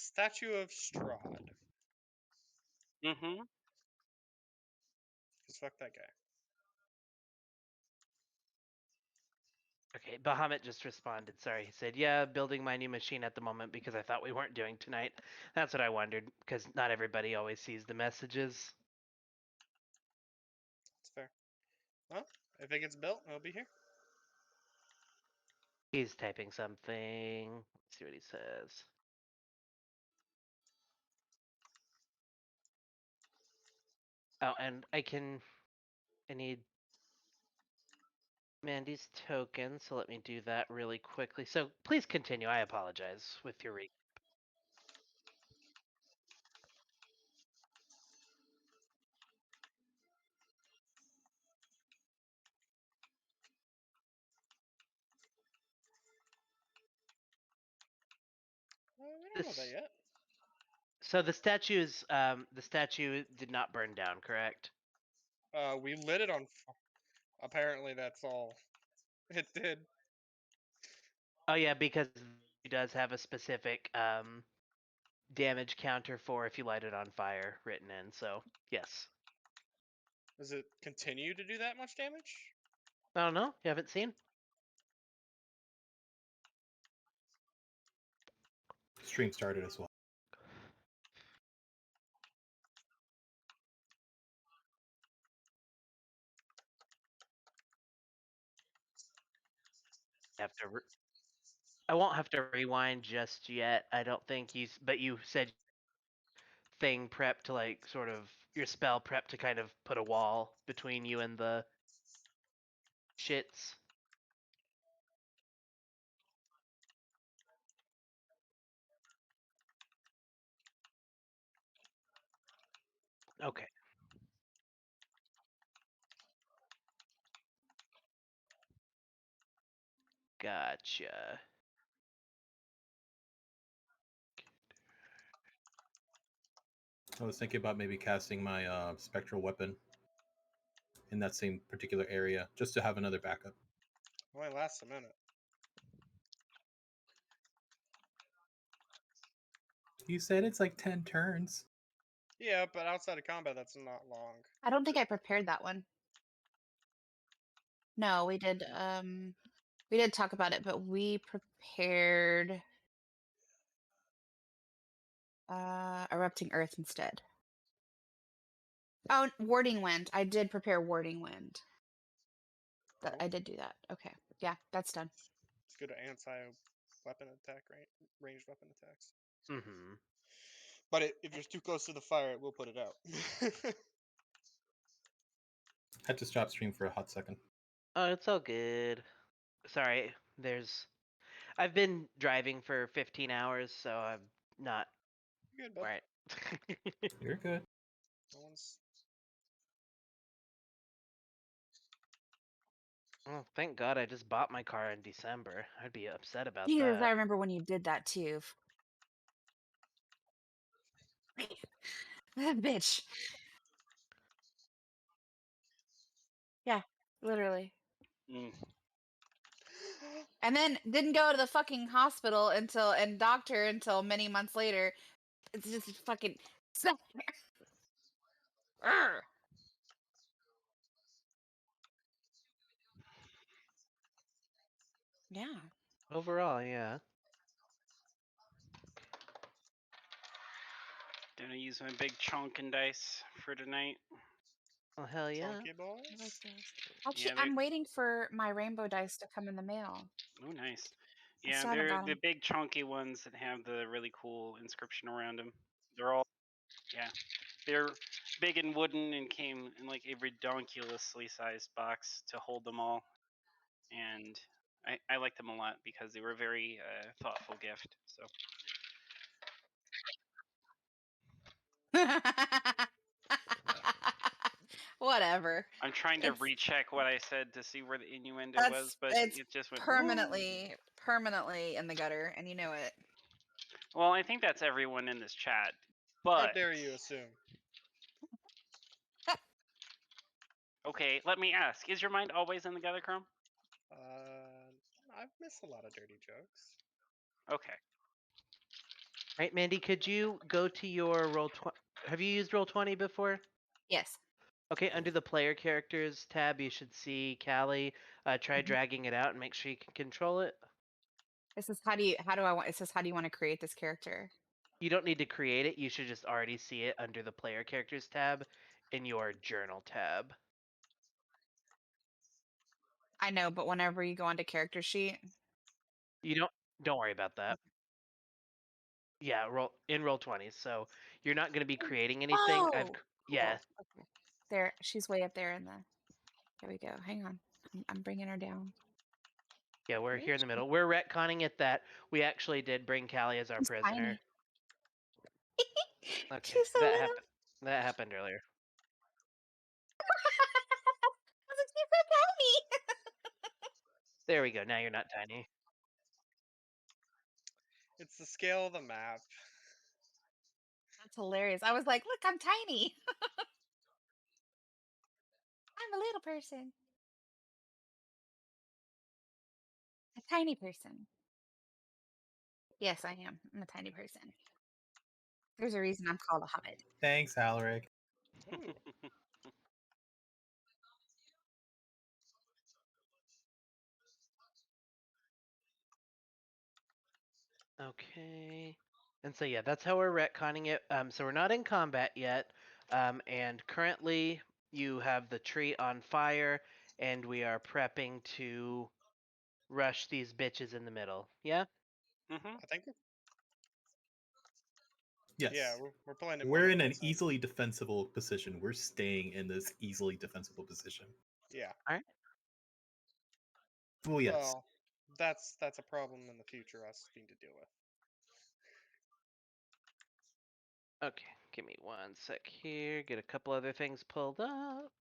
Statue of Strahd. Mm-hmm. Just fuck that guy. Okay, Bahamut just responded. Sorry, he said, "Yeah, building my new machine at the moment because I thought we weren't doing tonight." That's what I wondered because not everybody always sees the messages. It's fair. Well, if it gets built, it'll be here. He's typing something. Let's see what he says. Oh, and I need Mandy's token, so let me do that really quickly. So please continue. I apologize with your We don't know that yet. So the statue did not burn down, correct? We lit it on. Apparently, that's all it did. Oh yeah, because it does have a specific damage counter for if you light it on fire written in. So yes. Does it continue to do that much damage? I don't know. You haven't seen? Stream started as well. I won't have to rewind just yet. I don't think but you said thing prep to like sort of your spell prep to kind of put a wall between you and the shits. Okay. Gotcha. I was thinking about maybe casting my spectral weapon in that same particular area, just to have another backup. It only lasts a minute. You said it's like 10 turns. Yeah, but outside of combat, that's not long. I don't think I prepared that one. No, we did talk about it, but we prepared erupting earth instead. Oh, warding wind. I did prepare warding wind. That I did do that. Okay. Yeah, that's done. It's good at anti-weapon attack, right? Ranged weapon attacks. Mm-hmm. But if you're too close to the fire, it will put it out. Had to stop stream for a hot second. Oh, it's all good. Sorry, I've been driving for 15 hours, so I'm not You're good, bud. right. You're good. No one's. Oh, thank God I just bought my car in December. I'd be upset about Jesus, that. I remember when you did that too. That bitch. Yeah, literally. Mm. And then didn't go to the fucking hospital and doctor until many months later. It's just fucking. Yeah. Overall, yeah. Gonna use my big chonkin dice for tonight. Oh hell yeah! Chunky boys. I like those. Actually, Yeah, I'm waiting for my rainbow dice to come in the mail. Oh, nice. I Yeah, still haven't they're got the 'em. big chunky ones that have the really cool inscription around them. They're all, yeah, they're big and wooden and came in like a ridiculously sized box to hold them all. And I like them a lot because they were a very thoughtful gift. So Whatever. I'm trying to It's recheck what I said to see where the innuendo was, but it's it just went permanently in the gutter, and you know it. Well, I think that's everyone in this chat. How But dare you assume? okay, let me ask: is your mind always in the gutter, Chrome? I've missed a lot of dirty jokes. Okay. Right, Mandy, could you go to your roll 20? Have you used roll 20 before? Yes. Okay, under the player characters tab, you should see Callie. Try dragging it out and make sure you can control it. It says how do I want? It says how do you want to create this character? You don't need to create it. You should just already see it under the player characters tab in your journal tab. I know, but whenever you go onto character sheet, You don't worry about that. Yeah, roll 20. So you're not going to be creating anything. oh, yeah. cool. Okay. There, she's way up there in the. There we go. Hang on, I'm bringing her down. Yeah, we're Where here in is the she? middle. We're retconning it that we actually did bring Callie as our She's prisoner. tiny. Okay, She's so that little. happened. That happened earlier. I was like, she's so tiny. There we go. Now you're not tiny. It's the scale of the map. That's hilarious. I was like, look, I'm tiny. I'm a little person. A tiny person. Yes, I am. I'm a tiny person. There's a reason I'm called a hobbit. Thanks, Alaric. Ooh, Okay. And so yeah, that's how we're retconning it. So we're not in combat yet. And currently you have the tree on fire, and we are prepping to rush these bitches in the middle. Yeah? Mm-hmm. I think. Yes. Yeah, we're playing it. We're in an 100%. easily defensible position. We're staying in this easily defensible position. Yeah. Well, yes. Well, that's a problem in the future us need to deal with. Okay, give me one sec here. Get a couple other things pulled up.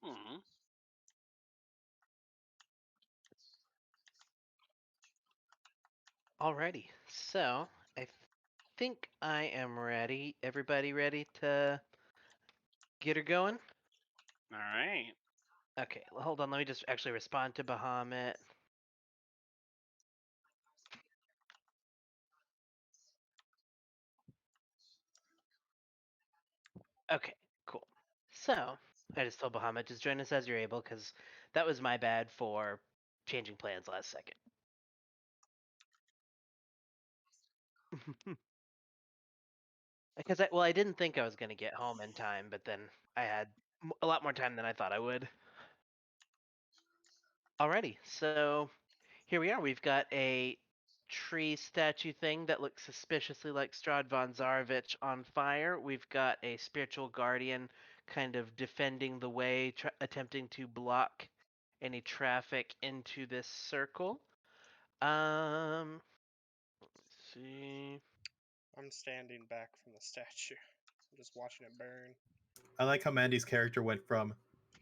Hmm. Alrighty, so I think I am ready. Everybody ready to get her going? All right. Okay, hold on. Let me just actually respond to Bahamut. Okay, cool. So I just told Bahamut just join us as you're able, because that was my bad for changing plans last second. Because I didn't think I was gonna get home in time, but then I had a lot more time than I thought I would. Alrighty, so here we are. We've got a tree statue thing that looks suspiciously like Strahd von Zarovich on fire. We've got a spiritual guardian kind of defending the way, attempting to block any traffic into this circle. Let's see. I'm standing back from the statue. I'm just watching it burn. I like how Mandy's character went from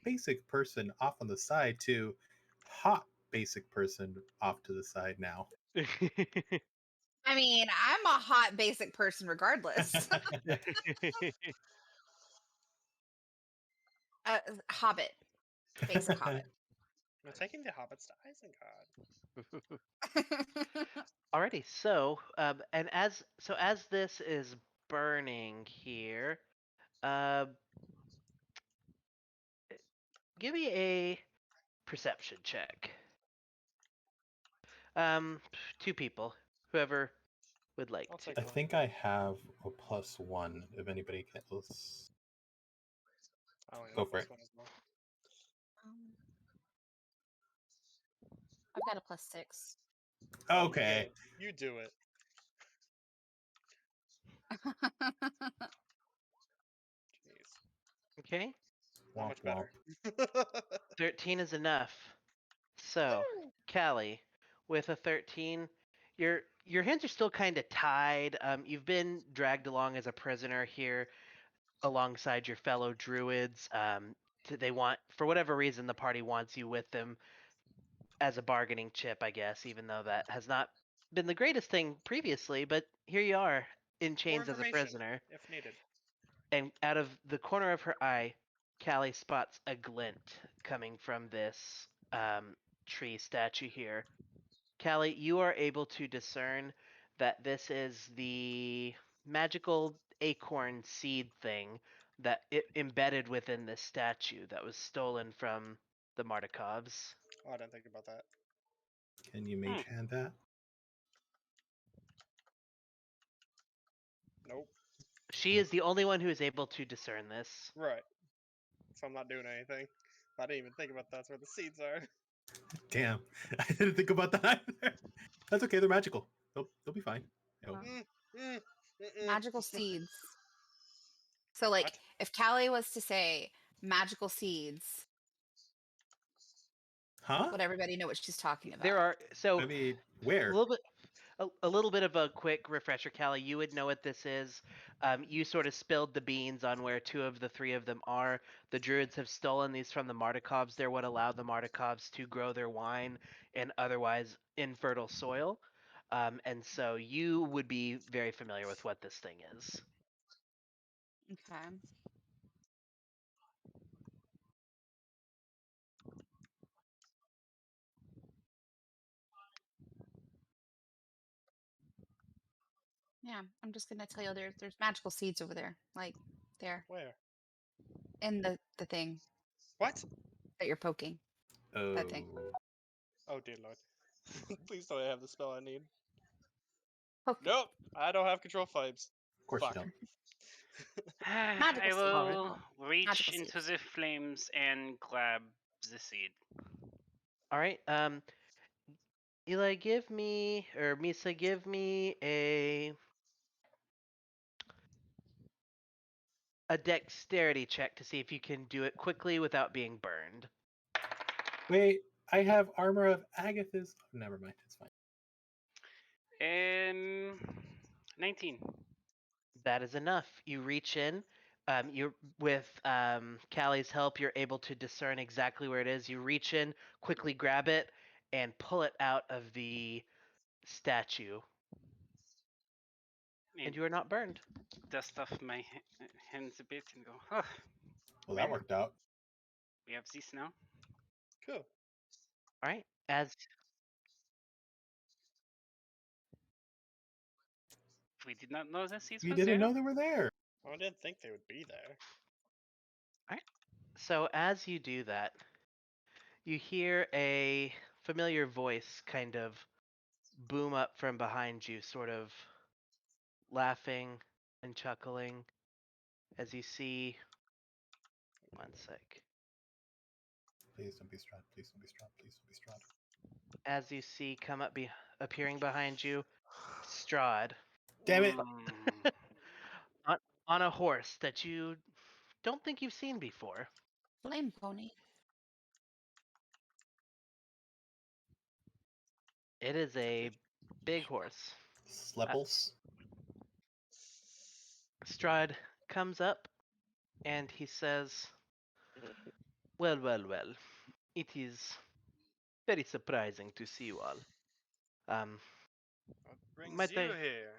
basic person off on the side to hot basic person off to the side now. I mean, I'm a hot basic person regardless. Hobbit. Basic hobbit. We're taking the hobbits to Isengard. Alrighty, so as this is burning here, give me a perception check. 2 people, whoever would like I'll to. take I one. think I have a +1 if anybody can. I only have Go for plus it. one as well. I've got a +6. Okay. You do it. Jeez. Okay, Not Womp much better. 13 is enough. So, Callie, with a 13, your hands are still kind of tied. You've been dragged along as a prisoner here alongside your fellow druids. They want, for whatever reason, the party wants you with them as a bargaining chip, I guess, even though that has not been the greatest thing previously. But here you are in More chains as a information prisoner. if needed. And out of the corner of her eye, Callie spots a glint coming from this tree statue here. Callie, you are able to discern that this is the magical acorn seed thing that embedded within this statue that was stolen from the Martikovs. Oh, I didn't think about that. Can you mage hand that? Nope. She is the only one who is able to discern this. Right. So I'm not doing anything. I didn't even think about that's where the seeds are. Damn, I didn't think about that either. That's okay. They're magical. They'll be fine. Oh. Magical seeds. So, like, What? if Callie was to say magical seeds, Huh? would everybody know what she's talking about? There are so I mean, a where? little bit a little bit of a quick refresher, Callie. You would know what this is. You sort of spilled the beans on where two of the three of them are. The druids have stolen these from the Martikovs. They're what allowed the Martikovs to grow their wine in otherwise infertile soil. And so you would be very familiar with what this thing is. Okay. Yeah, I'm just gonna tell you there's magical seeds over there, like there Where? in the thing What? that you're poking. Oh, That thing. Oh dear lord. Please don't have the spell I need. Poke. Nope. I don't have control vibes. of course Fuck. you don't. Magical I seed. will reach Magical into seeds. the flames and grab the seed. All right. Eli, give me or Misa, give me a dexterity check to see if you can do it quickly without being burned. Wait, I have armor of Agathis. Oh, never mind. It's fine. 19. That is enough. You reach in. You're with Callie's help. You're able to discern exactly where it is. You reach in, quickly grab it, and pull it out of the statue, and you are not burned. Dust off my hands a bit and go, oh, Well, that Well. worked out. we have this now. Cool. All right. As We did not know the seeds We was didn't there. know they were there. Well, I didn't think they would be there. so, as you do that, you hear a familiar voice kind of boom up from behind you, sort of laughing and chuckling as you see. One sec. Please don't be Strahd. Please don't be Strahd. Please don't be Strahd. As you see come up appearing behind you, Strahd Damn it! Mm. on a horse that you don't think you've seen before. Flame pony. It is a big horse. Slepels. Strahd comes up and he says, well, well, well, it is very surprising to see you all. What brings Might you I- here?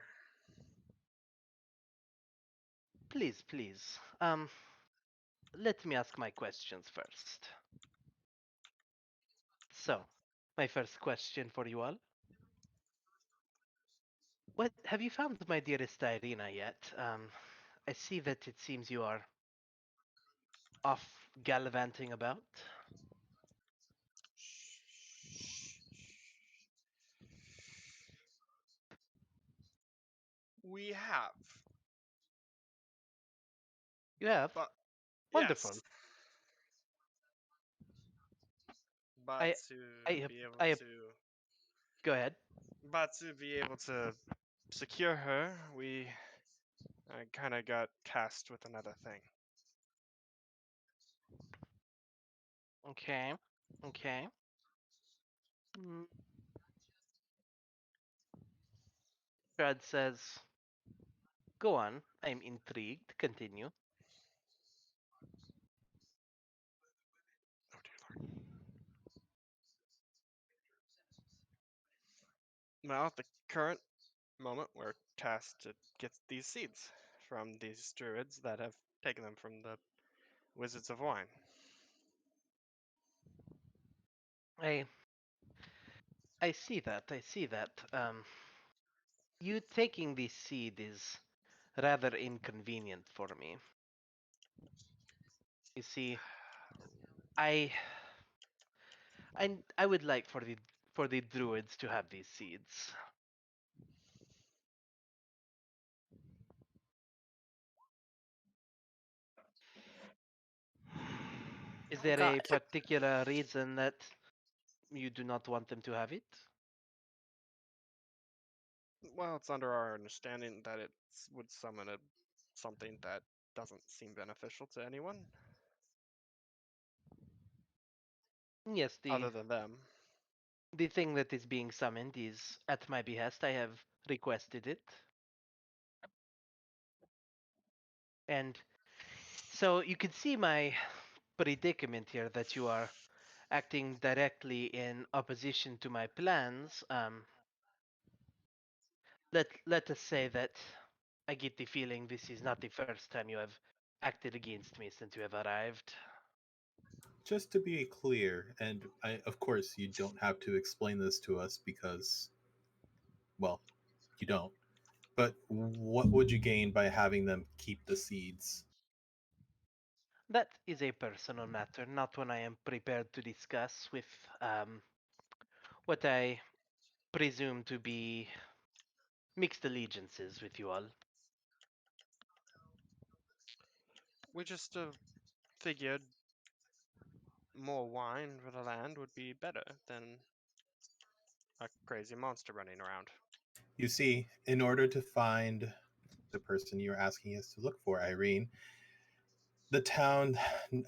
Please, please, let me ask my questions first. So, my first question for you all. What have you found my dearest Irina yet? I see that it seems you are off gallivanting about. We have. You have? But Wonderful. Yes. But I- to I- be able I- to Go ahead. but to be able to secure her, we kind of got tasked with another thing. Okay. Okay. Mm. Strad says, "Go on. I'm intrigued. Continue." Oh dear lord. Well, at the current moment, we're tasked to get these seeds from these druids that have taken them from the Wizards of Wine. I I see that. I see that. You taking this seed is rather inconvenient for me. You see, I I would like for the druids to have these seeds. Is Oh there a God. particular reason that you do not want them to have it? Well, it's under our understanding that it would summon something that doesn't seem beneficial to anyone Yes, other than them. the thing that is being summoned is at my behest. I have requested it. And so you can see my predicament here that you are acting directly in opposition to my plans. Let us say that I get the feeling this is not the first time you have acted against me since you have arrived. Just to be clear, and of course, you don't have to explain this to us because, well, you don't. But what would you gain by having them keep the seeds? That is a personal matter, not one I am prepared to discuss with what I presume to be mixed allegiances with you all. We just figured more wine for the land would be better than a crazy monster running around. You see, in order to find the person you're asking us to look for, Irene, the town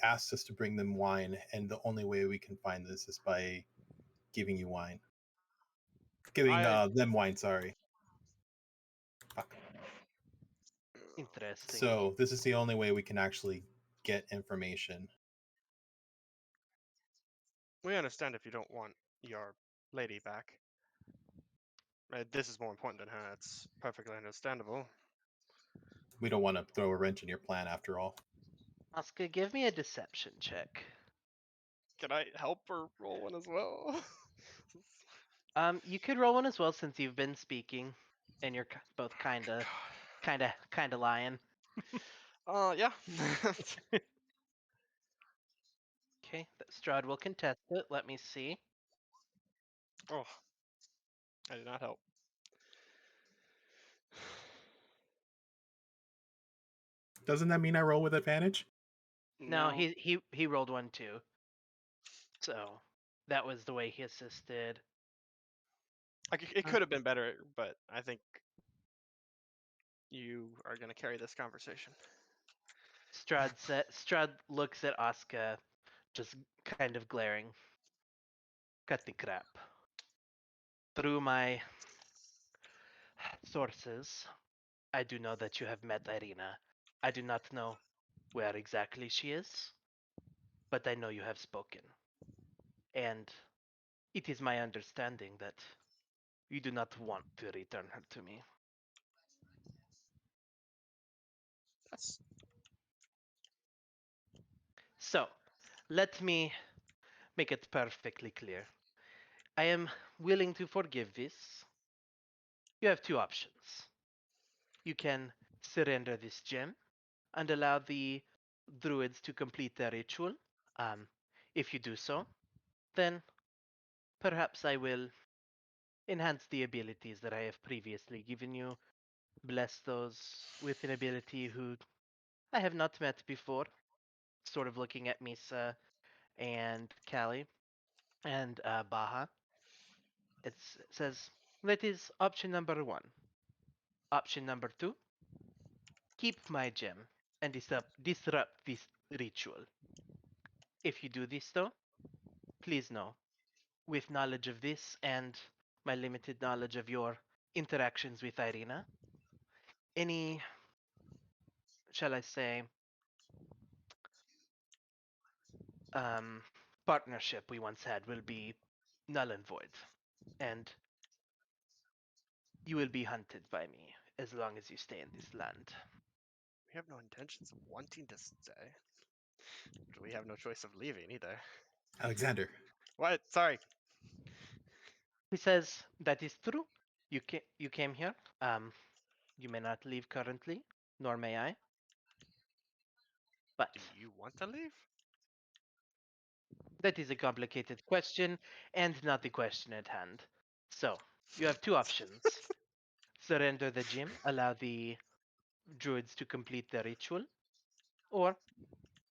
asked us to bring them wine, and the only way we can find this is by giving you wine. Giving I them wine, sorry. Fuck. Interesting. So this is the only way we can actually get information. we understand if you don't want your lady back. This is more important than her. It's perfectly understandable. We don't want to throw a wrench in your plan after all. Oscar, give me a deception check. Can I help her roll one as well? You could roll one as well since you've been speaking, and you're both kinda lying. Yeah. Okay, Strahd will contest it. Let me see. Oh, I did not help. Doesn't that mean I roll with advantage? No, he rolled one too. So that was the way he assisted. Like it could have been better, but I think you are gonna carry this conversation. Strahd looks at Oscar, just kind of glaring. Cut the crap. Through my sources, I do know that you have met Irina. I do not know where exactly she is, but I know you have spoken. And it is my understanding that you do not want to return her to me. That's So, let me make it perfectly clear. I am willing to forgive this. You have two options. You can surrender this gem and allow the druids to complete their ritual. If you do so, then perhaps I will enhance the abilities that I have previously given you, bless those with an ability who I have not met before, sort of looking at Misa and Callie and Baha. It says that is option number one. Option number two, keep my gem and disrupt this ritual. If you do this though, please know with knowledge of this and my limited knowledge of your interactions with Irina, any, shall I say, partnership we once had will be null and void, and you will be hunted by me as long as you stay in this land. We have no intentions of wanting to stay. We have no choice of leaving either. Alexander, What? Sorry. He says, that is true. You came here. You may not leave currently, nor may I. But Do you want to leave? that is a complicated question and not the question at hand. So, you have two options. Surrender the gem, allow the druids to complete the ritual, or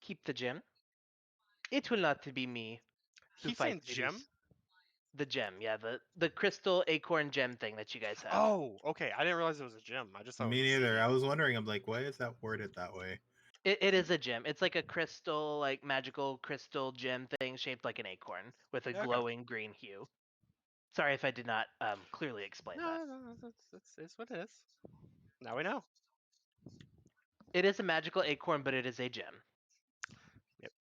keep the gem. It will not be me who He's saying fights it. gem? The gem, yeah, the crystal acorn gem thing that you guys have. Oh, okay. I didn't realize it was a gem. I just thought me it was a neither. seed. I was wondering. I'm like, why is that worded that way? It is a gem. It's like a crystal, like magical crystal gem thing shaped like an acorn with a Okay. glowing green hue. Sorry if I did not clearly explain that. No, that's what it is. Now we know. It is a magical acorn, but it is a gem. Yep.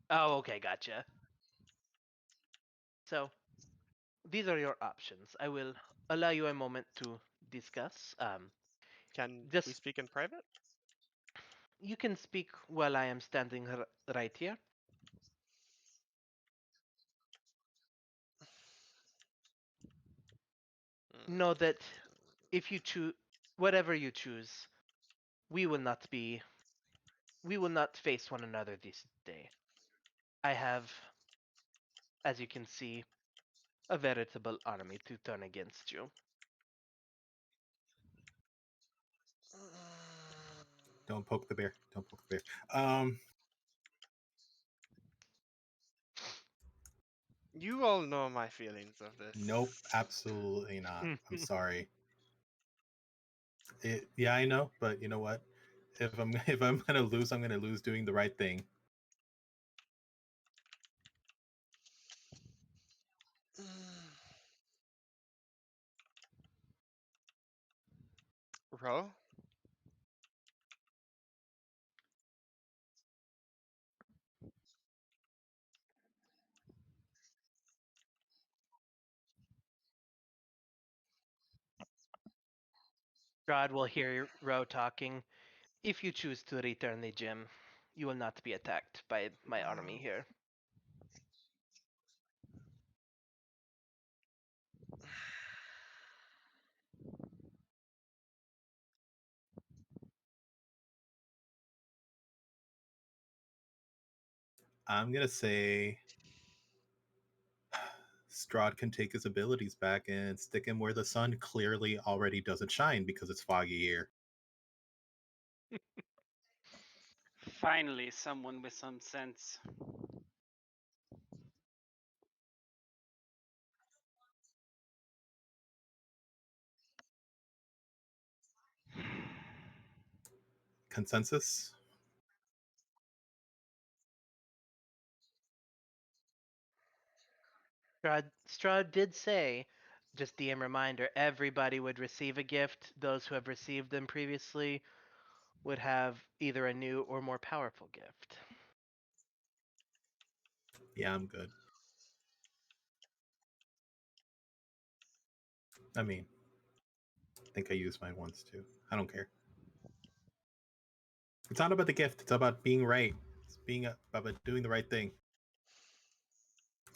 Oh, okay, gotcha. So, these are your options. I will allow you a moment to discuss. Can we Just speak in private? you can speak while I am standing right here. Know that if you choose whatever you choose, we will not face one another this day. I have, as you can see, a veritable army to turn against you. Don't poke the bear. Don't poke the bear. You all know my feelings of this. Nope, absolutely not. I'm sorry. Yeah, I know, but you know what? If I'm gonna lose, I'm gonna lose doing the right thing. Ro? God will hear Ro talking. If you choose to return the gem, you will not be attacked by my army here. I'm gonna say Strahd can take his abilities back and stick him where the sun clearly already doesn't shine because it's foggy here. Finally, someone with some sense. Consensus? Strahd did say, just DM reminder, everybody would receive a gift. Those who have received them previously would have either a new or more powerful gift. Yeah, I'm good. I mean, I think I used mine once too. I don't care. It's not about the gift. It's about being right. It's about doing the right thing.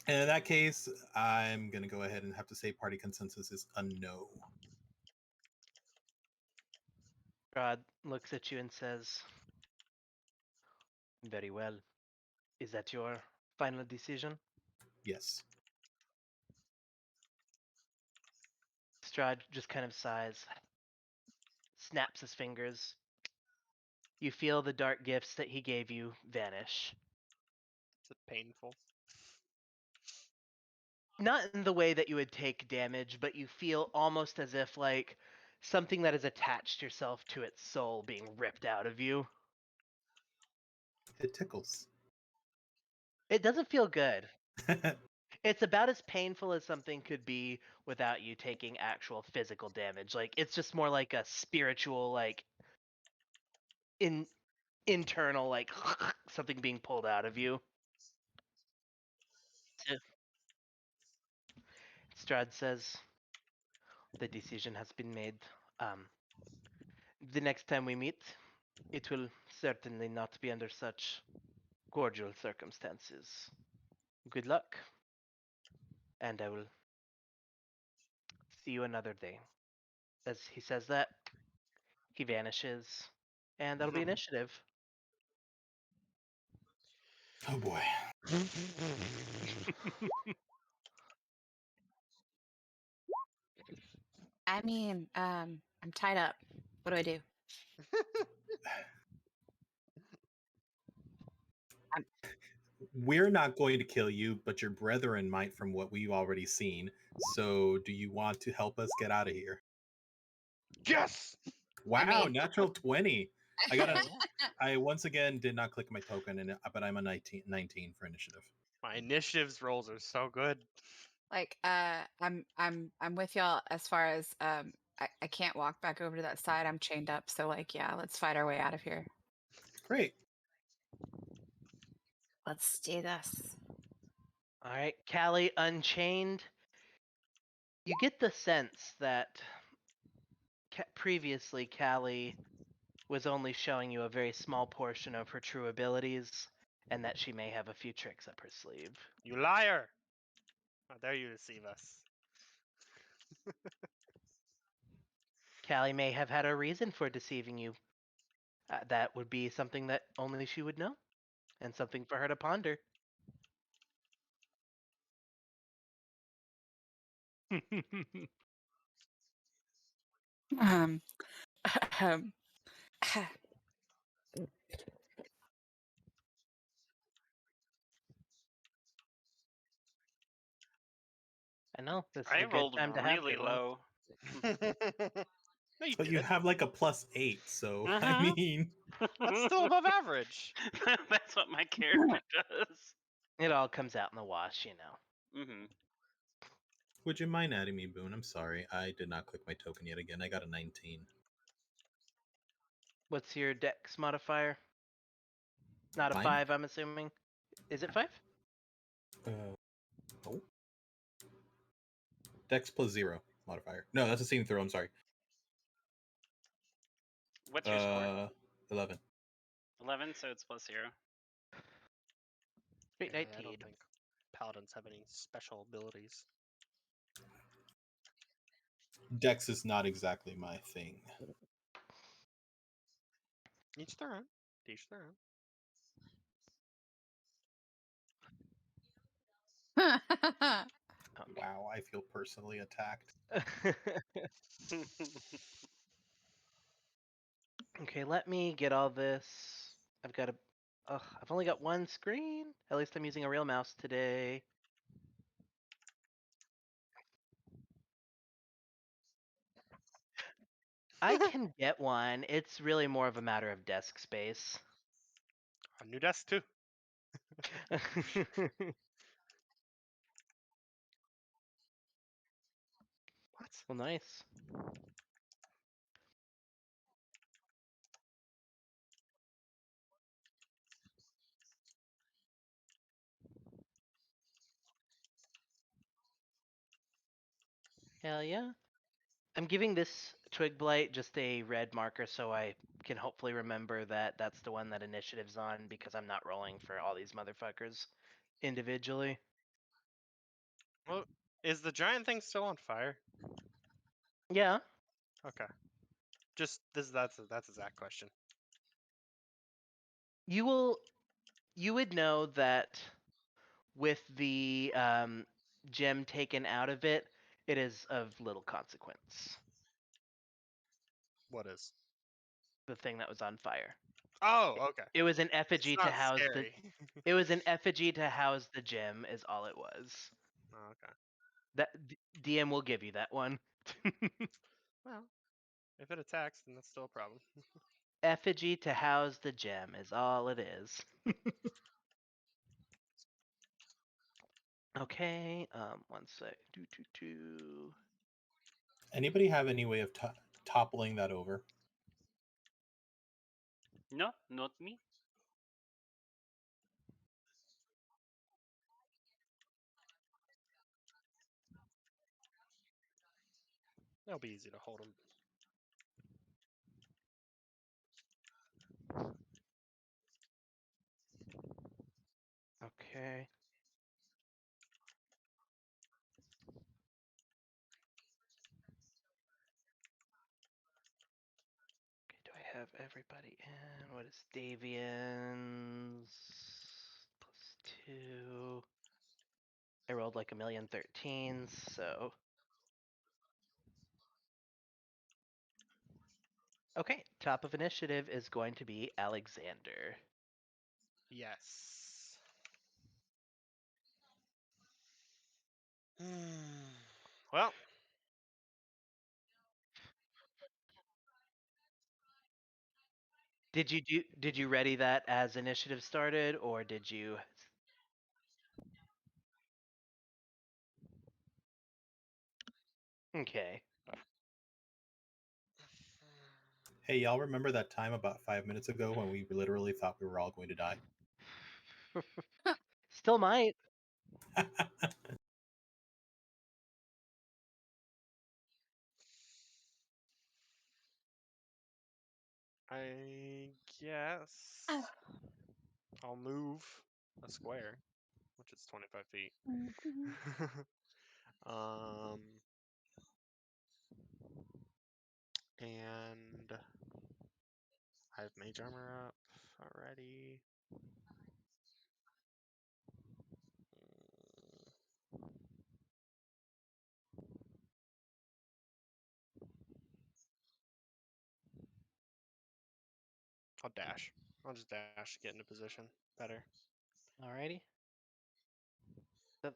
And in that case, I'm gonna go ahead and have to say party consensus is a no. Strahd looks at you and says, very well. Is that your final decision? Yes. Strahd just kind of sighs, snaps his fingers. You feel the dark gifts that he gave you vanish. Is it painful? Not in the way that you would take damage, but you feel almost as if like something that has attached yourself to its soul being ripped out of you. It tickles. It doesn't feel good. It's about as painful as something could be without you taking actual physical damage. Like it's just more like a spiritual, like internal, like something being pulled out of you. Strahd says, "The decision has been made. The next time we meet, it will certainly not be under such cordial circumstances. Good luck, and I will see you another day." As he says that, he vanishes, and that'll be initiative. Oh boy. I mean, I'm tied up. What do I do? We're not going to kill you, but your brethren might from what we've already seen. So do you want to help us get out of here? Yes! Wow, mean- natural 20. I got a I once again did not click my token, but I'm a 19 for initiative. My initiatives rolls are so good. Like, I'm with y'all as far as I can't walk back over to that side. I'm chained up. So like, yeah, let's fight our way out of here. Great. Let's do this. All right, Callie unchained. You get the sense that previously Callie was only showing you a very small portion of her true abilities, and that she may have a few tricks up her sleeve. You liar! How dare you deceive us? Callie may have had a reason for deceiving you. That would be something that only she would know, and something for her to ponder. Um, I know, this is I a good rolled time to have really good luck. low. No, you But you did. have like a +8, so I Uh-huh. mean, That's still above average. That's what my character does. It all comes out in the wash, you know. Mm-hmm. would you mind adding me, Boone? I'm sorry, I did not click my token yet again. I got a 19. What's your dex modifier? Not a Mine? 5, I'm assuming. Is it 5? Oh. Dex +0 modifier. No, that's a saving throw. I'm sorry. What's your score? 11. 11, so it's +0. Great, Yeah, I 19. don't think paladins have any special abilities. Dex is not exactly my thing. Each their own. Each their own. Wow, I feel personally attacked. Okay, let me get all this. I've got a. Ugh, I've only got one screen. At least I'm using a real mouse today. I can get one. It's really more of a matter of desk space. A new desk too. What? Well, nice. Hell yeah. I'm giving this twig blight just a red marker so I can hopefully remember that that's the one that initiative's on because I'm not rolling for all these motherfuckers individually. Well, is the giant thing still on fire? Yeah. Okay. Just that's a Zach question. You would know that with the gem taken out of it, it is of little consequence. What is? The thing that was on fire. Oh, okay. It was an It's effigy not to house scary. it was an effigy to house the gem is all it was. Oh, okay. That DM will give you that one. Well, if it attacks, then that's still a problem. Effigy to house the gem is all it is. Okay, one sec. Do. Anybody have any way of toppling that over? No, not me. It'll be easy to hold them. Okay. Okay, do I have everybody in? What is Davian's? +2. I rolled like 1,013,000, so. Okay, top of initiative is going to be Alexander. Yes. Well, Did you ready that as initiative started, or did you? Okay. Hey, y'all remember that time about 5 minutes ago when we literally thought we were all going to die? Still might. I guess Oh. I'll move a square, which is 25 feet. Mhm. um, and I have mage armor up already. I'll dash. I'll just dash to get into position. Better. Alrighty. The,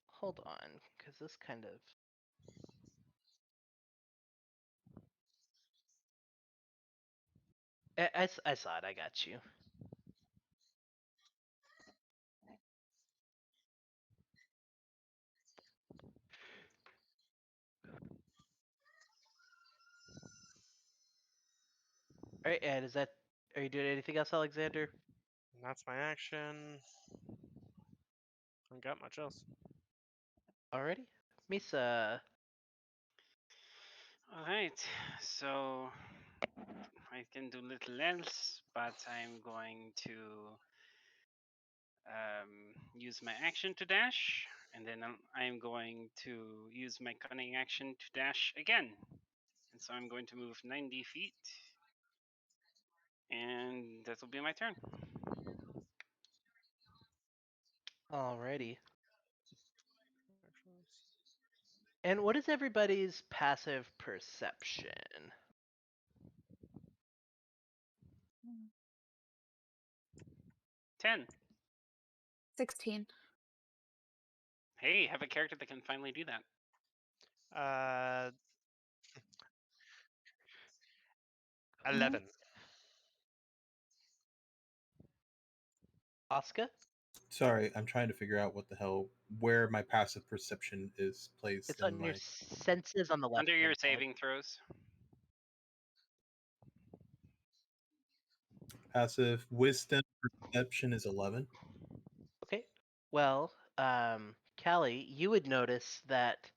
hold on, because this kind of. I saw it. I got you. All right, and is that? Are you doing anything else, Alexander? That's my action. I don't got much else. Alrighty, Misa. All right, so I can do little else, but I'm going to use my action to dash, and then I'm going to use my cunning action to dash again. And so I'm going to move 90 feet, and that will be my turn. Alrighty. And what is everybody's passive perception? 10. 16. Hey, have a character that can finally do that. Uh, Mhm. 11. Oscar? Sorry, I'm trying to figure out what the hell where my passive perception is placed It's in on your my senses on the left. Under your saving throws. passive wisdom perception is 11. Okay. Well, Callie, you would notice that.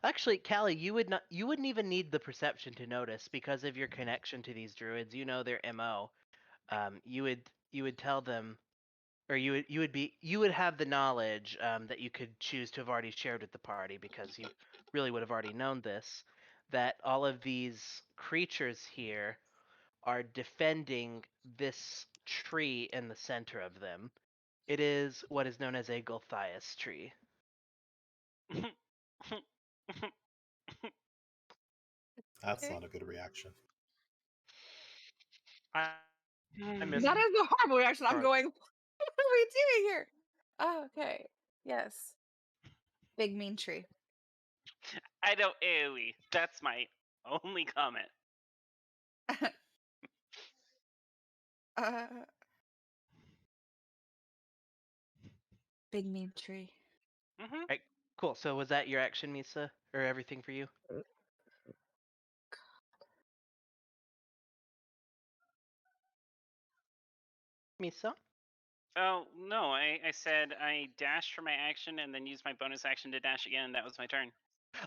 Actually, Callie, you wouldn't even need the perception to notice because of your connection to these druids. You know their MO. You would tell them, or you would have the knowledge that you could choose to have already shared with the party because you really would have already known this, that all of these creatures here are defending this tree in the center of them. It is what is known as a Gulthias tree. That's Okay. not a good reaction. I missed That is the horrible reaction. I'm Alright. going, what are we doing here? Oh, okay. Yes. Big mean tree. I don't AoE. That's my only comment. uh, big mean tree. Mm-hmm. Right. Cool. So was that your action, Misa, or everything for you? Misa? Oh no, I said I dashed for my action and then used my bonus action to dash again. That was my turn.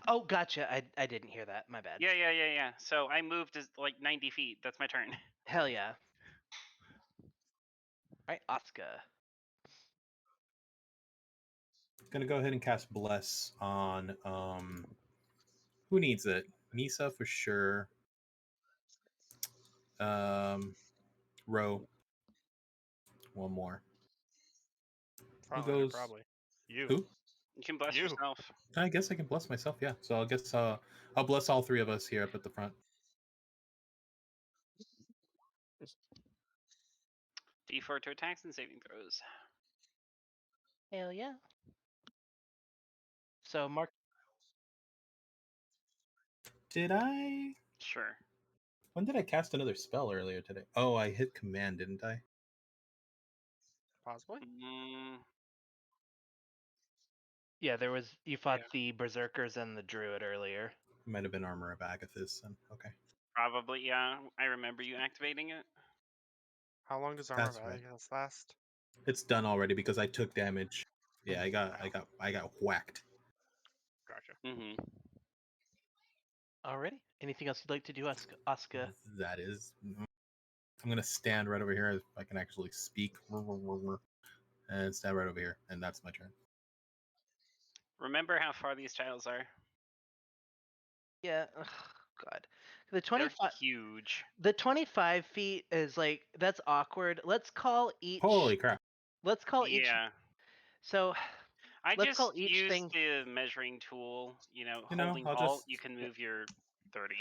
Oh, gotcha. I didn't hear that. My bad. Yeah. So I moved like 90 feet. That's my turn. Hell yeah. All right, Oscar. Gonna go ahead and cast Bless on who needs it? Misa for sure. Ro. One more. Who goes? Probably. You. Who? You can bless You. yourself. I guess I can bless myself, yeah. So I guess I'll bless all three of us here up at the front. D4 to attacks and saving throws. Hell yeah. So Mark. Did I? Sure. When did I cast another spell earlier today? Oh, I hit command, didn't I? Possibly. Yeah, there was. You fought Yeah. the berserkers and the druid earlier. It might have been Armor of Agathis. Then. Okay, Probably, yeah. I remember you activating it. How long does Armor That's of right. Agathis last? it's done already because I took damage. Yeah, Wow. I got whacked. Gotcha. Mm-hmm. Alrighty. Anything else you'd like to do, Oscar? That is. I'm gonna stand right over here if I can actually speak, and stand right over here, and that's my turn. Remember how far these tiles are? Yeah. Ugh, God. The They're 25. huge. The 25 feet is like that's awkward. Let's call each. Holy crap! Let's call each. Yeah. So I let's just call each use thing. the measuring tool. You know, Holding I'll Alt, just. you can move your 30.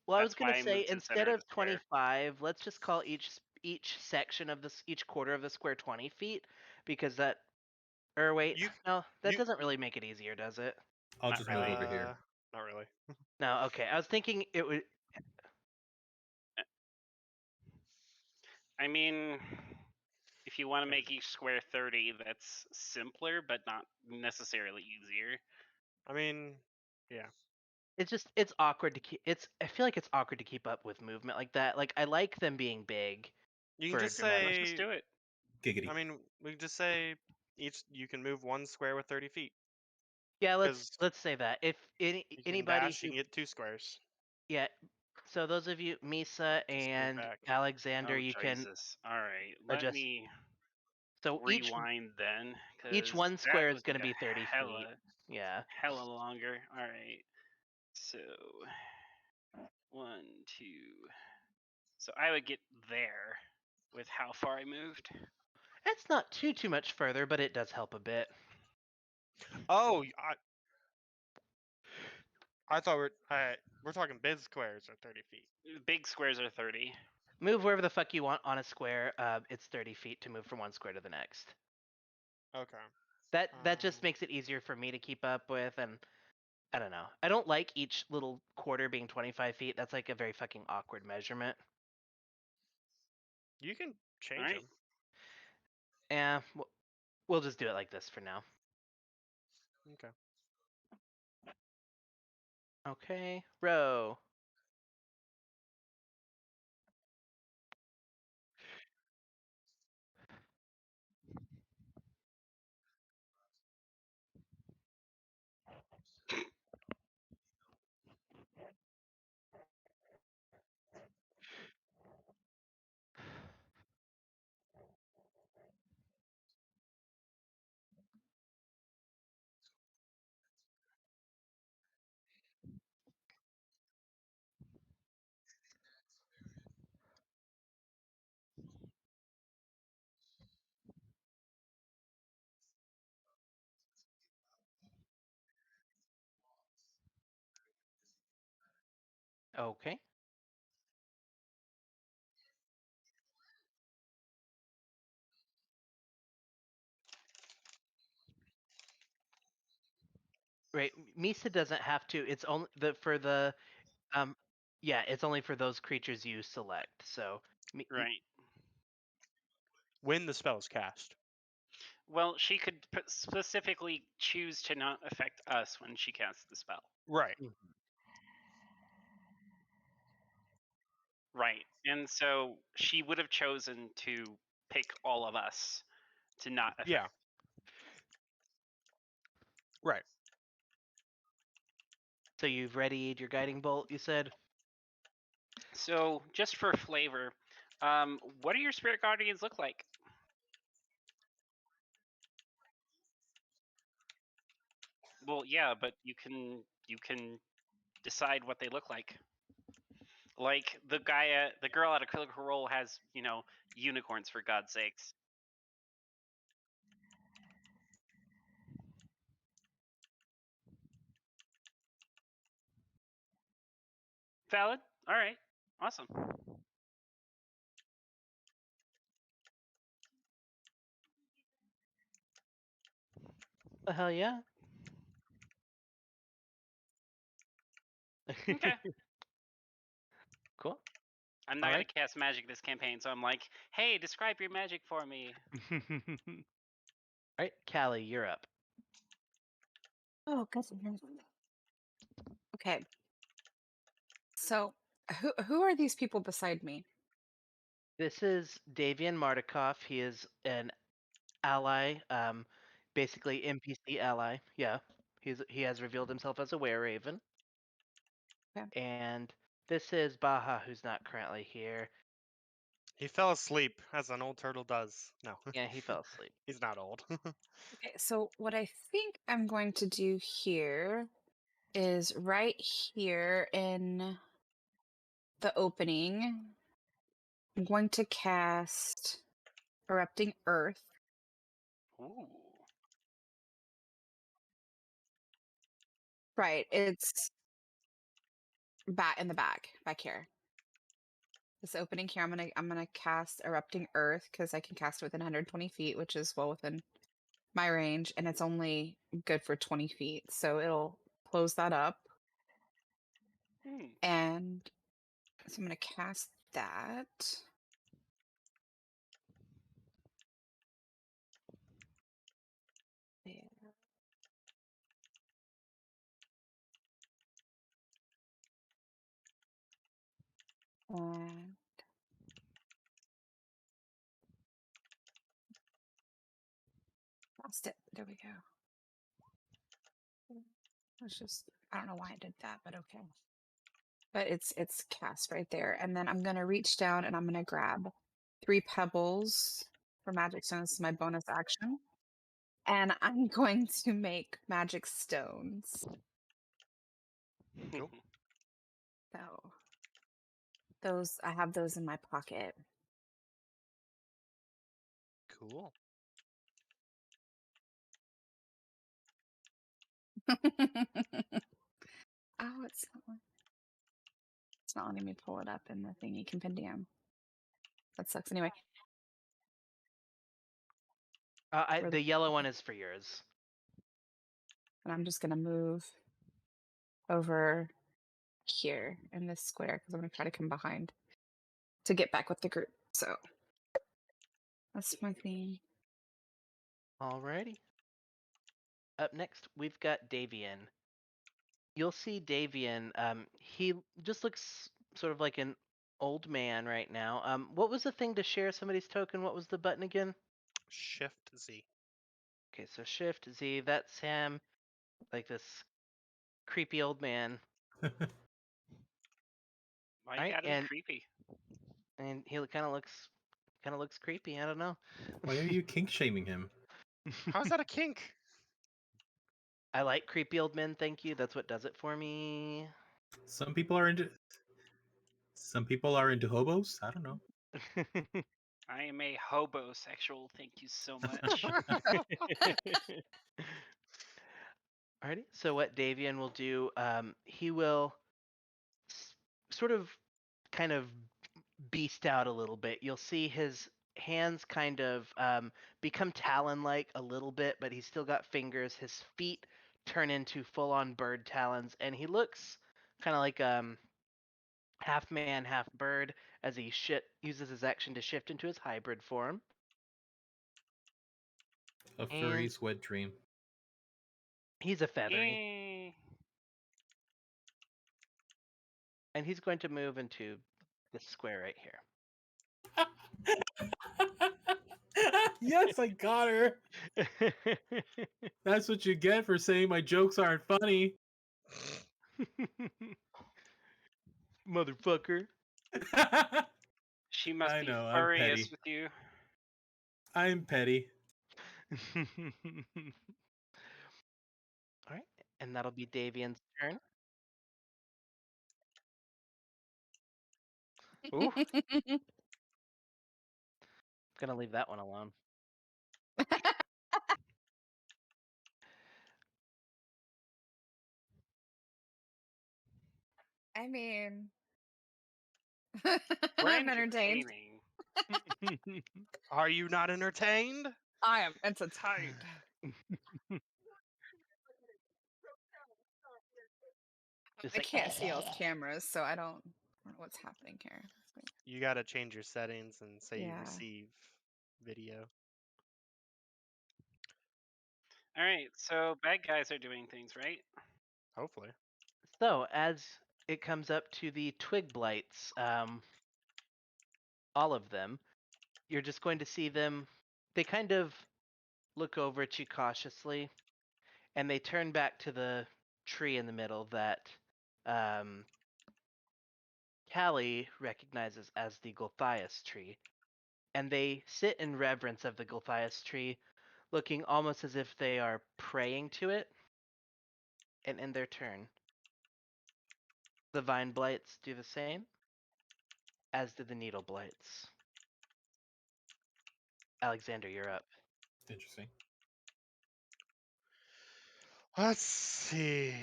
Well, I was That's gonna why I say moved to the instead center of of the square. 25, let's just call each section of this each quarter of the square 20 feet because that. Or wait, You. no, that you- doesn't really make it easier, does it? I'll Not just really. move over here. Not really. No. Okay. I was thinking it would. I mean, if you want to make each square 30, that's simpler, but not necessarily easier. I mean, yeah. It's awkward to keep. I feel like it's awkward to keep up with movement like that. Like I like them being big. You can For just dramatic. Let's just say. do it. Giggity. I mean, we can just say each. You can move one square with 30 feet. Yeah, let's 'Cause let's say that. If you can anybody dash, you who can get 2 squares. yeah, so those of you, Misa Just move and back. Alexander, Oh, you can Jesus. All right. Let adjust. me So rewind then. each 'Cause one that square is would going take to be 30 feet. Yeah. hella longer. All right. So 1, 2. So I would get there with how far I moved. It's not too much further, but it does help a bit. Oh, I thought we're talking big squares are 30 feet. Big squares are 30. Move wherever the fuck you want on a square. It's 30 feet to move from one square to the next. Okay. That just makes it easier for me to keep up with, and I don't know. I don't like each little quarter being 25 feet. That's like a very fucking awkward measurement. You can change Alright. them. Yeah, we'll just do it like this for now. Okay. Okay, row. Okay. Right, Misa doesn't have to. It's only for the yeah, it's only for those creatures you select. So Right. When the spell is cast. Well, she could specifically choose to not affect us when she casts the spell. Right. Right. And so she would have chosen to pick all of us to not affect. Yeah. Right. So you've readied your guiding bolt, you said? So, just for flavor, what do your spirit guardians look like? Well, yeah, but you can decide what they look like. Like the girl at a Critical Role has, unicorns for God's sakes. Valid. All right. Awesome. The hell yeah. Okay. Cool. I'm not All gonna right. cast magic this campaign, so I'm like, hey, describe your magic for me. All right, Callie, you're up. Oh, goodness. Okay. So, who are these people beside me? This is Davian Mardikoff. He is an ally, basically NPC ally. Yeah, he has revealed himself as a were-raven. Okay. And this is Baha, who's not currently here. He fell asleep, as an old turtle does. No, Yeah, he fell asleep. he's not old. Okay, so what I think I'm going to do here is right here in the opening, I'm going to cast Erupting Earth. Ooh. Right, it's in the back here. This opening here, I'm gonna cast Erupting Earth because I can cast it within 120 feet, which is well within my range, and it's only good for 20 feet, so it'll close that up. Hmm. And so I'm gonna cast that. There. And lost it. There we go. It's just, I don't know why I did that, but okay. But it's cast right there. And then I'm gonna reach down and I'm gonna grab 3 pebbles for magic stones. This is my bonus action. And I'm going to make magic stones. Cool. So those, I have those in my pocket. Cool. Oh, it's not letting me pull it up in the thingy compendium. That sucks. Anyway, Where The yellow one is for yours. and I'm just gonna move over here in this square because I'm gonna try to come behind to get back with the group. So that's my thing. Alrighty. Up next, we've got Davian. You'll see Davian. He just looks sort of like an old man right now. What was the thing to share somebody's token? What was the button again? Shift Z. Okay, so Shift Z. That's him. Like this creepy old man. Why you Alright, gotta be creepy? and he kind of looks creepy. I don't know. Why are you kink shaming him? How's that a kink? I like creepy old men. Thank you. That's what does it for me. Some people are into hobos. I don't know. I am a hobosexual. Thank you so much. Alrighty. So what Davian will do, he will sort of kind of beast out a little bit. You'll see his hands kind of become talon-like a little bit, but he's still got fingers. His feet turn into full-on bird talons, and he looks kind of like half man, half bird as he uses his action to shift into his hybrid form. A furry's wet dream. He's a feathery. Yay. And he's going to move into this square right here. Yes, I got her. That's what you get for saying my jokes aren't funny. Motherfucker. She must I be know, I'm furious petty. with you. I'm petty. All right, and that'll be Davian's turn. Ooh, gonna leave that one alone. I mean, We're I'm entertained. entertaining. Are you not entertained? I am entertained. Just I like, can't see y'all's cameras, so I don't know what's happening here. You gotta change your settings and say you Yeah. receive video. All right, so bad guys are doing things, right? Hopefully. So as it comes up to the twig blights, all of them, you're just going to see them. They kind of look over at you cautiously, and they turn back to the tree in the middle that Callie recognizes as the Gulthias tree, and they sit in reverence of the Gulthias tree, looking almost as if they are praying to it. And in their turn, the vine blights do the same, as do the needle blights. Alexander, you're up. Interesting. Let's see.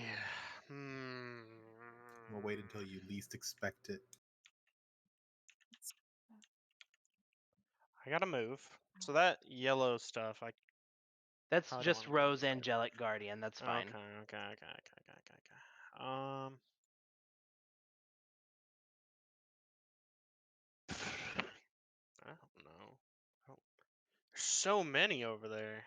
We'll wait until you least expect it. I gotta move. So that yellow stuff, That's How do I just wanna go Rose about it? Angelic Guardian. That's fine. Okay. I don't know. There's so many over there.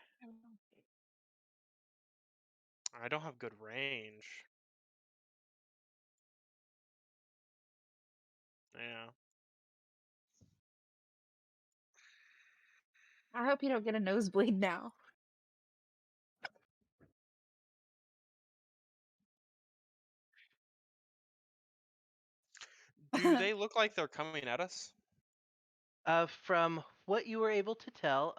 I don't have good range. Yeah. I hope you don't get a nosebleed now. Do they look like they're coming at us? From what you were able to tell,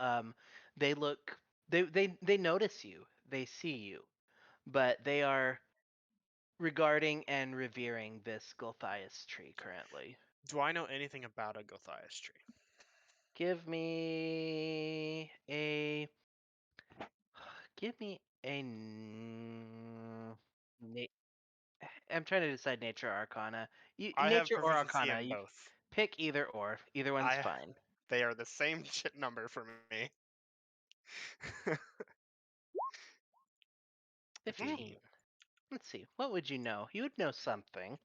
they look they notice you, they see you, but they are regarding and revering this Gulthias tree currently. Do I know anything about a Gothias tree? Give me a give me a I'm trying to decide nature or arcana. I have Nature or proficiency arcana, in you both. pick either or. Either one's fine. They are the same shit number for me. 15. Let's see. What would you know? You would know something.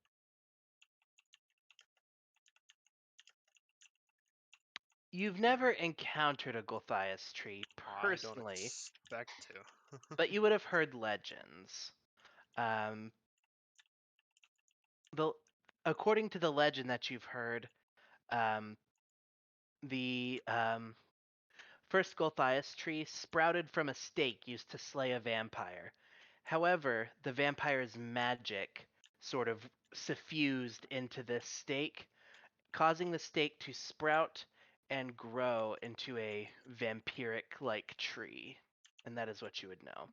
You've never encountered a Gulthias tree I don't personally, expect to. but you would have heard legends. The according to the legend that you've heard, the first Gulthias tree sprouted from a stake used to slay a vampire. However, the vampire's magic sort of suffused into this stake, causing the stake to sprout and grow into a vampiric like tree. And that is what you would know.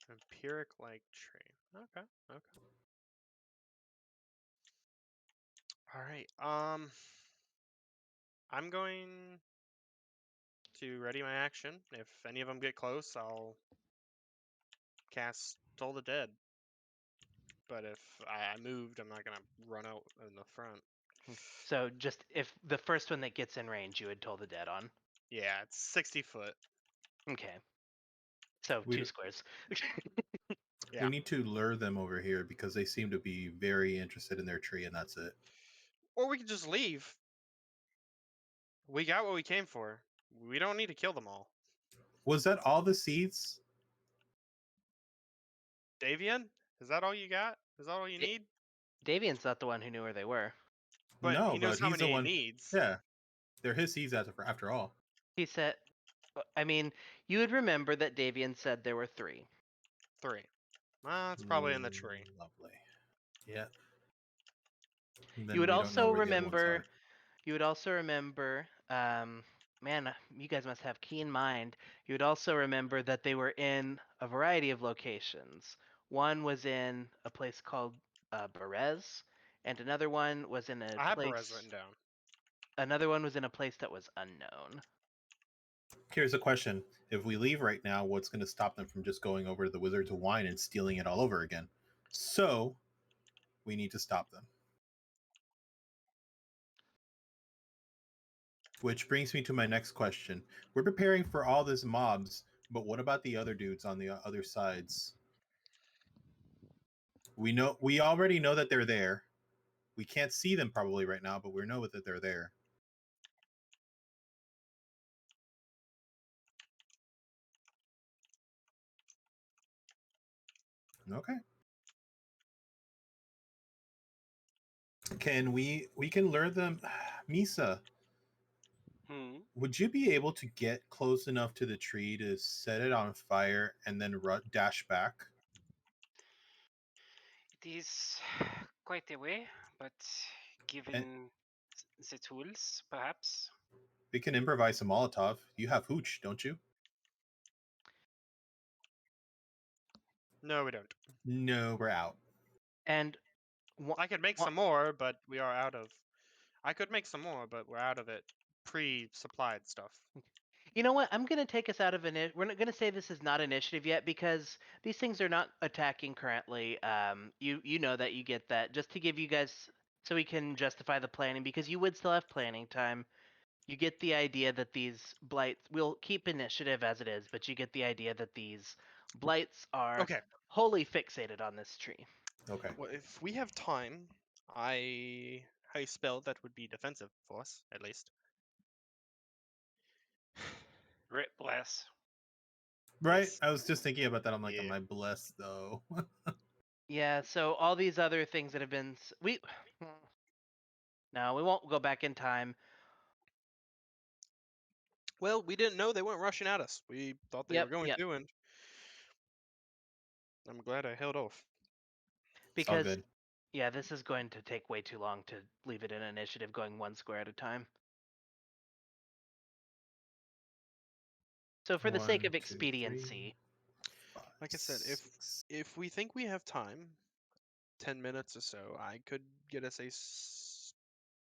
Vampiric like tree. Okay. Alright. I'm going to ready my action. If any of them get close, I'll cast Toll the Dead. But if I moved, I'm not gonna run out in the front. So just if the first one that gets in range, you would Toll the Dead on. Yeah, it's 60 foot. Okay. So We 2 d- squares. Yeah. We need to lure them over here because they seem to be very interested in their tree, and that's it. Or we could just leave. We got what we came for. We don't need to kill them all. Was that all the seeds? Davian, is that all you got? Is that all you Da- need? Davian's not the one who knew where they were. But No, he knows but how he's the many he one. needs. Yeah, they're his seeds after all. He said, I mean, you would remember that Davian said there were 3. 3. Well, it's probably in the tree. Lovely. Yeah. And You then would we don't know also where the other ones remember. are. You would also remember. Man, you guys must have keen mind. You would also remember that they were in a variety of locations. One was in a place called Berez, and another one was in a I have Perez place. written down. Another one was in a place that was unknown. Here's a question: if we leave right now, what's going to stop them from just going over to the Wizards of Wine and stealing it all over again? So we need to stop them. Which brings me to my next question. We're preparing for all these mobs, but what about the other dudes on the other sides? We already know that they're there. We can't see them probably right now, but we know that they're there. Okay. Can we can lure them? Misa, would you be able to get close enough to the tree to set it on fire and then dash back? It is quite a way, but given the tools, perhaps. We can improvise a Molotov. You have hooch, don't you? No, we don't. No, we're out. And I could make some more, but we are out of. I could make some more, but we're out of it. Pre-supplied stuff. you know what? I'm gonna take us out of we're not gonna say this is not initiative yet because these things are not attacking currently. You know that, you get that. Just to give you guys, so we can justify the planning, because you would still have planning time. You get the idea that these blights, we'll keep initiative as it is, but you get the idea that these blights are Okay. wholly fixated on this tree. Okay. Well, if we have time, I have a spell that would be defensive for us, at least. Rip bless. Right? Yes. I was just thinking about that. I'm like, Yeah. am I blessed though? Yeah. So all these other things that have been no, we won't go back in time. Well, we didn't know they weren't rushing at us. We thought they were going Yep. to, and I'm glad I held off. It's all Because good. yeah, this is going to take way too long to leave it in initiative going 1 square at a time. So for the sake 1, of 2, 3, expediency, 5, Like I said, 6. if we think we have time, 10 minutes or so, I could get us a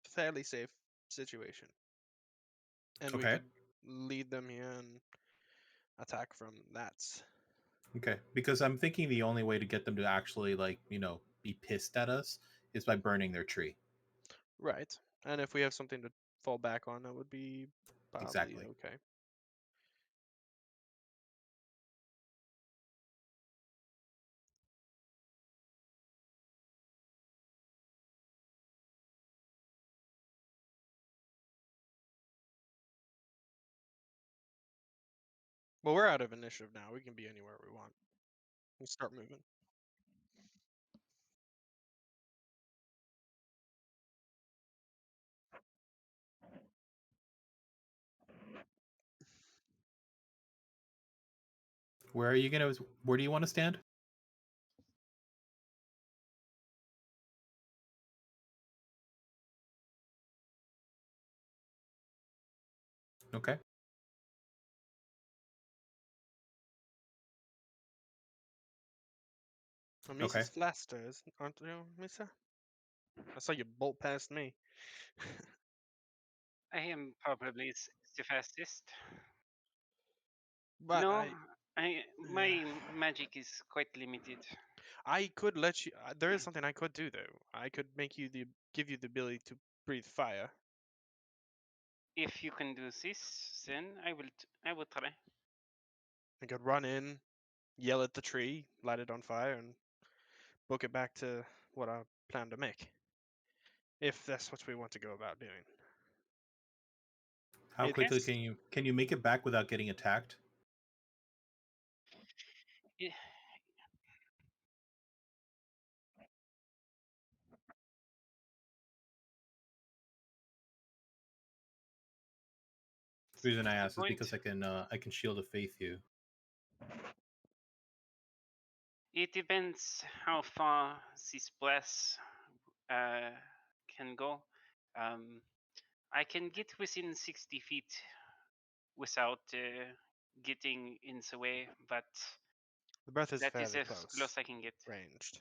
fairly safe situation, and we Okay. could lead them here and attack from that. Okay. Because I'm thinking the only way to get them to actually be pissed at us is by burning their tree. Right. And if we have something to fall back on, that would be probably Exactly. okay. Well, we're out of initiative now. We can be anywhere we want. We start moving. Where do you want to stand? Okay. Well, Okay. Misa's flasters, aren't you, Misa? I saw you bolt past me. I am probably the fastest. But No, my magic is quite limited. I could let you. There is something I could do though. I could give you the ability to breathe fire. If you can do this, then I will try. I could run in, yell at the tree, light it on fire, and book it back to what I plan to make. If that's what we want to go about doing. How quickly Yes. can you make it back without getting attacked? Yeah, The reason I good ask is point. because I can shield of faith you. It depends how far this bless can go. I can get within 60 feet without getting in the way, but The breath is that is fairly as close close I can get. ranged.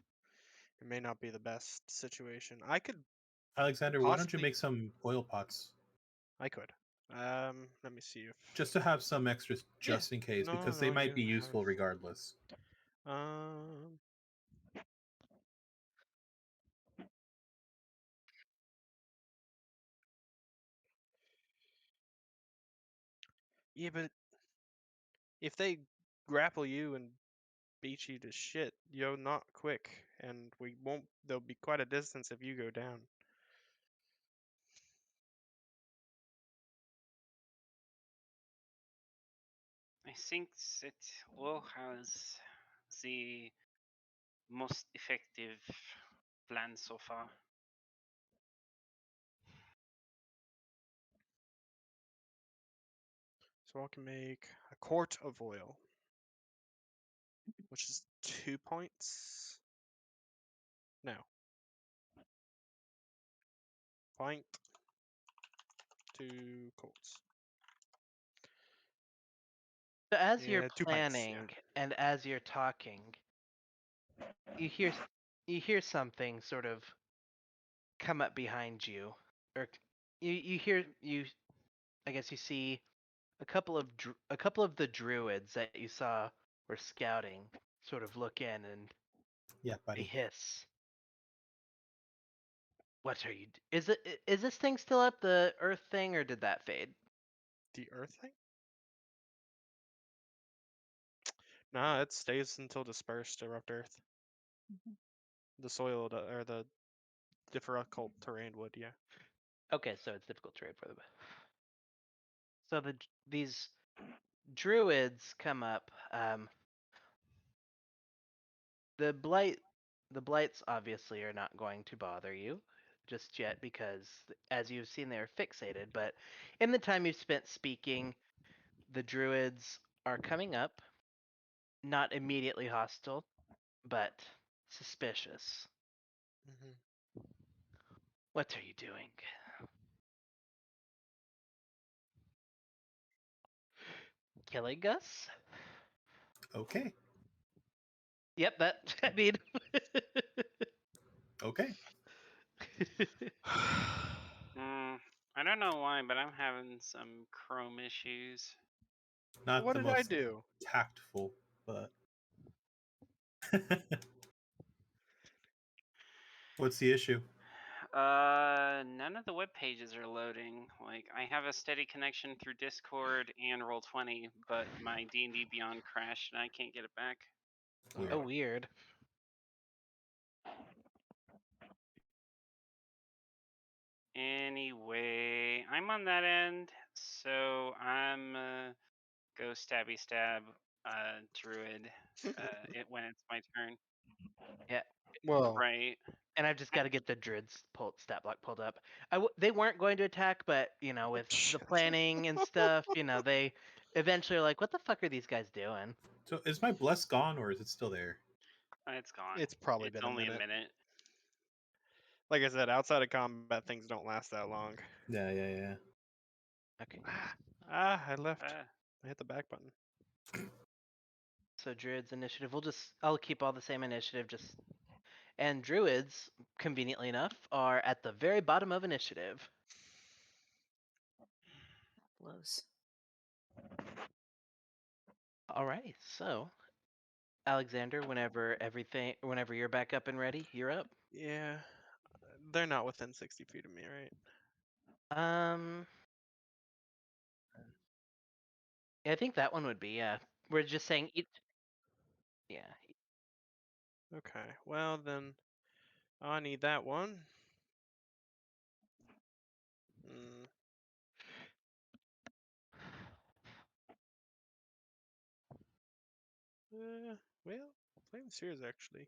It may not be the best situation. I could. Alexander, why don't you Possibly- make some oil pots I could. Let me see if. just to have some extras just in case, No, because they no, might you be useful have- regardless. Um. Yeah, but if they grapple you and beat you to shit, you're not quick, and we won't. There'll be quite a distance if you go down. I think that all has the most effective plan so far. So I can make a quart of oil, which is 2 points. No. Pint. 2 quarts. So as you're Yeah, 2 pints. Yeah. planning and as you're talking, you hear something sort of come up behind you, or you hear you. I guess you see a couple of the druids that you saw were scouting sort of look in and Yeah, they buddy. hiss. What are you? Is this thing still up, the earth thing, or did that fade? The earth thing? Nah, it stays until dispersed, erupt earth. The soil or the difficult terrain would, yeah. Okay, so it's difficult trade for them. So these druids come up. The blights obviously are not going to bother you just yet because, as you've seen, they're fixated. But in the time you've spent speaking, the druids are coming up, not immediately hostile, but suspicious. Hmm. What are you doing? Killing us? Okay. Yep, that I mean. Okay. I don't know why, but I'm having some Chrome issues. Not What the did I most do? tactful, but what's the issue? None of the web pages are loading. Like, I have a steady connection through Discord and Roll20, but my D&D Beyond crashed and I can't get it back. Weird. Oh, weird. Anyway, I'm on that end, so I'm go stabby stab druid when it's my turn. Yeah, Well, Right. and I've just got to get the druids stat block pulled up. They weren't going to attack, but with the planning and stuff, they eventually are like, "What the fuck are these guys doing?" So is my bless gone or is it still there? It's gone. it's probably It's been only a minute. a minute. Like I said, outside of combat, things don't last that long. Yeah. Okay. I left. Uh, I hit the back button. So druids initiative. I'll keep all the same initiative. And druids, conveniently enough, are at the very bottom of initiative. Blows. Alrighty. So Alexander, whenever you're back up and ready, you're up. Yeah, they're not within 60 feet of me, right? I think that one would be, yeah. We're just saying yeah. Okay, well then, I need that one. Mm. Well, flame spheres actually.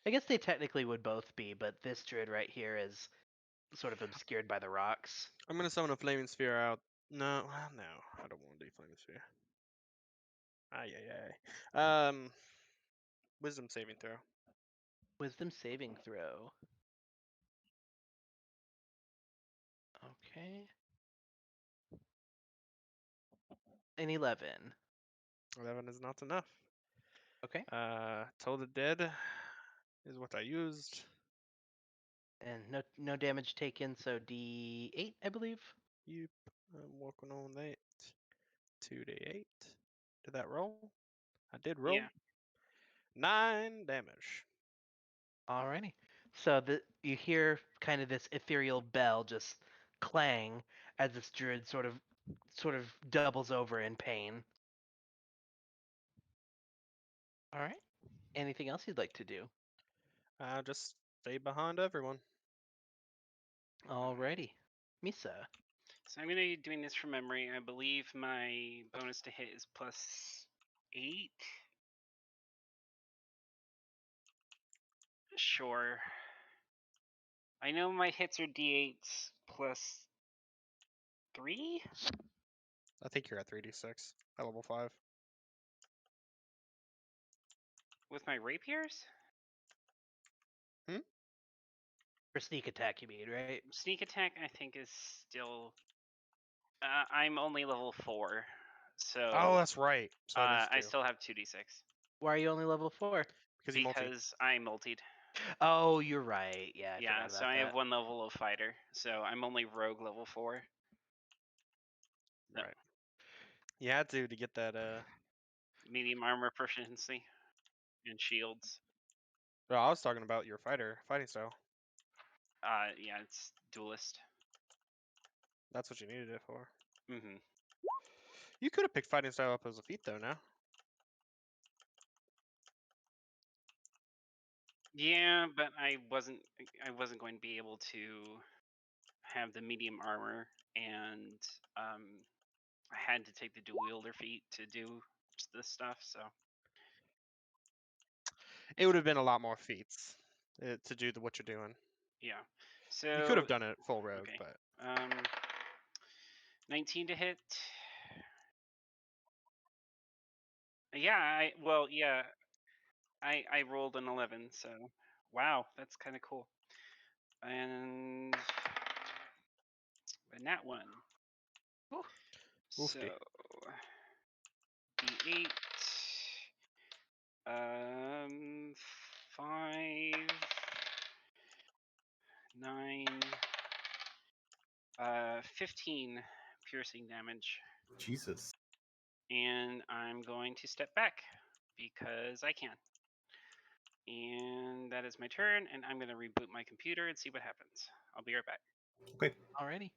I guess they technically would both be, but this druid right here is sort of obscured by the rocks. I'm gonna summon a flaming sphere out. No, well, no, I don't want to do flaming sphere. Ay. Wisdom saving throw. Wisdom saving throw. Okay. An 11. 11 is not enough. Okay. Toll the Dead is what I used. And no damage taken, so D8, I believe. Yep, I'm working on that. 2d8. Did that roll? I did roll. Yeah. 9 damage. Alrighty. So you hear kind of this ethereal bell just clang as this druid sort of doubles over in pain. All right. Anything else you'd like to do? Just stay behind everyone. Alrighty. Misa. So I'm gonna be doing this from memory. I believe my bonus to hit is +8. Sure. I know my hits are d8s +3. I think you're at 3d6 at level 5. With my rapiers. For sneak attack, you mean, right? Sneak attack, I think, is still. I'm only level 4, so. Oh, that's right. So it is I 2. still have 2d6 Why are you only level 4? Because you multi. because I multied. Oh, you're right. Yeah, I Yeah, forgot so about I that. have 1 level of fighter, so I'm only rogue level 4. Right. You had to get that. Medium armor proficiency and shields. Well, I was talking about your fighting style. Yeah, it's duelist. That's what you needed it for. Mm-hmm. You could have picked fighting style up as a feat though. Now. Yeah, but I wasn't going to be able to have the medium armor, and I had to take the dual wielder feat to do this stuff. So It would have been a lot more feats to do what you're doing. yeah, so You could have done it full rogue, okay. but 19 to hit. Yeah, I rolled an 11, so wow, that's kind of cool. And a nat 1. So Oofty. d8, 5, 9, 15 piercing damage. Jesus. And I'm going to step back because I can. And that is my turn, and I'm going to reboot my computer and see what happens. I'll be right back. Okay. Alrighty.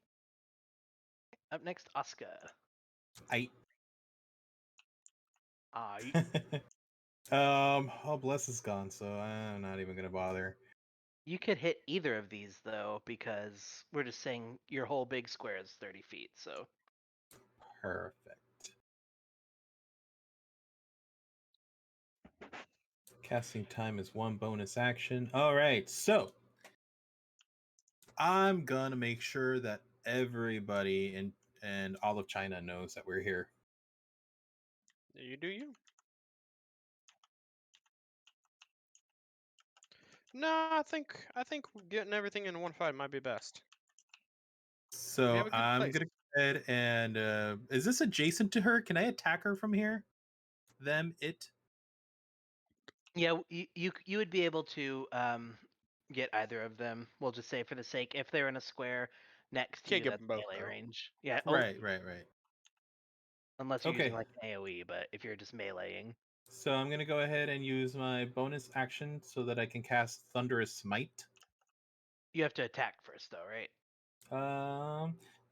Up next, Oscar. I. Ah, All bless is gone, so I'm not even gonna bother. you could hit either of these though, because we're just saying your whole big square is 30 feet. So Perfect. Casting time is 1 bonus action. All right, so I'm gonna make sure that everybody in all of China knows that we're here. You do you. No, I think getting everything in one fight might be best. We So have a good I'm place. gonna go ahead and is this adjacent to her? Can I attack her from here? Them, it? yeah, you would be able to get either of them. We'll just say for the sake, if they're in a square next to Can't you, get that's them both, melee though. range. Yeah, Right. unless you're using Okay. like an AOE, but if you're just meleeing. So I'm gonna go ahead and use my bonus action so that I can cast Thunderous Smite. You have to attack first, though, right?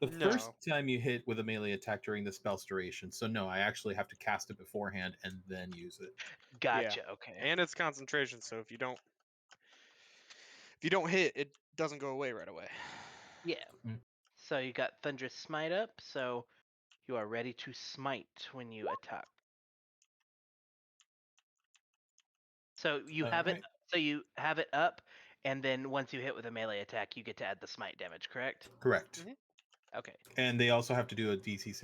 The first No. time you hit with a melee attack during the spell's duration. So no, I actually have to cast it beforehand and then use it. Gotcha. Yeah. Okay. And it's concentration, so if you don't hit, it doesn't go away right away. Yeah. Mm. So you got Thunderous Smite up, so you are ready to smite when you attack. So you have it. Alright. So you have it up, and then once you hit with a melee attack, you get to add the smite damage. Correct? Correct. Okay. And they also have to do a DC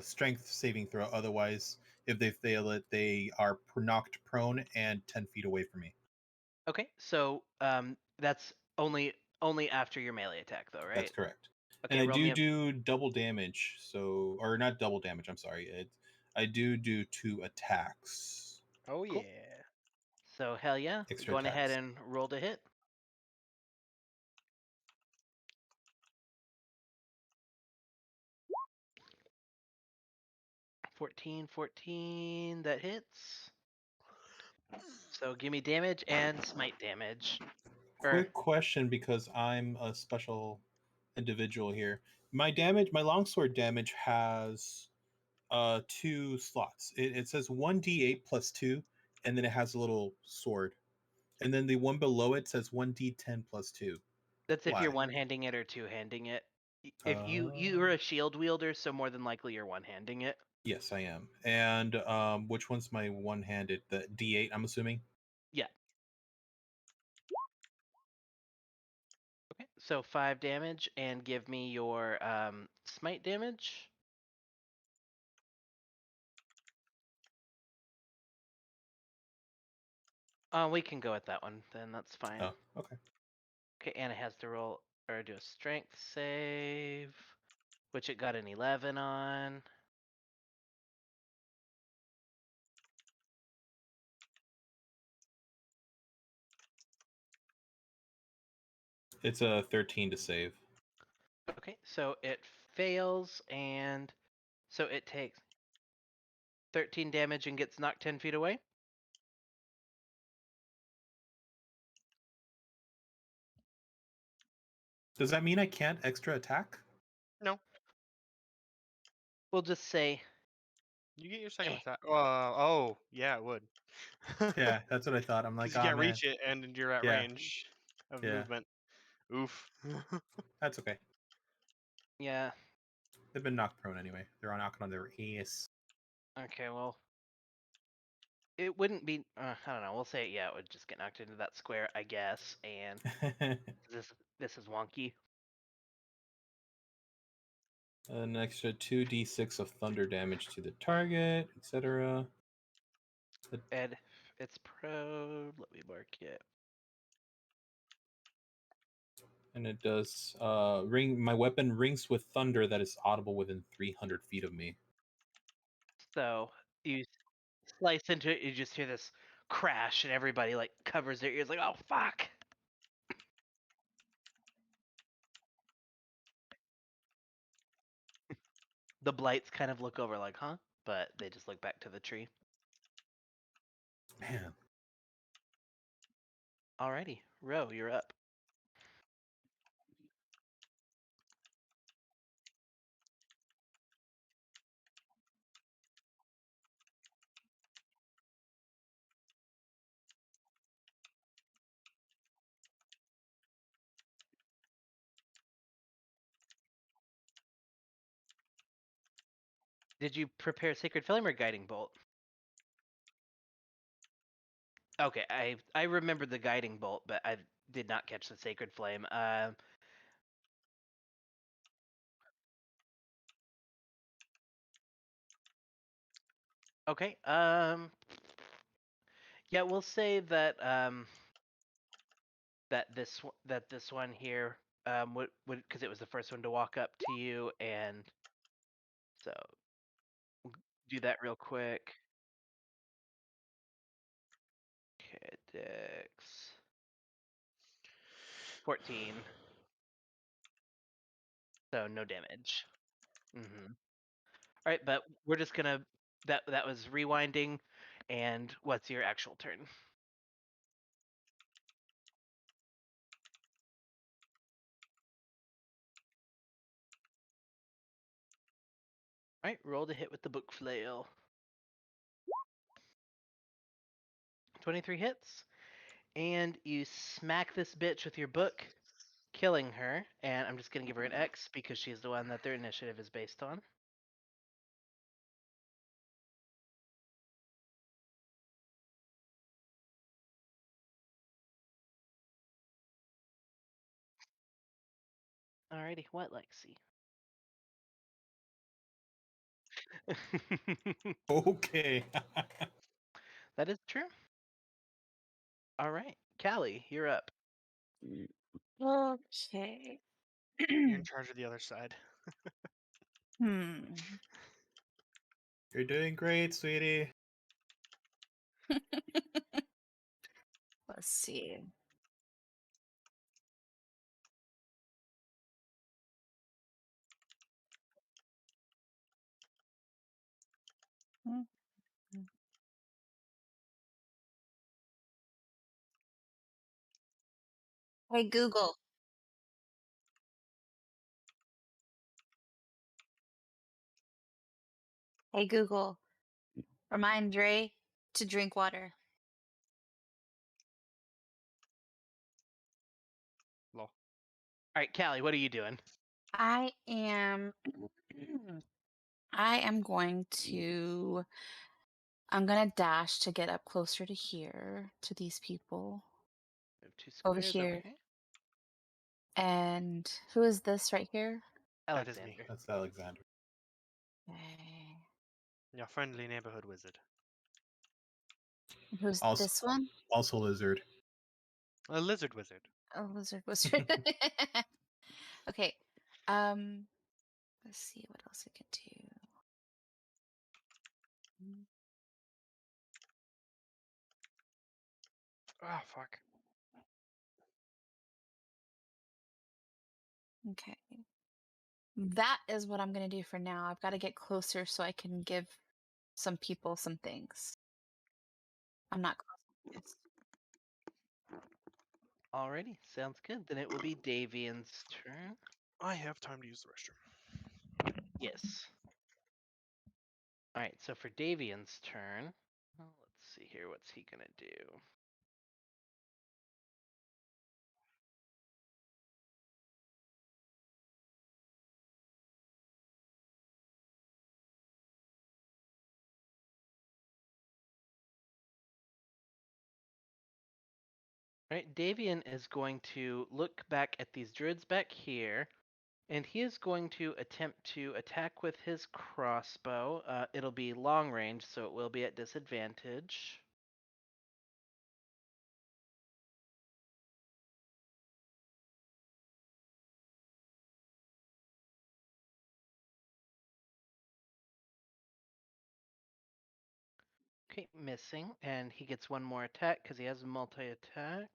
strength saving throw. Otherwise, if they fail it, they are knocked prone and 10 feet away from me. Okay. So that's only after your melee attack, though, right? That's correct. Okay. And I roll me do double damage. So, or not double damage. I'm sorry. I do 2 attacks. Oh Cool. yeah. So hell yeah. Extra Going ahead attacks. and roll to hit. $14, that hits. So give me damage and smite damage. Quick question, because I'm a special individual here. My longsword damage has 2 slots. It says 1d8 plus 2, and then it has a little sword. And then the one below it says 1d10 plus 2. That's if you're Why? one-handing it or two-handing it. If you're a shield wielder, so more than likely you're one-handing it. Yes, I am. And which one's my one-handed? The d8, I'm assuming? Yeah. Okay, so 5 damage, and give me your smite damage. We can go with that one, then that's fine. Oh, okay. Okay, and it has to roll or do a strength save, which it got an 11 on. It's a 13 to save. Okay, so it fails, and so it takes 13 damage and gets knocked 10 feet away. Does that mean I can't extra attack? No, We'll just say, you get your second Eh. attack. Oh, yeah, it would. Yeah, that's what I thought. I'm like, Because you oh can't man. reach it, and you're at Yeah. range of Yeah. movement. Oof. That's okay. yeah. They've been knocked prone anyway. They're knocking on their ass. Okay, well, it wouldn't be. I don't know. We'll say yeah. It would just get knocked into that square, I guess. And this is wonky. An extra 2d6 of thunder damage to the target, etc. And it's pro. Let me mark it. And it does ring. My weapon rings with thunder that is audible within 300 feet of me. So you slice into it. You just hear this crash, and everybody like covers their ears, like, "Oh fuck!" The blights kind of look over, like, "Huh?" But they just look back to the tree. Man. Alrighty, Ro, you're up. Did you prepare Sacred Flame or Guiding Bolt? Okay, I remember the Guiding Bolt, but I did not catch the Sacred Flame. Okay. Yeah, we'll say that that this one here would because it was the first one to walk up to you, and so we'll do that real quick. Okay, Dex 14. So no damage. Mm-hmm. All right, but we're just gonna that was rewinding, and what's your actual turn? All right, roll to hit with the book flail. 23 hits, and you smack this bitch with your book, killing her. And I'm just gonna give her an X because she's the one that their initiative is based on. Alrighty, what, Lexi? Okay. That is true. All right, Callie, you're up. Okay. You're in charge of the other side. Hmm. You're doing great, sweetie. Let's see. Hmm. Hey Google. Hey Google. Remind Dre to drink water. Lol. All right, Callie, what are you doing? I am I am going to I'm gonna dash to get up closer to here to these people Move 2 over squares. here. Okay. And who is this right here? That is me. Alexander. That's Alexander. Okay. Your friendly neighborhood wizard. Who's Also, this one? also lizard. A lizard wizard. Oh, lizard wizard. Okay. Let's see what else I can do. Ah, fuck. Okay. That is what I'm gonna do for now. I've got to get closer so I can give some people some things. I'm not close. Alrighty, sounds good. Then it will be Davian's turn. I have time to use the restroom. Yes. All right, so for Davian's turn, well, let's see here. What's he gonna do? Right, Davian is going to look back at these druids back here, and he is going to attempt to attack with his crossbow. It'll be long range, so it will be at disadvantage. Okay, missing, and he gets one more attack because he has a multi-attack.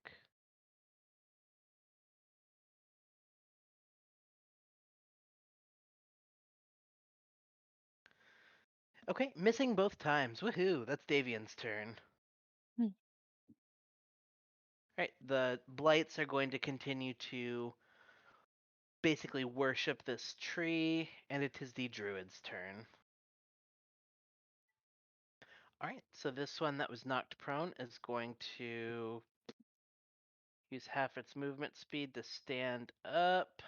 Okay, missing both times. Woohoo! That's Davian's turn. Hmm. Right, the blights are going to continue to basically worship this tree, and it is the druid's turn. All right, so this one that was knocked prone is going to use half its movement speed to stand up.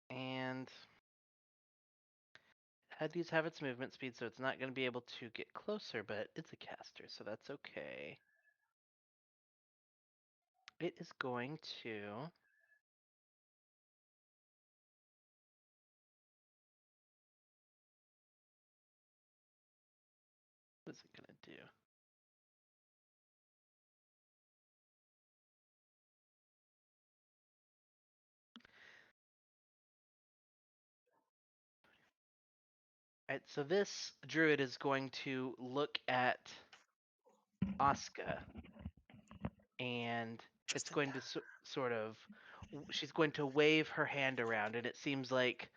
And had to use half its movement speed, so it's not going to be able to get closer, but it's a caster, so that's okay. It is going to... What's it going to do? Alright, so this druid is going to look at Osca, and Just it's in going to sort of... She's going to wave her hand around, and it seems like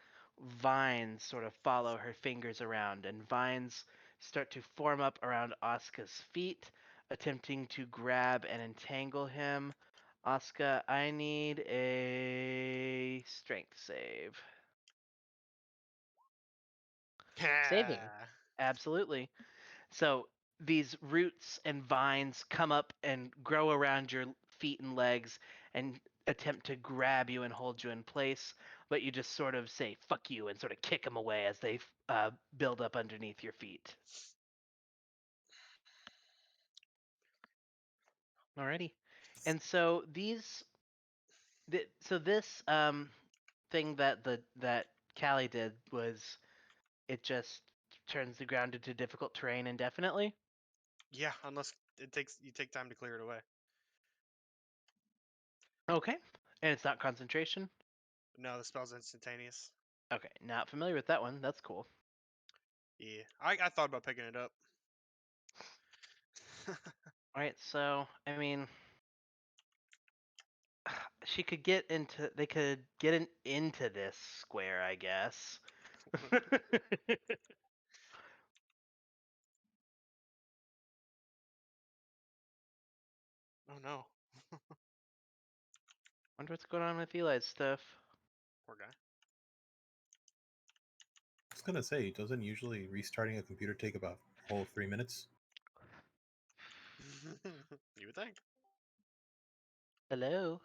vines sort of follow her fingers around, and vines start to form up around Osca's feet, attempting to grab and entangle him. Oscar, I need a strength save. Saving. Absolutely. So these roots and vines come up and grow around your feet and legs and attempt to grab you and hold you in place, but you just sort of say "fuck you" and sort of kick them away as they build up underneath your feet. Alrighty. And so these So this thing that Callie did was it just turns the ground into difficult terrain indefinitely. Yeah, unless you take time to clear it away. Okay, and it's not concentration. No, the spell's instantaneous. Okay, not familiar with that one. That's cool. Yeah, I thought about picking it up. All right, so I mean, she could get into. They could get into this square, I guess. Oh no, Wonder what's going on with Eli's stuff. poor guy. I was gonna say, doesn't usually restarting a computer take about a whole 3 minutes? You would think. Hello.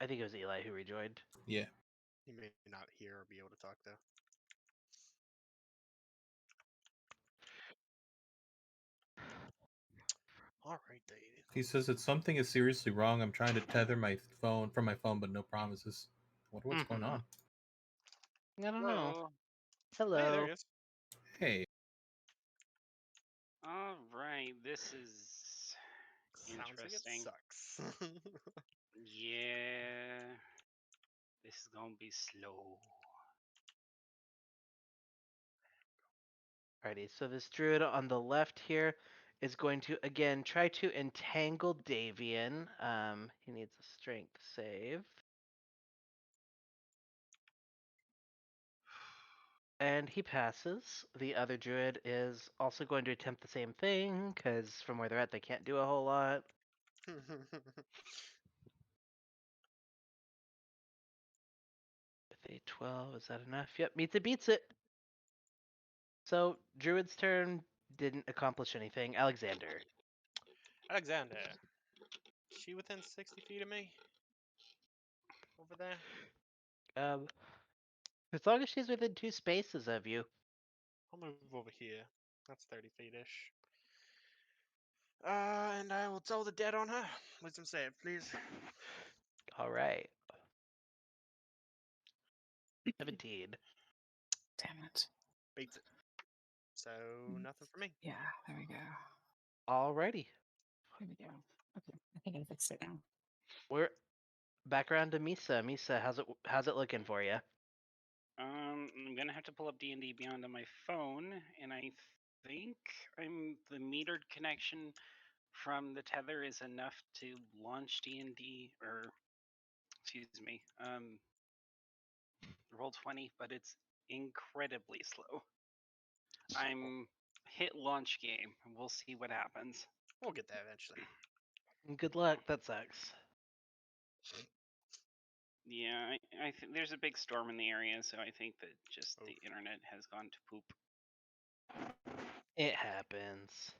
I think it was Eli who rejoined. Yeah. He may not hear or be able to talk though. All right, then. He says that something is seriously wrong. I'm trying to tether my phone from my phone, but no promises. Wonder what's going on. I don't know. Hello. Hey, there Hello. he is. Hey, All right, this is Sounds like it interesting. sucks. Yeah, this is gonna be slow. Alrighty, so this druid on the left here is going to again try to entangle Davian. He needs a strength save. And he passes. The other druid is also going to attempt the same thing, because from where they're at, they can't do a whole lot. With a 12, is that enough? Yep, meets it, beats it. So, druid's turn didn't accomplish anything. Alexander. Alexander, she within 60 feet of me? Over there? As long as she's within 2 spaces of you. I'll move over here. That's 30 feet-ish. And I will toll the dead on her. Wisdom save, please. Alright. 17. Damn it. Beats it. So, nothing for me. Yeah, there we go. Alrighty. There we go. Okay, I think I fixed it now. We're back around to Misa. Misa, how's it looking for you? I'm gonna have to pull up D&D Beyond on my phone, and I think the metered connection from the tether is enough to launch D&D, or excuse me, roll 20, but it's incredibly slow. I'm hit launch game. We'll see what happens. We'll get there eventually. Good luck. That sucks. Yeah, I think there's a big storm in the area, so I think that just the Oof. internet has gone to poop. It happens.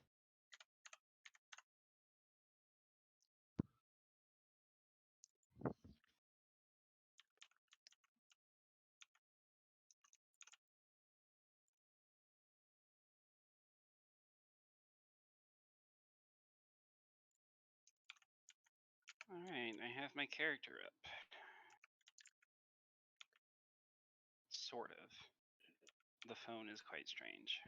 Alright, I have my character up. Sort of. The phone is quite strange.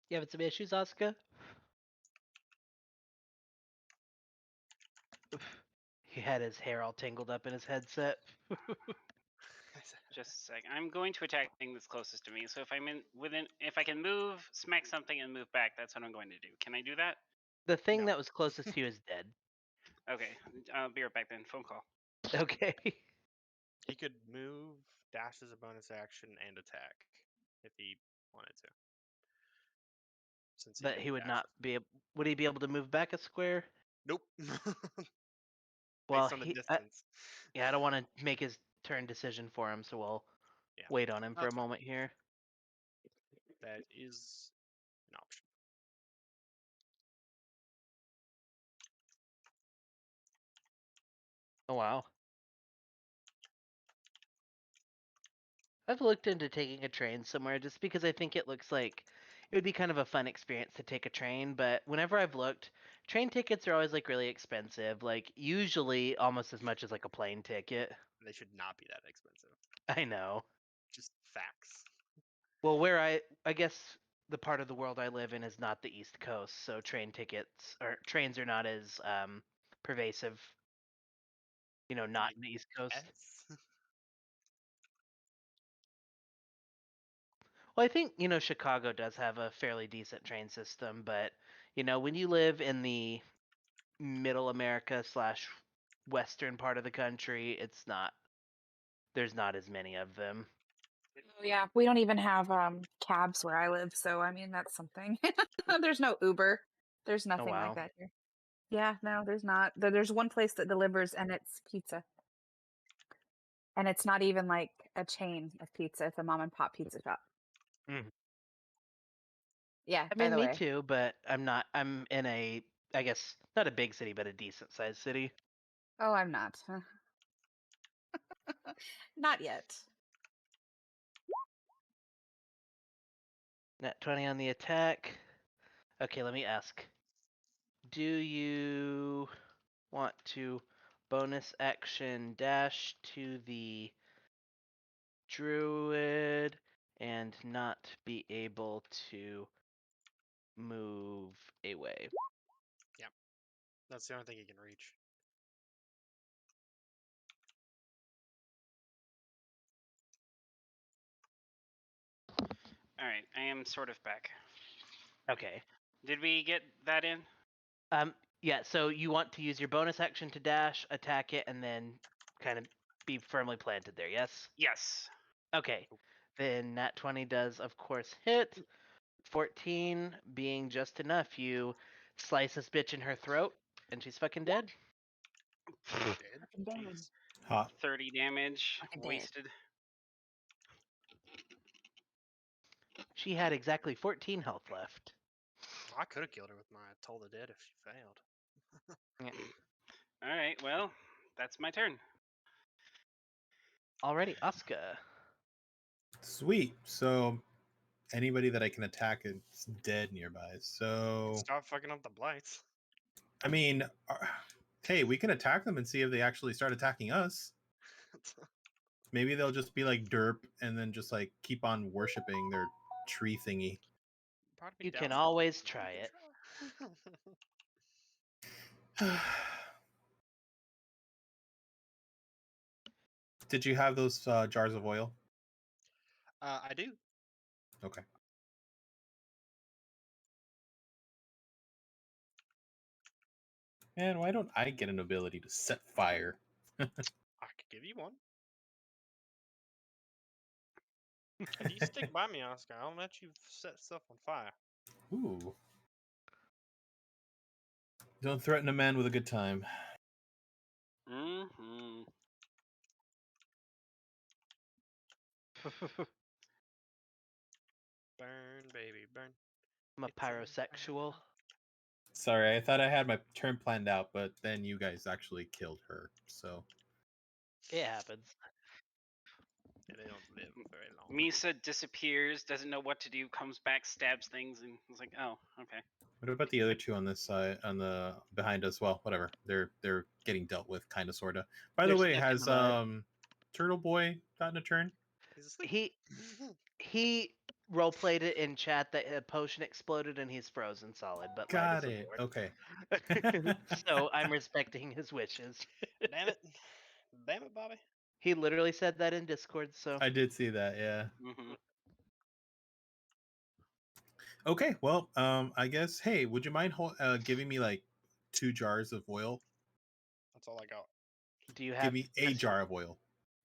You having some issues, Oscar? He had his hair all tangled up in his headset. Just a sec. I'm going to attack the thing that's closest to me. So if I'm if I can move, smack something, and move back, that's what I'm going to do. Can I do that? The thing No. that was closest to you is dead. Okay, I'll be right back then. Phone call. Okay. He could move, dash as a bonus action, and attack if he wanted to. Since he But didn't he would dash. not be. Would he be able to move back a square? Nope. Well, Based on the distance. yeah, I don't want to make his turn decision for him, so we'll Yeah. wait on him for a That's fine. moment here. That is an option. Oh wow. I've looked into taking a train somewhere just because I think it looks like it would be kind of a fun experience to take a train, but whenever I've looked, train tickets are always like really expensive, like usually almost as much as like a plane ticket. They should not be that expensive. I know. Just facts. Well, where I guess the part of the world I live in is not the East Coast, so trains are not as pervasive. Not in the East Coast. Yes. Well, I think, Chicago does have a fairly decent train system, but, when you live in the middle America / western part of the country, there's not as many of them. Oh, yeah, we don't even have cabs where I live, so I mean that's something. There's no Uber. There's Oh, nothing like wow. that here. Yeah, no, there's not. There's one place that delivers, and it's pizza. And it's not even like a chain of pizza. It's a mom and pop pizza shop. Mhm. Yeah, I by mean, the me way. too, but I'm in I guess, not a big city, but a decent sized city. Oh, I'm not. Not yet. Nat 20 on the attack. Okay, let me ask. Do you want to bonus action dash to the druid and not be able to move away? That's the only thing he can reach. All right, I am sort of back. Okay. Did we get that in? Yeah, so you want to use your bonus action to dash, attack it, and then kind of be firmly planted there, yes? Yes. Okay. Then Nat 20 does, of course, hit. 14 being just enough. You slice this bitch in her throat, and she's fucking dead. Dead. Fucking dead. Jeez. Hot. 30 damage Fucking dead. wasted. She had exactly 14 health left. I could have killed her with my Toll the Dead if she failed. All right, well, that's my turn. Alrighty, Oscar. Sweet. So anybody that I can attack is dead nearby. So Stop fucking up the blights. I mean, hey, we can attack them and see if they actually start attacking us. Maybe they'll just be like derp and then just like keep on worshiping their tree thingy. You can always try it. Did you have those jars of oil? I do. Okay. Man, why don't I get an ability to set fire? I could give you one. If you stick by me, Oscar, I'll let you set stuff on fire. Ooh. Don't threaten a man with a good time. Mm-hmm. Burn, baby, burn. I'm a It's on pyrosexual. fire. Sorry, I thought I had my turn planned out, but then you guys actually killed her. So It happens. Yeah, they don't live very long. Misa disappears, doesn't know what to do, comes back, stabs things, and it's like, oh, okay. what about the other two on this side, on the behind us? Well, whatever. They're getting dealt with, kind of, sorta. By the They're way, stuck in has the mud. Turtle Boy gotten a turn? He's asleep. He roleplayed it in chat that a potion exploded and he's frozen solid, but light Got is it. aboard. Okay. So I'm respecting his wishes. Damn it. Damn it, Bobby. He literally said that in Discord, so I did see that. Yeah. Mm-hmm. Okay. Well, I guess. Hey, would you mind giving me like 2 jars of oil? That's all I got. do you Give have me a jar of oil.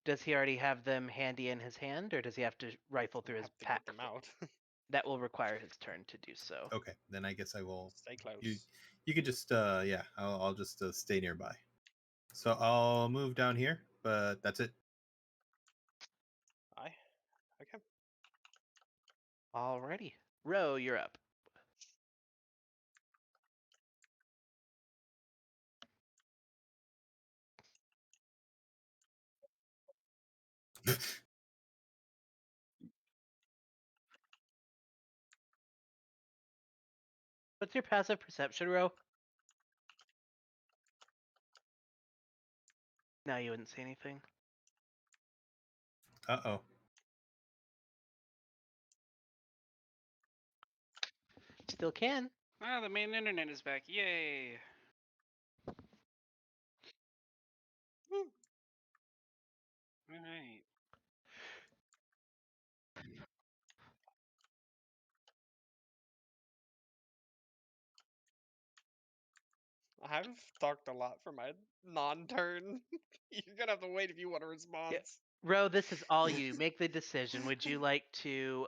does he already have them handy in his hand, or does he have to rifle through I his have to pack? get them out. That will require his turn to do so. Okay, then I guess I will. Stay close. You could just yeah, I'll just stay nearby. So I'll move down here, but that's it. Okay. Alrighty. Ro, you're up. What's your passive perception, Ro? No, you wouldn't see anything. Uh-oh. Still can. Ah, the main internet is back. Yay. Alright. I've talked a lot for my non-turn. You're gonna have to wait if you want a response. Ro, this is all you. Make the decision. Would you like to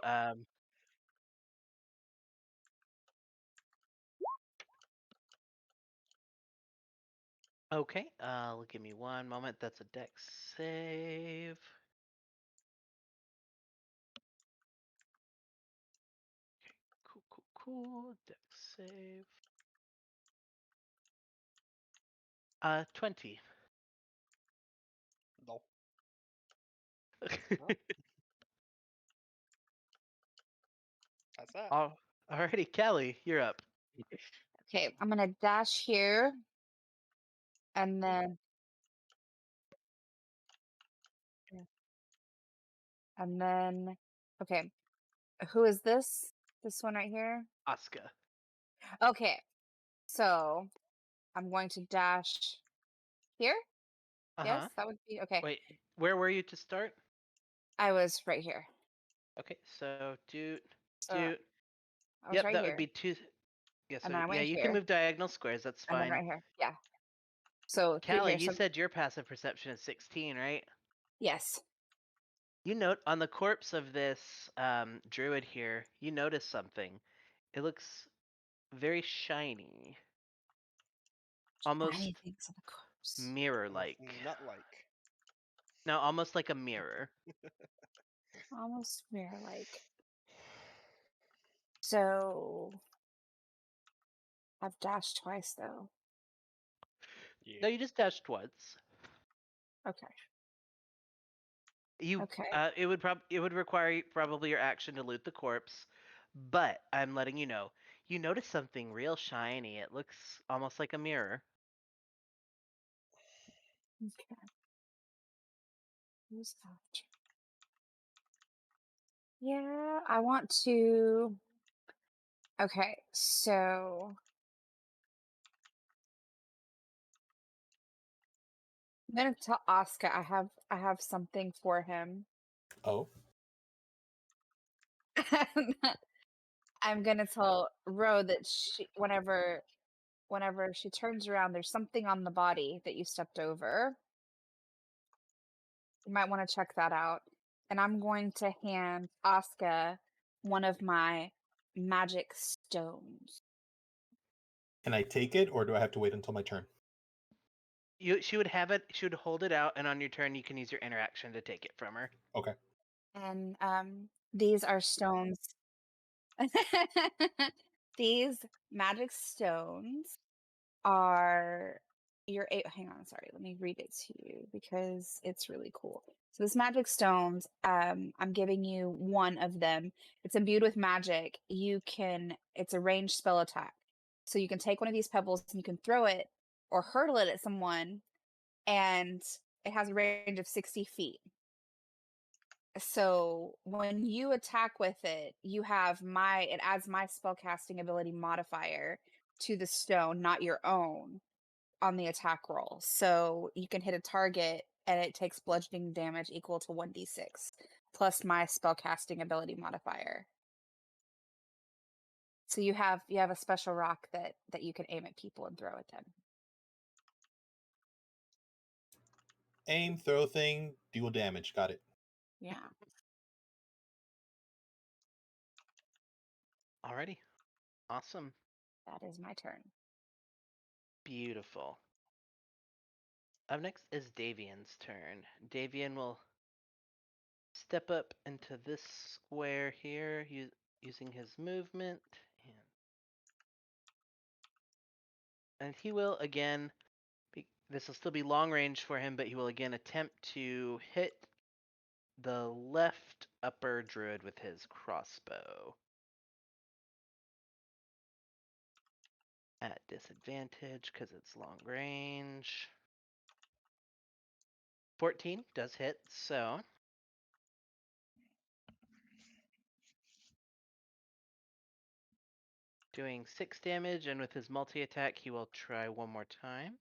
Okay, give me one moment. That's a dex save. Okay, cool. Dex save. 20. No. That's that. Alrighty, Kelly, you're up. Okay, I'm gonna dash here, and then okay. Who is this? This one right here. Osca. Okay, so I'm going to dash here. Yes, Uh-huh. that would be okay. Wait, where were you to start? I was right here. Okay, so do. I was Yep, right that would here, be two. Yeah, so and then I yeah, went you can here, move diagonal squares. That's and then fine. right here. Yeah. So through Callie, here. you So said your passive perception is 16, right? yes. You note on the corpse of this druid here, you notice something. It looks very shiny, almost Anything to the corpse. mirror-like. Nut-like. No, almost like a mirror. Almost mirror-like. So I've dashed twice though. Yeah. No, you just dashed once. Okay. You, Okay. it would require probably your action to loot the corpse, but I'm letting you know. You notice something real shiny. It looks almost like a mirror. Okay. Who's that? Yeah, I want to. Okay, so I'm gonna tell Oscar I have something for him. Oh. I'm gonna tell Ro that whenever she turns around, there's something on the body that you stepped over. You might want to check that out. And I'm going to hand Oscar one of my magic stones. Can I take it, or do I have to wait until my turn? She would have it. She would hold it out, and on your turn, you can use your interaction to take it from her. Okay. And these are stones. These magic stones are hang on, sorry, let me read it to you because it's really cool. So this magic stones, I'm giving you one of them. It's imbued with magic. It's a ranged spell attack. So you can take one of these pebbles and you can throw it or hurtle it at someone, and it has a range of 60 feet. So when you attack with it, it adds my spellcasting ability modifier to the stone, not your own, on the attack roll. So you can hit a target and it takes bludgeoning damage equal to 1d6 plus my spellcasting ability modifier. So you have a special rock that you can aim at people and throw at them. Aim, throw thing, dual damage. Got it. Yeah. Alrighty. Awesome. That is my turn. Beautiful. Up next is Davian's turn. Davian will step up into this square here using his movement. And he will again, this will still be long range for him, but he will again attempt to hit the left upper druid with his crossbow. At disadvantage because it's long range. 14 does hit, so doing 6 damage, and with his multi-attack, he will try one more time.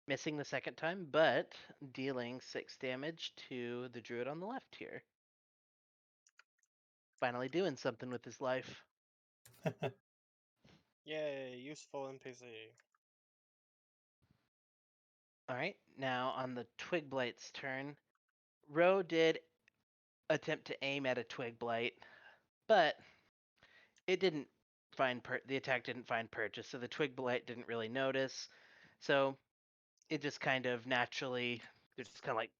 Missing the second time, but dealing 6 damage to the druid on the left here. Finally doing something with his life. Yay, useful NPC. Alright, now on the Twig Blight's turn, Ro did attempt to aim at a Twig Blight, but it didn't find the attack didn't find purchase, so the Twig Blight didn't really notice. So it just kind of naturally, they're just kind of like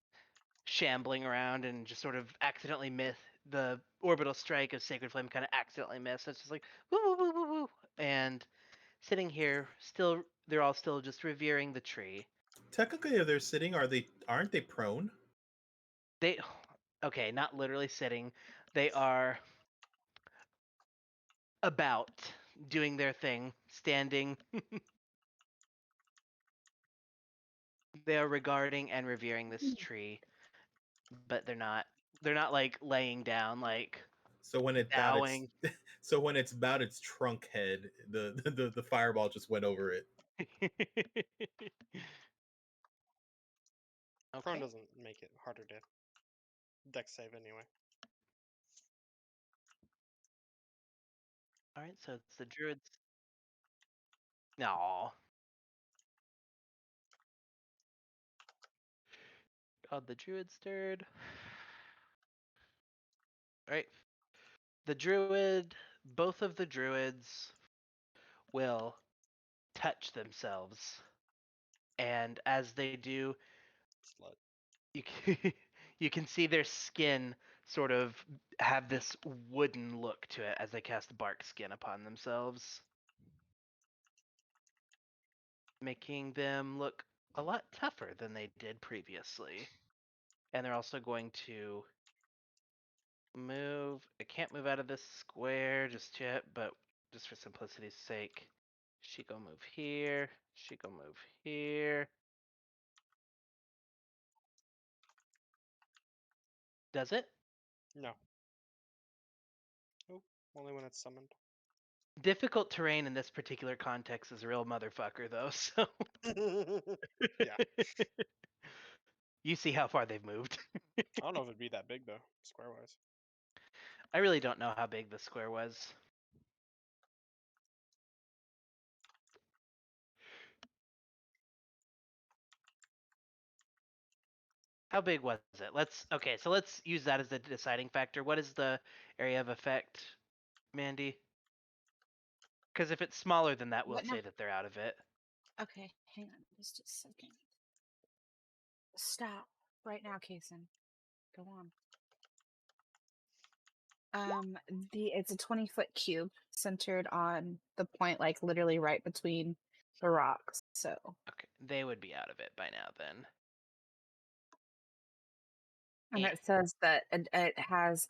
shambling around and just sort of accidentally miss the orbital strike of Sacred Flame, kind of accidentally miss. So it's just like woo woo woo woo woo, and sitting here, still they're all still just revering the tree. Technically, if they're sitting, aren't they prone? They, okay, not literally sitting. They are about doing their thing, standing. They are regarding and revering this tree, but they're not like laying down, like So when it bowed its bowing. so when it's bowed its trunk head, the fireball just went over it. Prone Okay. doesn't make it harder to dex save anyway. All right, so it's the druids. No. God, the druid stirred. All right. The druid, both of the druids will touch themselves. And as they do, Slut. you can, you can see their skin sort of have this wooden look to it as they cast bark skin upon themselves, making them look a lot tougher than they did previously. And they're also going to move. I can't move out of this square just yet, but just for simplicity's sake, she go move here. She go move here. Does it? No. Oh, only when it's summoned. Difficult terrain in this particular context is a real motherfucker, though. So Yeah. you see how far they've moved. I don't know if it'd be that big though, square wise. I really don't know how big the square was. How big was it? So let's use that as the deciding factor. What is the area of effect, Mandy? Because if it's smaller than that, we'll What now? say that they're out of it. Okay, hang on just a second. Stop right now, Kason. Go on. It's a 20-foot cube centered on the point, like literally right between the rocks. So Okay, they would be out of it by now then. and Eh. it says that it has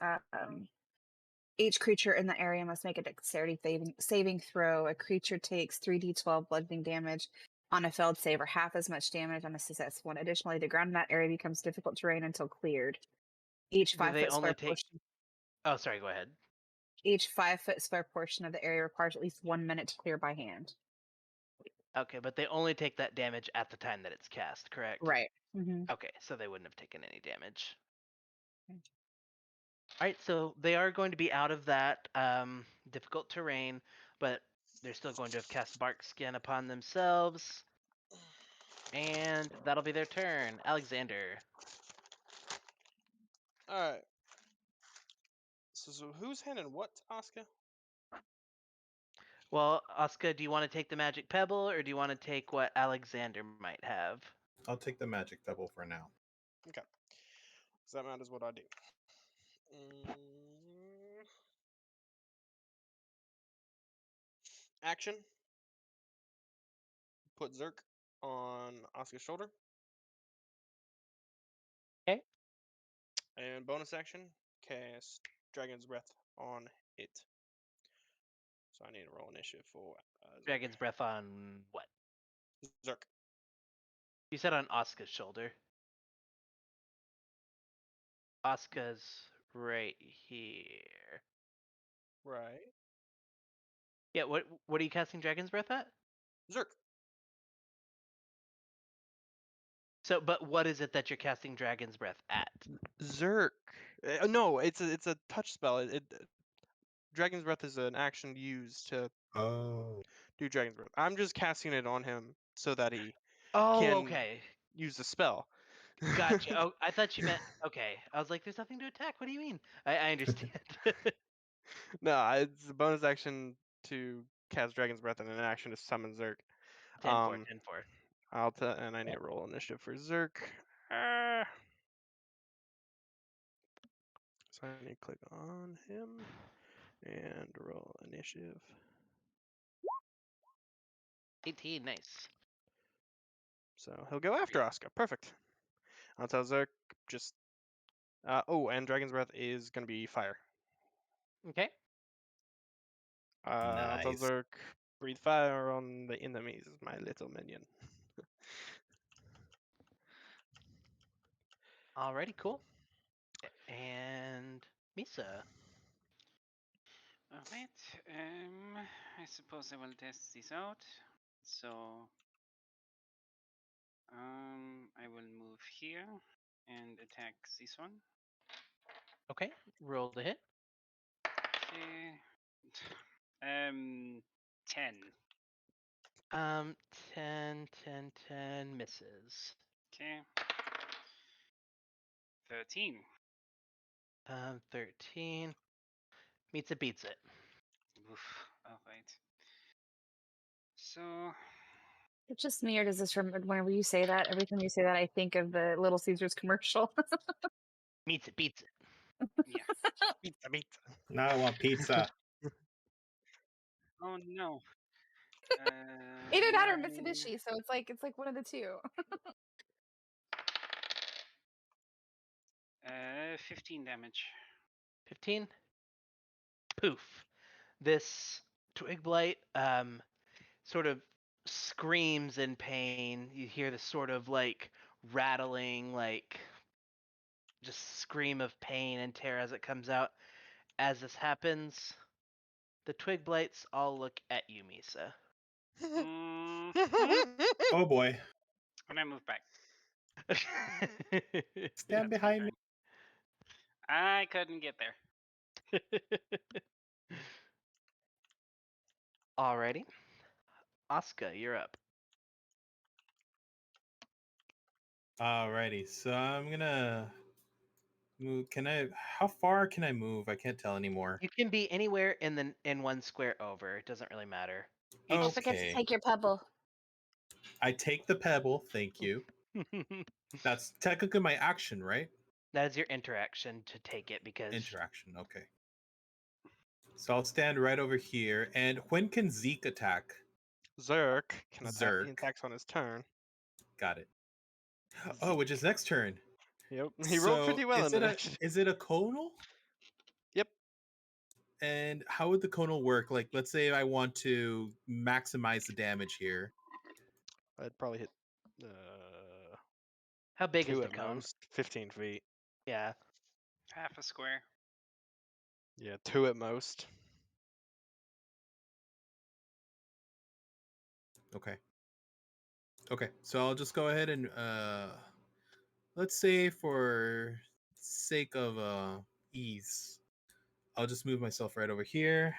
each creature in the area must make a dexterity saving throw. A creature takes 3d12 bludgeoning damage on a failed save, or half as much damage on a successful one. Additionally, the ground in that area becomes difficult terrain until cleared. Each Do they 5-foot only square take? portion. Oh, sorry. Go ahead. Each 5-foot square portion of the area requires at least 1 minute to clear by hand. Okay, but they only take that damage at the time that it's cast, correct? Right. Mm-hmm. Okay, so they wouldn't have taken any damage. Okay. All right, so they are going to be out of that difficult terrain, but they're still going to have cast bark skin upon themselves, and that'll be their turn. Alexander. Alright. So who's handing what to Oscar? Well, Oscar, do you want to take the magic pebble, or do you want to take what Alexander might have? I'll take the magic pebble for now. Okay. So that matters what I do. Action. Put Zerk on Oscar's shoulder. Okay. And bonus action, cast Dragon's Breath on hit. So I need to roll initiative for Dragon's breath on what? Zerk. You said on Osca's shoulder. Osca's right here. Right. Yeah, what are you casting Dragon's breath at? Zerk. So, but what is it that you're casting Dragon's breath at? Zerk. No, it's a touch spell. Dragon's breath is an action used to Oh. do Dragon's breath. I'm just casting it on him so that he Oh, can okay. use the spell. Gotcha. Oh, I thought you meant okay. I was like, "There's nothing to attack." What do you mean? I understand. No, it's a bonus action to cast Dragon's breath and an action to summon Zerk. 10-4, Um, 10-4. and I need to roll initiative for Zerk. So I need to click on him and roll initiative. 18, nice. So he'll go after Oscar. Perfect. I'll tell Zerk just. And Dragon's breath is gonna be fire. Okay. I'll tell Nice. Zerk breathe fire on the enemies, my little minion. Alrighty, cool. And Misa. Alright, I suppose I will test this out. So, I will move here and attack this one. Okay, roll the hit. Okay. 10. 10, 10, 10 misses. Okay. 13. 13 meets it, beats it. Oof. Alright. So, It's just me, or does this whenever you say that, every time you say that, I think of the Little Caesars commercial. Meets it, beats it. yeah. Pizza. Now I want pizza. Oh no. Either that or 9, Mitsubishi, so it's like one of the two. 15 damage. 15. Poof. This twig blight sort of screams in pain. You hear this sort of like rattling, like just scream of pain and terror as it comes out. As this happens, the twig blights all look at you, Misa. Mhm. Oh boy. And I move back. Stand That's my behind me. turn. I couldn't get there. Alrighty. Oscar, you're up. Alrighty, so I'm gonna move. How far can I move? I can't tell anymore. You can be anywhere in one square over. It doesn't really matter. Don't Each forget to Okay. take your pebble. I take the pebble, thank you. That's technically my action, right? That is your interaction to take it because Interaction, okay. So I'll stand right over here. And when can Zeke attack? Zerk can attack. He Zerk. attacks on his turn. Got it. Oh, which is next turn. Yep. He rolled pretty well in it, actually. Is it a conal? Yep. And how would the conal work? Like, let's say I want to maximize the damage here. I'd probably hit how big is 2 the at cone? most. 15 feet. Yeah. Half a square. Yeah, 2 at most. Okay. Okay, so I'll just go ahead and let's say for sake of ease, I'll just move myself right over here.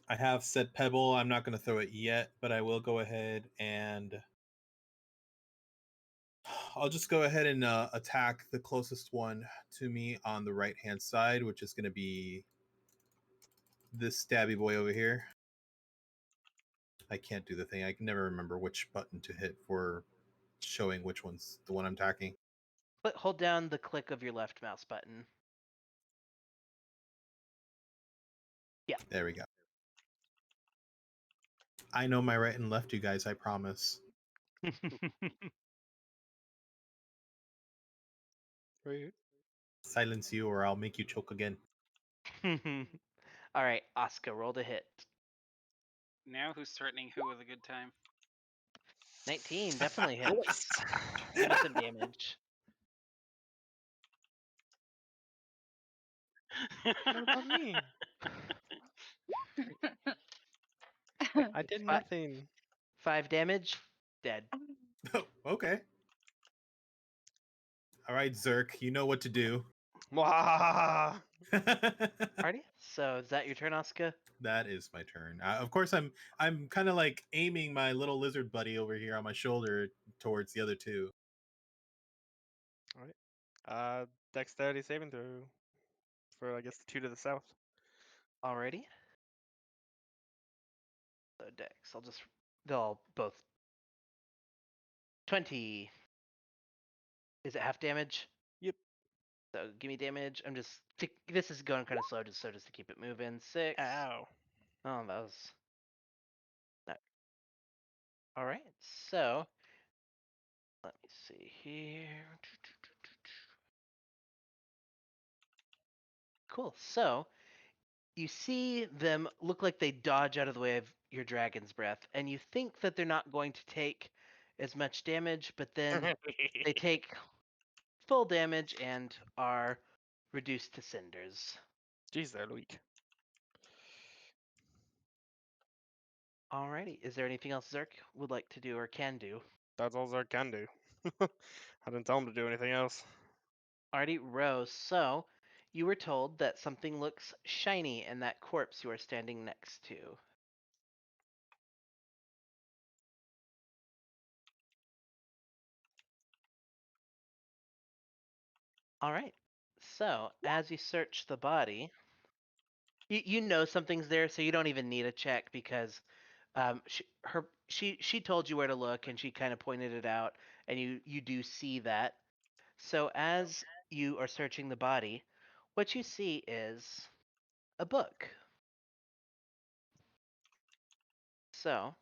I have said pebble. I'm not going to throw it yet, but I will go ahead and I'll just go ahead and attack the closest one to me on the right hand side, which is going to be this stabby boy over here. I can't do the thing. I can never remember which button to hit for showing which one's the one I'm attacking. But hold down the click of your left mouse button. Yeah. There we go. I know my right and left, you guys, I promise. Right. Silence you or I'll make you choke again. All right, Oscar, roll to hit. Now who's threatening who with a good time? 19, definitely hits. Give me some damage. What about me? I did Fi- nothing. 5 damage, dead. Oh, okay. All right, Zerk, you know what to do. Mwah! Alrighty, so is that your turn, Oscar? That is my turn. Of course, I'm kind of like aiming my little lizard buddy over here on my shoulder towards the other two. Dexterity saving throw for I guess the two to the south. Alrighty. So Dex, they'll both 20. Is it half damage? Yep. So give me damage. This is going kind of slow, just to keep it moving. 6. Ow. Oh, that was. No. All right. So let me see here. Cool. So you see them look like they dodge out of the way of your dragon's breath, and you think that they're not going to take as much damage, but then they take full damage and are reduced to cinders. Jeez, they're weak. Alrighty. Is there anything else Zerk would like to do or can do? That's all Zerk can do. I didn't tell him to do anything else. Alrighty, Rose. So you were told that something looks shiny in that corpse you are standing next to. All right. So as you search the body, you know something's there, so you don't even need a check because she told you where to look and she kind of pointed it out, and you do see that. So as you are searching the body, what you see is a book. So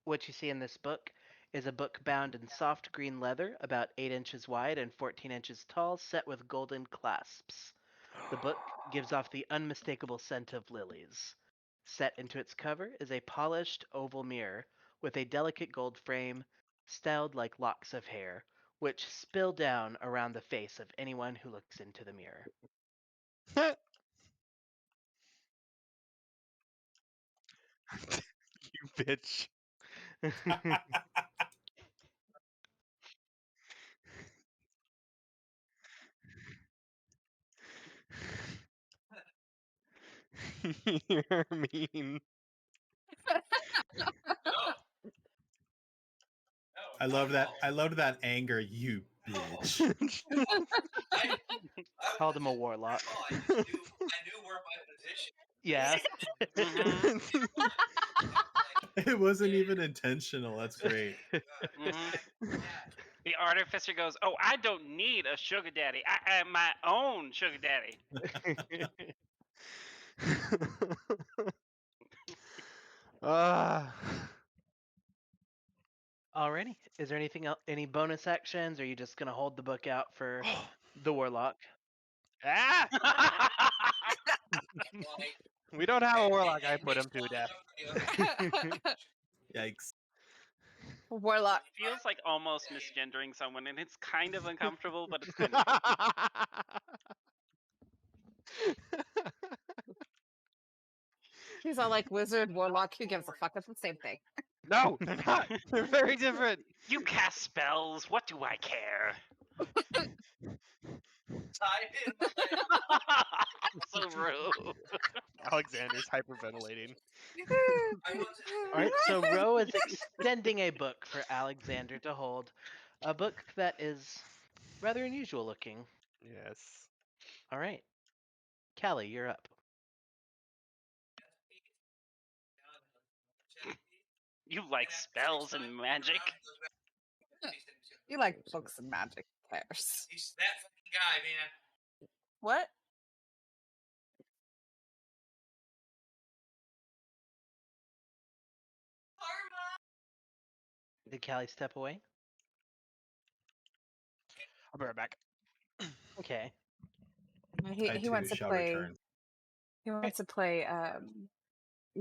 what you see in this book is a book bound in soft green leather, about 8 inches wide and 14 inches tall, set with golden clasps. The book gives off the unmistakable scent of lilies. Set into its cover is a polished oval mirror with a delicate gold frame, styled like locks of hair, which spill down around the face of anyone who looks into the mirror. You bitch. You're mean. I love that. I loved that anger, you bitch. Called him a warlock. Yeah. Mhm. It wasn't even intentional. That's great. The artificer goes, "Oh, I don't need a sugar daddy. I am my own sugar daddy." Ah. Alrighty. Is there anything else? Any bonus actions? Or are you just gonna hold the book out for the warlock? Ah! We don't have a warlock. I put him to death. Yikes. Warlock. Feels like almost misgendering someone, and it's kind of uncomfortable, but it's kind of funny. He's all like wizard, warlock. Who gives a fuck? It's the same thing. No, they're not. They're very different. You cast spells. What do I care? So rude. Alexander's hyperventilating. Alright, so Ro is extending a book for Alexander to hold. A book that is rather unusual looking. Yes. Alright. Callie, you're up. You like spells and magic. You like books and magic cares. He's that fucking guy, man. What? Did Callie step away? I'll be right back. Okay. He I he too wants to shall play. return. He wants to play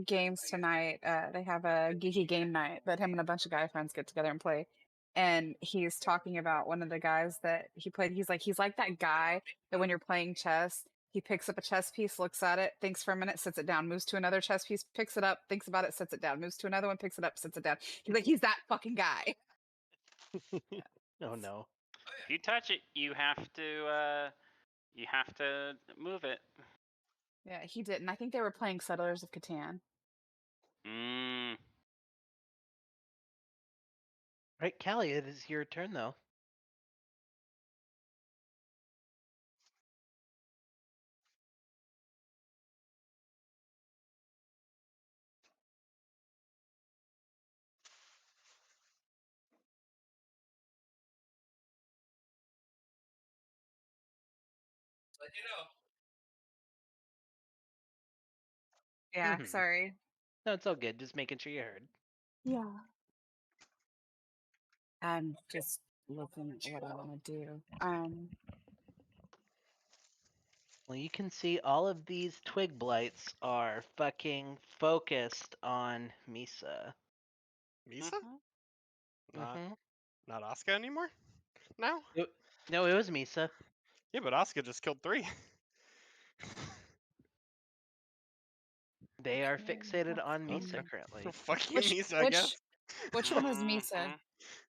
games tonight. They have a geeky game night that him and a bunch of guy friends get together and play. And he's talking about one of the guys that he played. He's like that guy that when you're playing chess, he picks up a chess piece, looks at it, thinks for a minute, sits it down, moves to another chess piece, picks it up, thinks about it, sits it down, moves to another one, picks it up, sits it down. He's like, he's that fucking guy. Oh no. If you touch it, you have to move it. Yeah, he didn't. I think they were playing Settlers of Catan. Mm. Right, Callie, it is your turn though. Let you know. Yeah, Mhm. sorry. No, it's all good. Just making sure you heard. Yeah. I'm just looking at what I want to do. Well, you can see all of these twig blights are fucking focused on Misa. Misa? Mhm. Not Mm-hmm. not Osca anymore? Now? No, it was Misa. Yeah, but Osca just killed 3. They are Okay, fixated let's on Misa Okay. see. currently. Fuck you, Which Misa, I which guess. which one was Misa?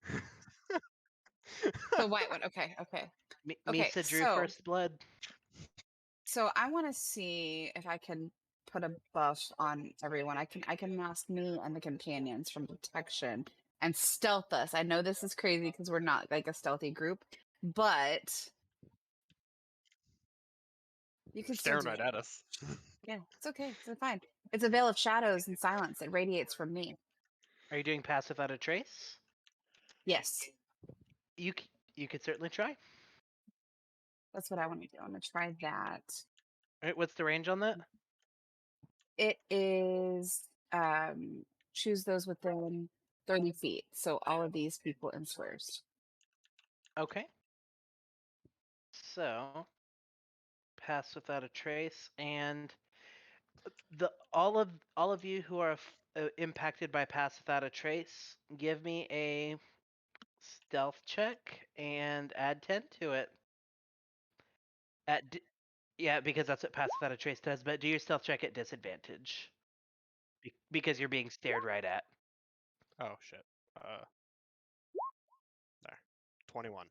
Mhm. The white one. Okay, okay. Okay, Misa drew first blood. so I want to see if I can put a buff on everyone. I can mask me and the companions from detection and stealth us. I know this is crazy because we're not like a stealthy group, but you can still Staring do right it. at us. Yeah, it's okay. It's fine. It's a veil of shadows and silence that radiates from me. Are you doing pass without a trace? Yes, You could certainly try. that's what I want to do. I'm gonna try that. All right, what's the range on that? It is choose those within 30 feet. So all of these people in squares. Okay. So pass without a trace, and all of you who are impacted by pass without a trace, give me a stealth check and add 10 to it. Yeah, because that's what pass without a trace does. But do your stealth check at disadvantage because you're being stared right at. Oh shit. There. 21.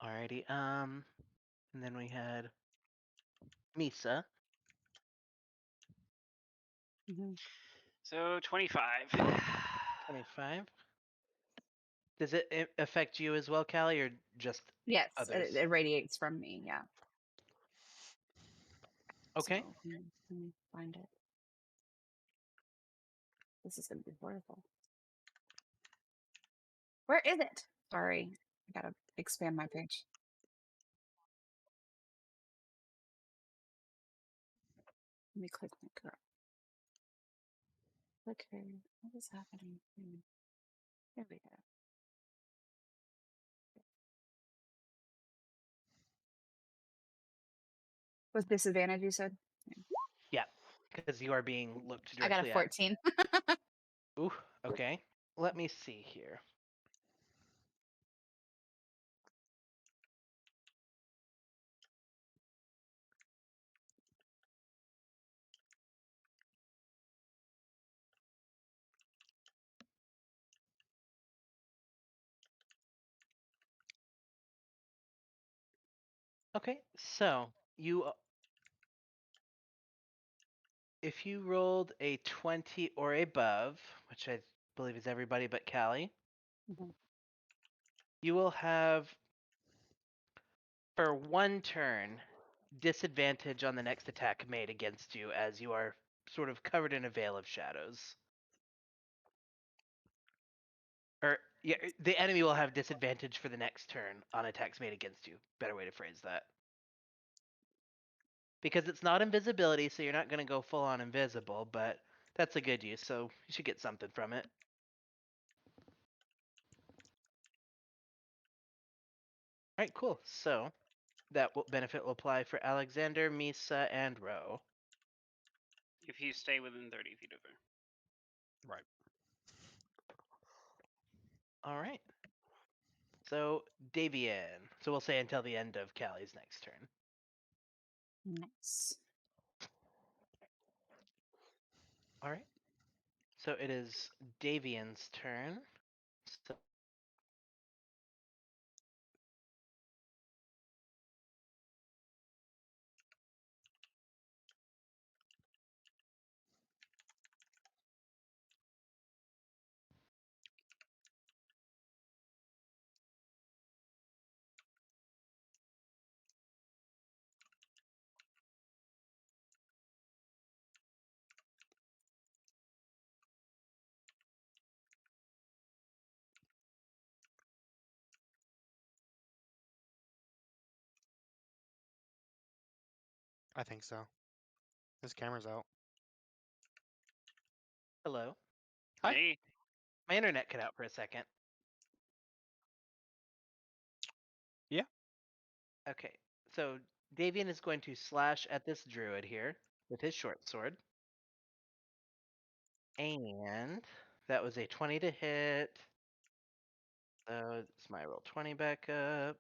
Alrighty. And then we had Misa. Mhm. So 25. 25. Does it affect you as well, Callie, or just Yes, others? it radiates from me. Yeah. Okay. So, let me find it. This is going to be horrible. Where is it? Sorry. I got to expand my page. Let me click my girl. Okay. What is happening? There we go. With disadvantage, you said? Yeah, because you are being looked I got a directly at. 14. Ooh, okay. Let me see here. Okay, so if you rolled a 20 or above, which I believe is everybody but Callie, Mhm. you will have for 1 turn disadvantage on the next attack made against you as you are sort of covered in a veil of shadows. Or yeah, the enemy will have disadvantage for the next turn on attacks made against you. Better way to phrase that. Because it's not invisibility, so you're not going to go full on invisible, but that's a good use, so you should get something from it. right, cool. So that benefit will apply for Alexander, Misa, and Ro. If you stay within 30 feet of her. Right. All right. So Davian. So we'll say until the end of Callie's next turn. Nice. All right. So it is Davian's turn. So I think so. His camera's out. hello. Hi. Hey, My internet cut out for a second. Yeah. Okay. So Davian is going to slash at this druid here with his short sword. And that was a 20 to hit. So it's my roll 20 back up.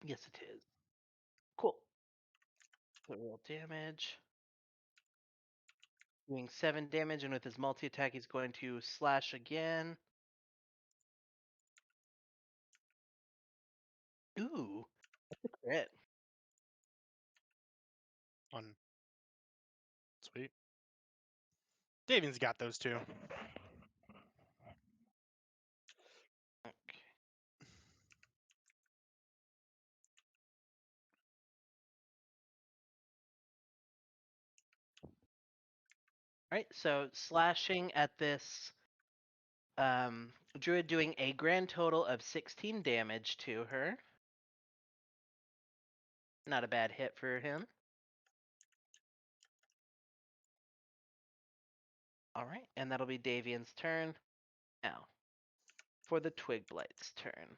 Yes, it is. Cool. So roll damage. Doing 7 damage, and with his multi attack, he's going to slash again. Ooh, that's a crit. On. Sweet. Davian's got those two. Okay. Alright, so slashing at this druid doing a grand total of 16 damage to her. Not a bad hit for him. Alright, and that'll be Davian's turn. Now, for the Twig Blight's turn.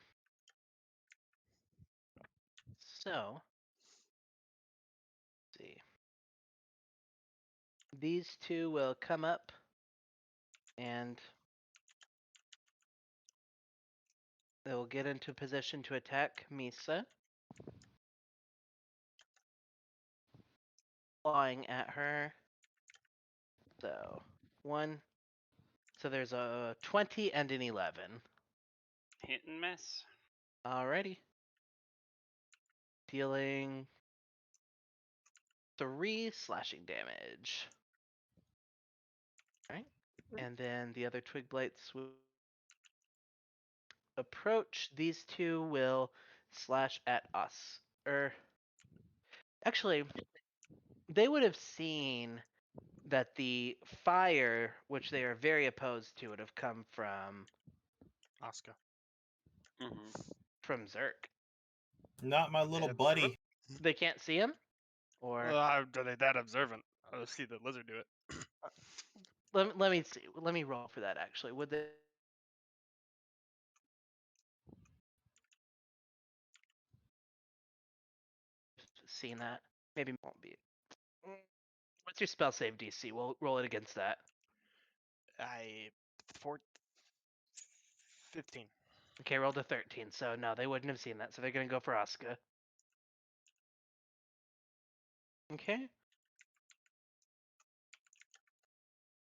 So, let's see. These two will come up and they will get into position to attack Misa. Clawing at her. So, 1. So there's a 20 and an 11. hit and miss. Alrighty. Dealing 3 slashing damage. Alright. And then the other Twig Blights will approach. These two will slash at us. Actually, they would have seen that the fire, which they are very opposed to, would have come from Osca. Zerk. Not my little Observant. buddy. They can't see him? Or Are they that observant? I'll see the lizard do it. let me see. Let me roll for that actually. Would they seen that? Maybe it won't be. What's your spell save DC? We'll roll it against that. 15. Okay, rolled a 13. So no, they wouldn't have seen that. So they're gonna go for Oscar. Okay.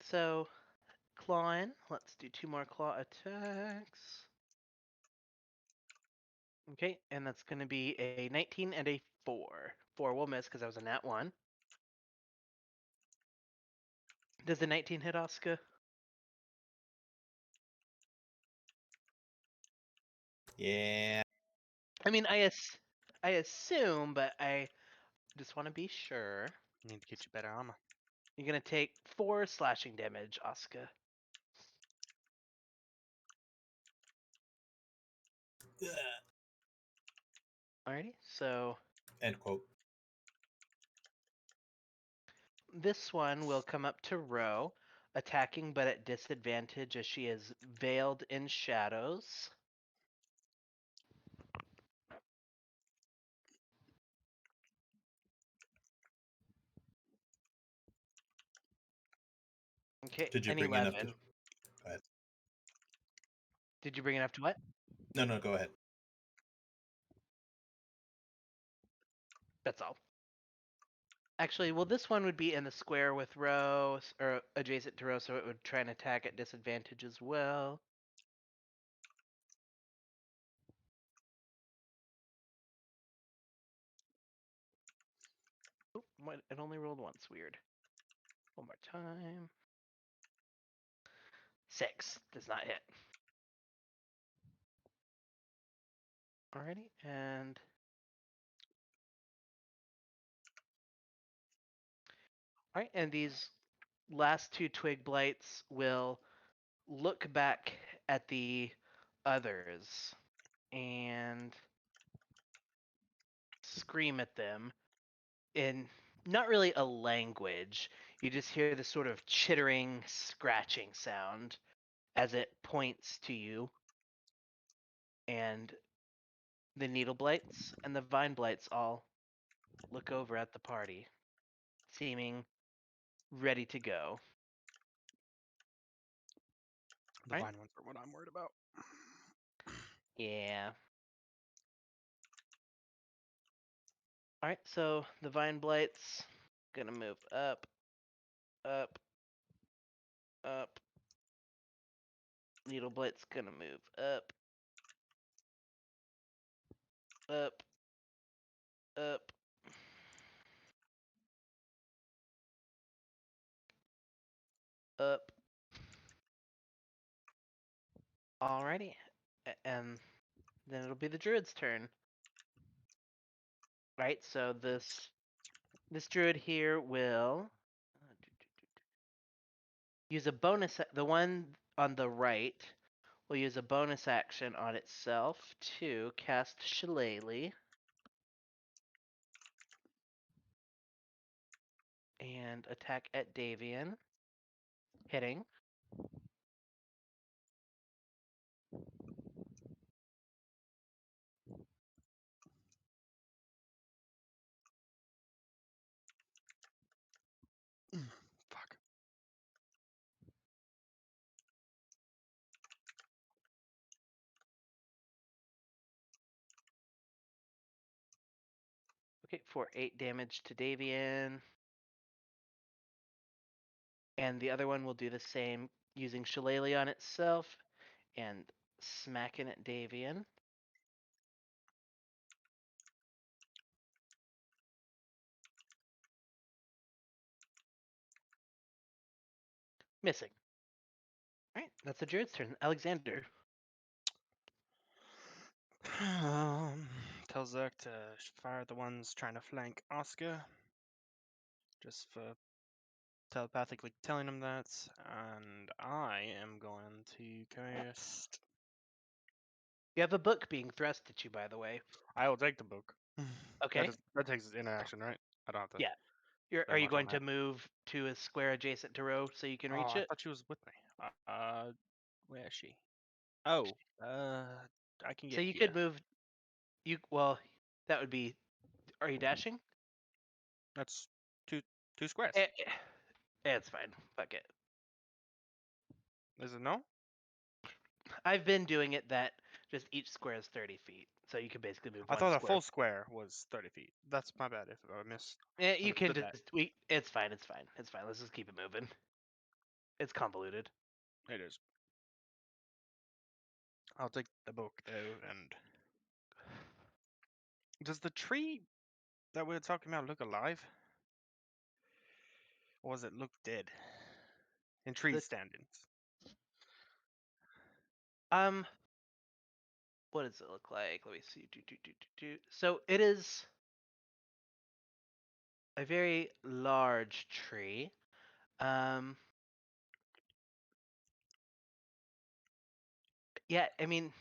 So clawing. Let's do 2 more claw attacks. Okay, and that's gonna be a 19 and a 4. 4 will miss because that was a nat 1. Does the 19 hit Oscar? Yeah. I mean, I assume, but I just want to be sure. Need to get you better armor. You're gonna take 4 slashing damage, Oscar. Alrighty, so End quote. this one will come up to Ro. attacking, but at disadvantage as she is veiled in shadows. Okay, Did you an bring enough to? 11. Go ahead. Did you bring enough to what? No, go ahead. That's all. Actually, well, this one would be in the square with Row, or adjacent to Row, so it would try and attack at disadvantage as well. Oh, it only rolled once. Weird. One more time. 6 does not hit. Alrighty, and alright, and these last 2 twig blights will look back at the others and scream at them in not really a language. You just hear this sort of chittering, scratching sound as it points to you. And the needle blights and the vine blights all look over at the party, seeming ready to go. The Right. vine ones are what I'm worried about. Yeah. Alright, so the vine blights gonna move up, up, up. Needle blight's gonna move up, up, up. Up. Alrighty. And then it'll be the druid's turn. Right, so this druid here will use a bonus. The one on the right will use a bonus action on itself to cast Shillelagh. And attack at Davian. Hitting. Fuck. Okay, for 8 damage to Davian. And the other one will do the same, using Shillelagh on itself and smacking at Davian. Missing. Alright, that's the druid's turn. Alexander. Tell Zerk to fire at the ones trying to flank Oscar. Just for telepathically telling him that. And I am going to cast. You have a book being thrust at you, by the way. I will take the book. Okay. That takes interaction, right? I don't have to. Yeah. Are spend you much on going to that. move to a square adjacent to Row so you can Oh, reach I it? thought she was with me. Where is she? Oh, I can get So you here. could move. Well, that would be. Are you dashing? That's two squares. It's fine. Fuck it. Is it no? I've been doing it that just each square is 30 feet, so you can basically move I one thought a square. full square was 30 feet. That's my bad if I missed. You can understood just that. It's fine. It's fine. It's fine. Let's just keep it moving. It's convoluted. It is. I'll take the book though, and does the tree that we were talking about look alive? Or does it look dead? In tree standings. What does it look like? Let me see. So it is a very large tree. Yeah, I mean,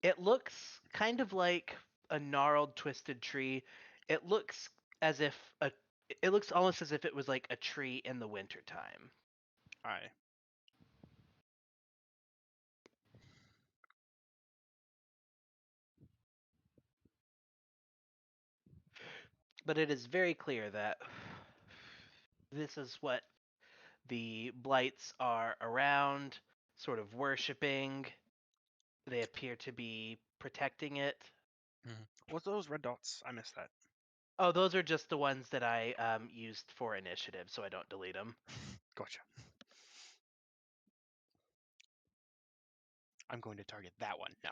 it looks kind of like a gnarled, twisted tree. It looks as if it looks almost as if it was like a tree in the wintertime. Aye. But it is very clear that this is what the blights are around, sort of worshipping. They appear to be protecting it. What's those red dots? I missed that. Oh, those are just the ones that I used for initiative, so I don't delete them. Gotcha. I'm going to target that one. No.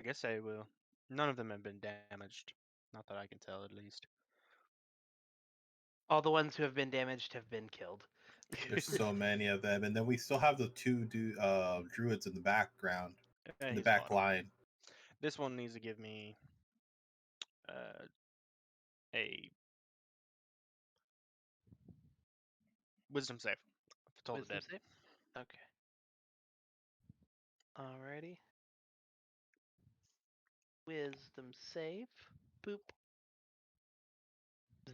I guess I will. None of them have been damaged. Not that I can tell, at least. All the ones who have been damaged have been killed. There's so many of them, and then we still have the two druids in the background, Yeah, in the he's back fine. line. This one needs to give me a wisdom save. For Toll the Wisdom Dead. save? Okay. Alrighty. Wisdom save. Boop.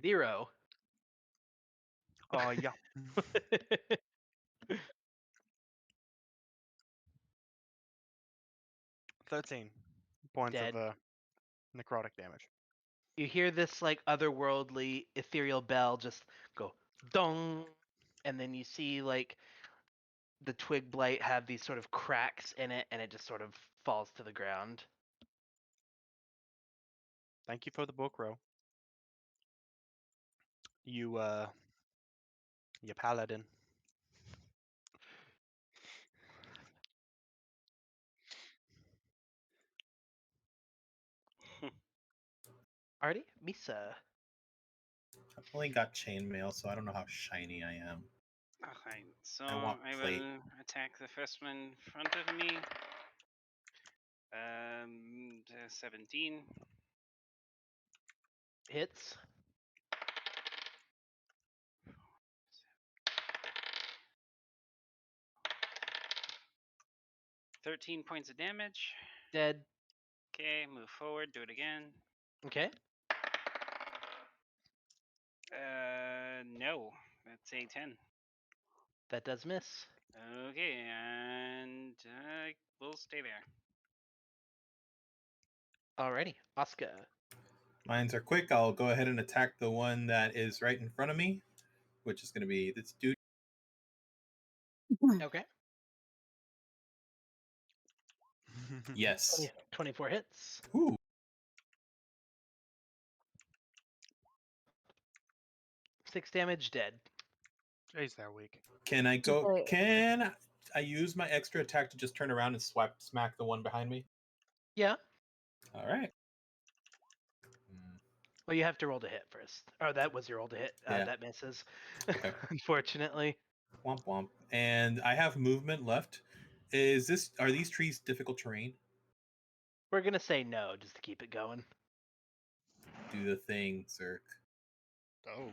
0. Oh, yeah. 13 points Dead. of necrotic damage. You hear this like otherworldly ethereal bell just go dong, and then you see like the twig blight have these sort of cracks in it, and it just sort of falls to the ground. Thank you for the book, Ro. You paladin. Alrighty, Misa. I've only got chainmail, so I don't know how shiny I am. Okay, so I want I plate. will attack the first one in front of me. 17. Hits. 13 points of damage. Dead. Okay, move forward, do it again. Okay. No, that's a 10. That does miss. Okay, and we'll stay there. Alrighty, Oscar. Mines are quick. I'll go ahead and attack the one that is right in front of me, which is going to be this dude. Okay. Yes. 24 hits. Ooh. 6 damage, dead. Jeez, they're weak. Can I go? Wait. Can I use my extra attack to just turn around and smack the one behind me? Yeah. All right. Well, you have to roll to hit first. Oh, that was your roll to hit. Yeah. That misses. Okay. Unfortunately. Womp womp. And I have movement left. Are these trees difficult terrain? We're gonna say no, just to keep it going. Do the thing, Zerk. Oh.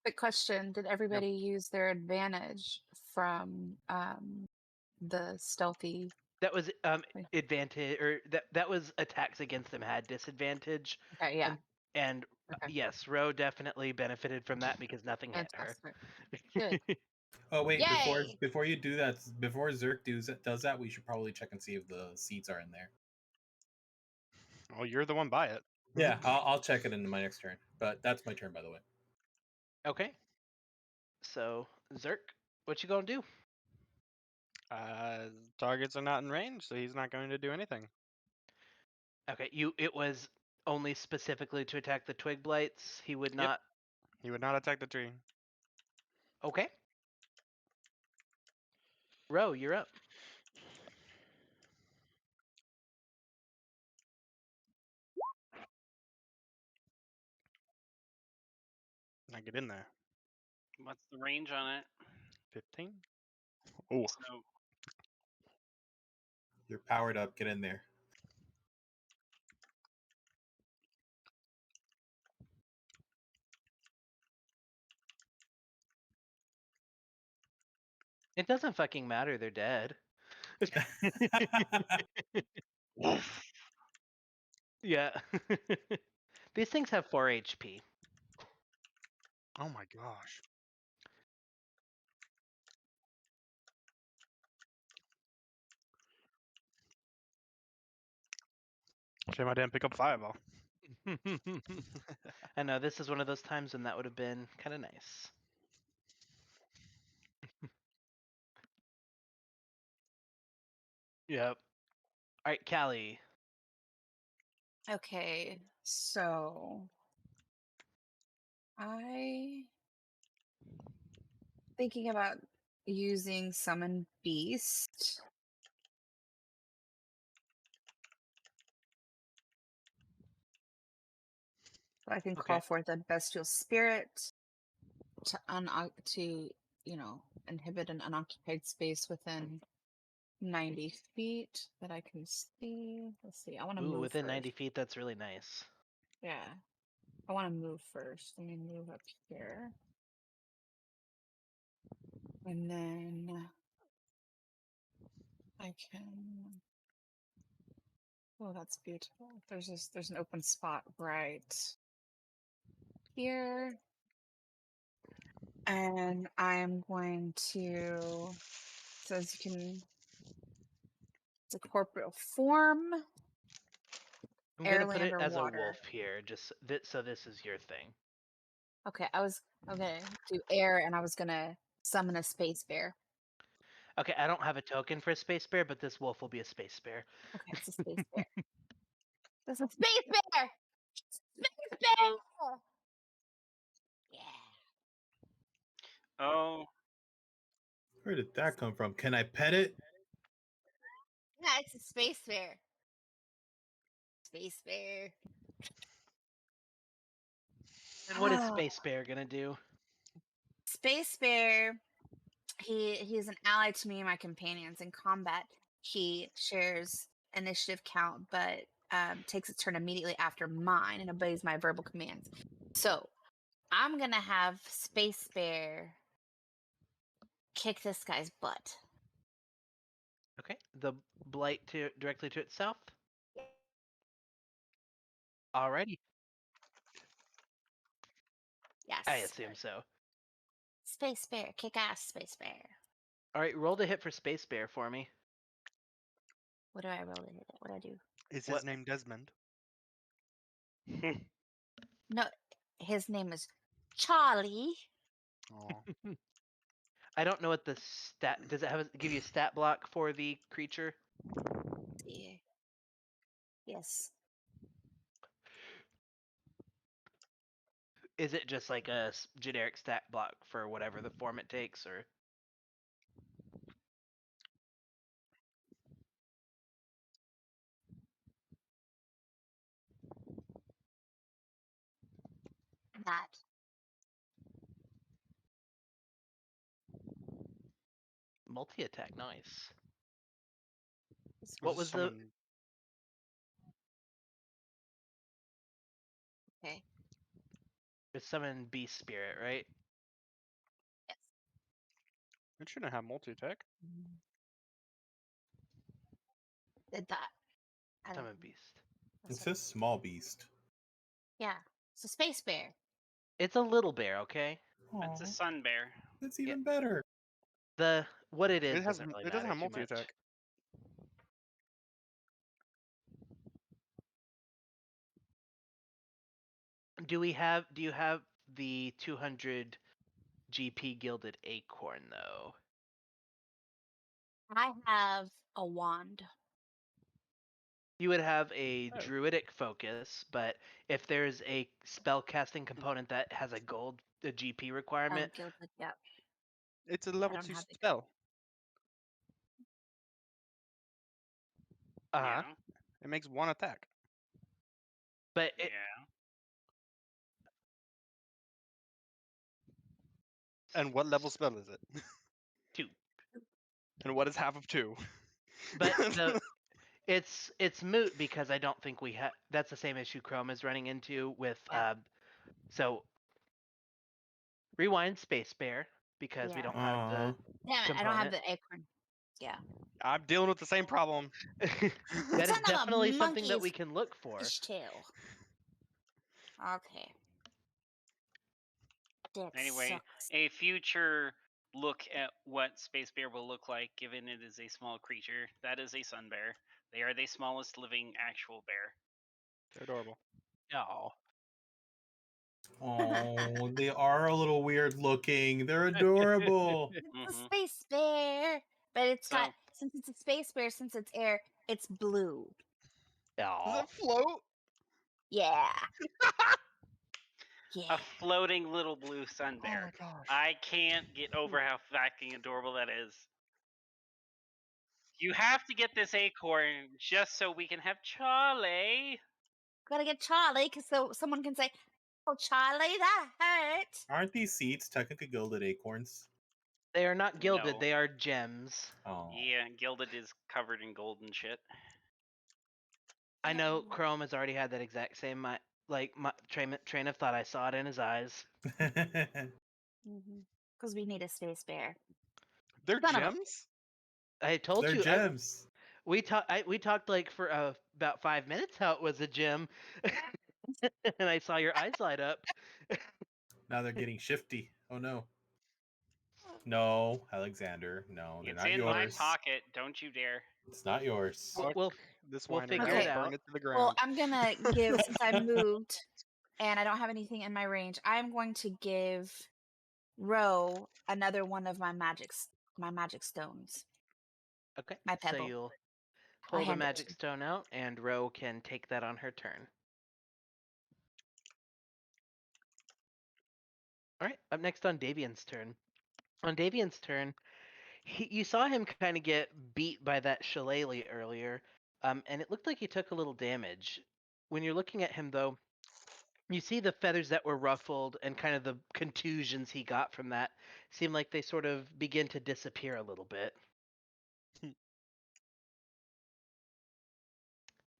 Quick question: did everybody use their advantage from the stealthy? That was Wait. advantage, or that was attacks against them had disadvantage. Okay, yeah. And Okay. yes, Ro definitely benefited from that because nothing hit her. Fantastic. Good. Oh wait, Yay! before you do that, before Zerk does that, we should probably check and see if the seeds are in there. Oh, you're the one by it. Yeah, I'll check it in my next turn. But that's my turn, by the way. Okay. So Zerk, what you gonna do? Targets are not in range, so he's not going to do anything. Okay, it was only specifically to attack the twig blights. He would Yep. not. He would not attack the tree. Okay. Ro, you're up. Now get in there. What's the range on it? 15. Oh, So You're powered up. Get in there. It doesn't fucking matter. They're dead. Yeah. These things have 4 HP. Oh my gosh. Shame I didn't pick up Fireball. I know this is one of those times when that would have been kind of nice. Yep. All right, Callie. Okay, so I thinking about using Summon Beast. So I can call Okay. forth a bestial spirit to inhibit an unoccupied space within 90 feet that I can see. Let's see. I want to Ooh, move within first. 90 feet, that's really nice. Yeah. I want to move first. Let me move up here. And then I can. Oh, that's beautiful. There's an open spot right here. And I'm going to, says you can, it's a corporeal form, I'm air, gonna put land, it or as a water. wolf here, just so this is your thing. Okay, I'm gonna do air, and I was gonna summon a space bear. Okay, I don't have a token for a space bear, but this wolf will be a space bear. Okay, it's a space bear. This is a space bear! Space bear! Yeah. Oh, Where did that come from? Can I pet it? Yeah, it's a space bear. Space bear. And what is space bear gonna do? Space bear, he's an ally to me and my companions. In combat, he shares initiative count, but takes a turn immediately after mine and obeys my verbal commands. So I'm gonna have Space Bear kick this guy's butt. Okay, the blight directly to itself. Alrighty, Yes. I assume so. Space Bear, kick ass, Space Bear. All right, roll to hit for space bear for me. What do I roll to hit it? What do I do? Is What? his name Desmond? No, his name is Charlie. Oh. I don't know what the stat does. It have give you a stat block for the creature? Yeah. Yes. Is it just like a generic stat block for whatever the form it takes, or? That. Multi attack, nice. Or What just was the? summon... Okay. It's summon beast spirit, right? Yes. It shouldn't have multi-attack. Did that. I don't Summon know. beast. It That's what- says small beast. Yeah. It's a Space Bear. It's a little bear, okay? it's a Aw, sun bear. that's even better. The what it is It has doesn't really it doesn't matter have too much. multi-attack. Do you have the 200 GP gilded acorn though? I have a wand. You would have a Oh. druidic focus, but if there's a spell casting component that has a GP Oh, requirement, gilded. Yep. It's a level don't 2 have the spell. uh-huh. Yeah. It makes 1 attack. But Yeah. And what level spell is it? 2. And what is half of 2? But it's moot because I don't think we have. That's the same issue Chrome is running into with. Yeah. So rewind space bear because we Yeah. don't have the Aw. Damn it! I don't have component. the acorn. Yeah. I'm dealing with the same problem. That is Son of a definitely something that we monkey's can look for. Fishtail. Okay. Dick Anyway, sucks. a future look at what Space Bear will look like, given it is a small creature. That is a sun bear. They are the smallest living actual bear. They're adorable. Oh. Oh, they are a little weird looking. They're adorable. It's a Mhm. space bear, but it's got, So since it's a space bear, since it's air, it's blue. Does Oh. it float? Yeah. a Yeah. floating little blue sun Oh bear. my gosh. I can't get over how fucking adorable that is. You have to get this acorn just so we can have Charlie. Gotta get Charlie, because so someone can say, "Oh, Charlie, that hurt." Aren't these seeds technically gilded acorns? They are not gilded, No. they are gems. Oh. Yeah, gilded is covered in gold and shit. I know Chrome has already had that exact same train of thought. I saw it in his eyes. Because we need a space bear. They're Son of a- gems? I told They're you. gems. We talked like for about 5 minutes how it was a gem, and I saw your eyes light up. Now they're getting shifty. Oh no. No, Alexander. No, they're It's not in my yours. pocket. Don't you dare. It's not yours. We'll- we'll- This we'll wine figure and I it will burn out. it to the Well, ground. I'm gonna give, since I moved and I don't have anything in my range, I'm going to give Ro another one of my magic stones. Okay. My So pebble. you'll I hold a hand it magic to- stone out, and Ro can take that on her turn. All right. Up next on Davian's turn. On Davian's turn, you saw him kind of get beat by that shillelagh earlier, and it looked like he took a little damage. When you're looking at him, though, you see the feathers that were ruffled and kind of the contusions he got from that seem like they sort of begin to disappear a little bit.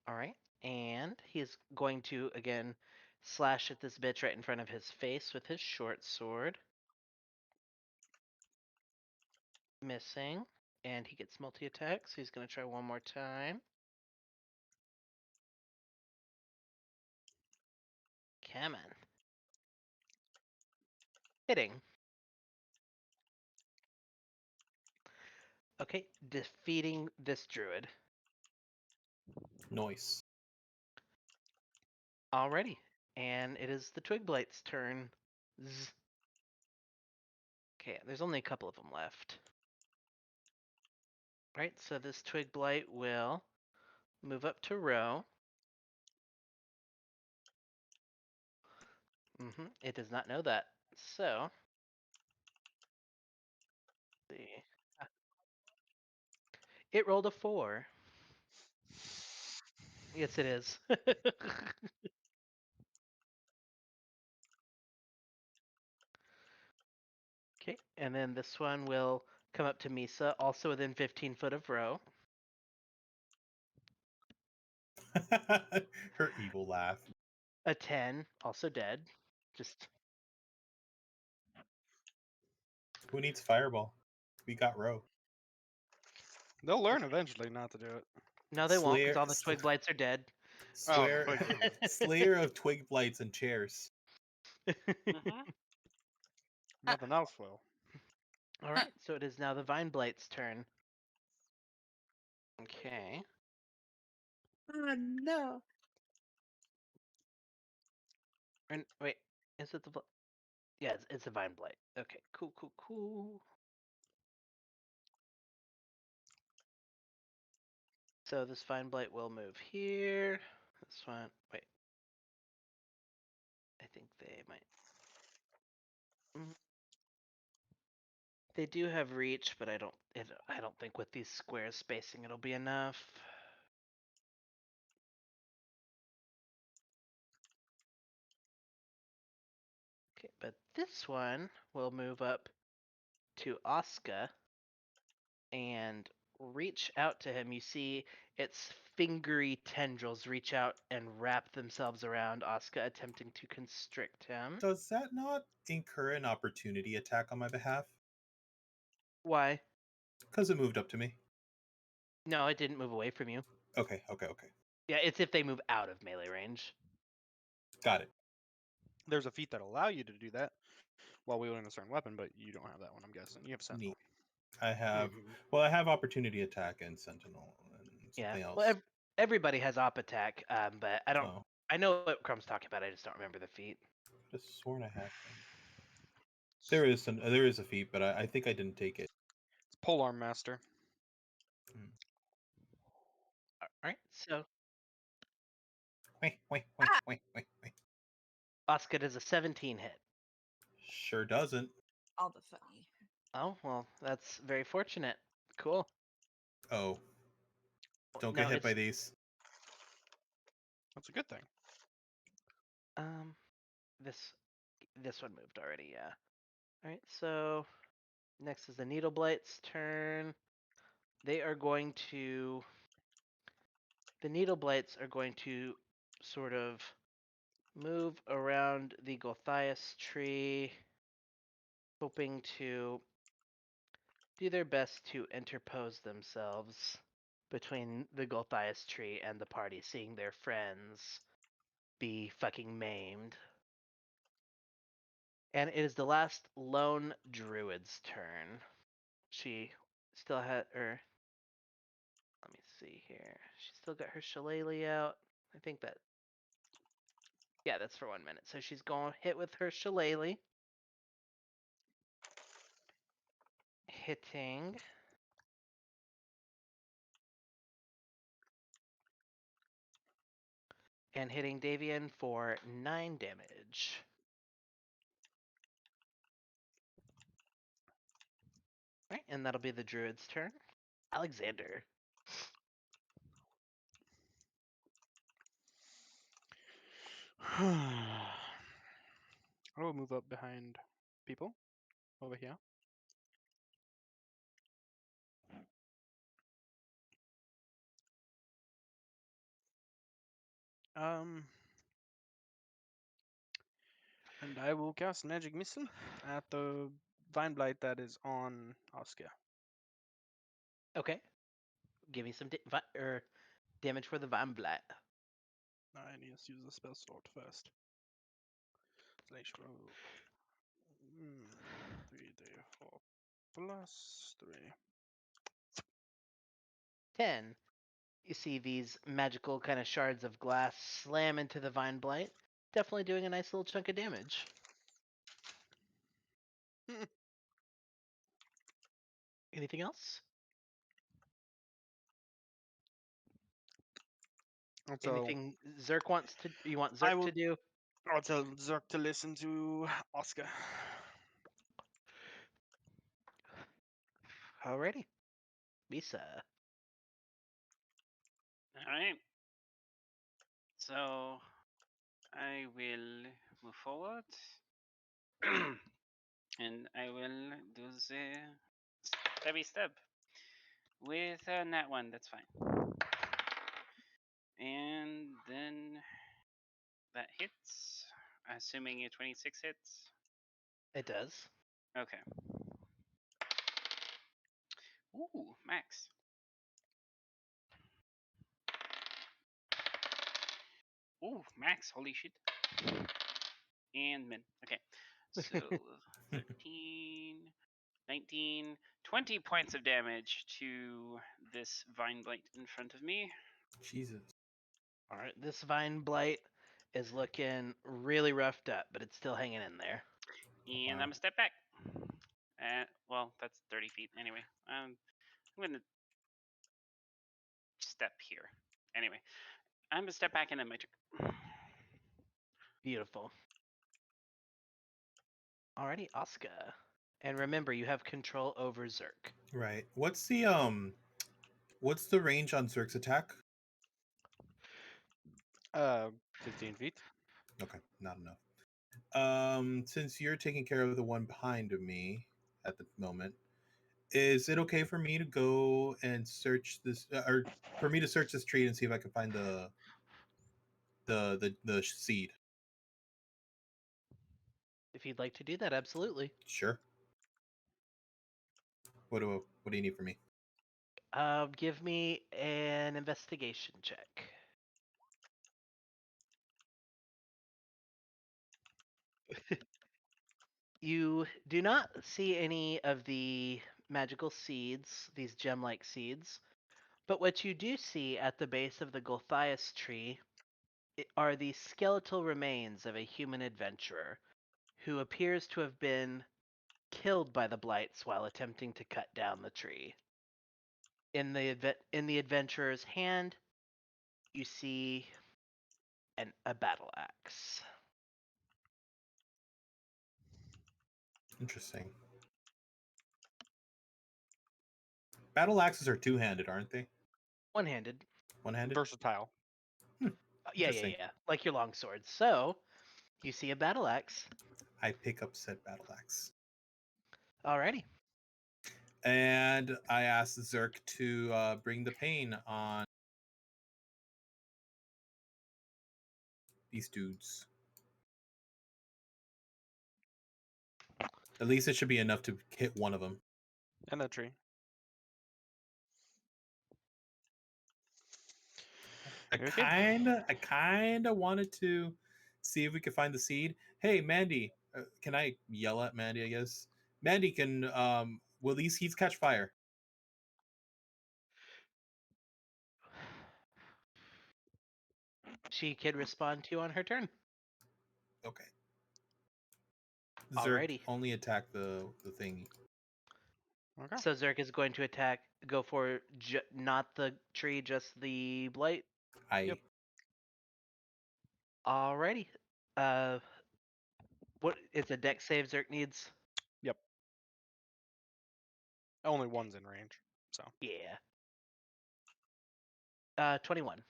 All right. And he's going to, again, slash at this bitch right in front of his face with his short sword. Missing. And he gets multi-attack, so he's going to try one more time. Come on. Hitting. Okay, defeating this druid. Noise. Alrighty. And it is the Twigblight's turn. Zzz. Okay, there's only a couple of them left. Right, so this Twigblight will move up to Ro. It does not know that. So, let's see. It rolled a 4. Yes, it is. Okay, and then this one will come up to Misa, also within 15 foot of Ro. Her evil laugh. A 10, also dead. Just Who needs fireball? We got Ro. They'll learn eventually not to do it. no, they won't, because Slayer- all the Twiglights are dead. Swear, Oh, quick. Slayer of twig blights and chairs. Mhm. Nothing else will. All right, so it is now the Vine Blight's turn. Okay. Oh no. And wait, is it the? Yeah, it's a Vine Blight. Okay, cool. So this Vine Blight will move here. This one, wait. I think they might. They do have reach, but I don't think with these squares spacing it'll be enough. Okay, but this one will move up to Osca and reach out to him. You see its fingery tendrils reach out and wrap themselves around Osca, attempting to constrict him. Does that not incur an opportunity attack on my behalf? Why? Because it moved up to me. No, it didn't move away from you. Okay. Yeah, it's if they move out of melee range. Got it. There's a feat that allow you to do that while wielding a certain weapon, but you don't have that one. I'm guessing you have Sentinel. Neat. I have Mhm. I have opportunity attack and sentinel and Yeah. something else. Well, everybody has op attack, but I don't. Oh, I know what Crumb's talking about. I just don't remember the feat. I just sworn I had one. There is a feat, but I think I didn't take it. It's Polearm Master. All right. So Wait. Oscar does a 17 hit. Sure doesn't. All the funny. Oh well, that's very fortunate. Cool. Oh, don't No, get hit it's by these. That's a good thing. this this one moved already. Yeah. All right. So next is the Needle Blight's turn. They are going to. The Needle Blights are going to sort of move around the Gothias tree, hoping to do their best to interpose themselves between the Gothias tree and the party, seeing their friends be fucking maimed. And it is the last lone druid's turn. She still had her. Let me see here. She still got her shillelagh out. I think that. Yeah, that's for 1 minute. So she's going to hit with her shillelagh. Hitting. And hitting Davian for 9 damage. Right, and that'll be the druid's turn. Alexander. I will move up behind people over here. And I will cast Magic Missile at the Vine Blight that is on Oscar. Okay. Give me some damage for the Vine Blight. I need to use the spell slot first. Slash roll. 3d4 plus 3. 10. You see these magical kind of shards of glass slam into the Vine Blight. Definitely doing a nice little chunk of damage. Anything else? So Anything Zerk wants to? You want I Zerk will- to do? I'll tell Zerk to listen to Oscar. Alrighty. Lisa. All right. So I will move forward, and I will do the stabby stab with a nat one. That's fine. And then that hits, assuming a 26 hits. It does. Okay. Ooh, max. Ooh, max. Holy shit. And min. Okay. So 13, 19, 20 points of damage to this Vine Blight in front of me. Jesus. Alright, this Vine Blight is looking really roughed up, but it's still hanging in there. And Wow. I'm a step back. Well, that's 30 feet anyway. I'm going to step here. Anyway, I'm going to step back and then my turn. Beautiful. Alrighty, Oscar. And remember, you have control over Zerk. Right. What's the range on Zerk's attack? 15 feet. Okay, not enough. Since you're taking care of the one behind me at the moment, is it okay for me to go and search this, or for me to search this tree and see if I can find the seed? If you'd like to do that, absolutely. Sure. What do you need from me? Give me an investigation check. You do not see any of the magical seeds, these gem-like seeds, but what you do see at the base of the Gulthias tree are the skeletal remains of a human adventurer who appears to have been killed by the blights while attempting to cut down the tree. In the adventurer's hand, you see a battle axe. Interesting. Battle axes are two-handed, aren't they? One-handed. One-handed. Versatile. Yeah, Interesting. like your long swords. So, you see a battle axe. I pick up said battle axe. Alrighty. And I ask Zerk to bring the pain on these dudes. At least it should be enough to hit one of them. And that tree. I kinda wanted to see if we could find the seed. Hey, Mandy, can I yell at Mandy? I guess Mandy can. Will these seeds catch fire? She can respond to you on her turn. Okay. Zerk Alrighty. only attack the thingy. Okay. So Zerk is going to go for not the tree, just the blight. Yep. Alrighty. What is a deck save Zerk needs? Yep. Only one's in range, so Yeah. 21.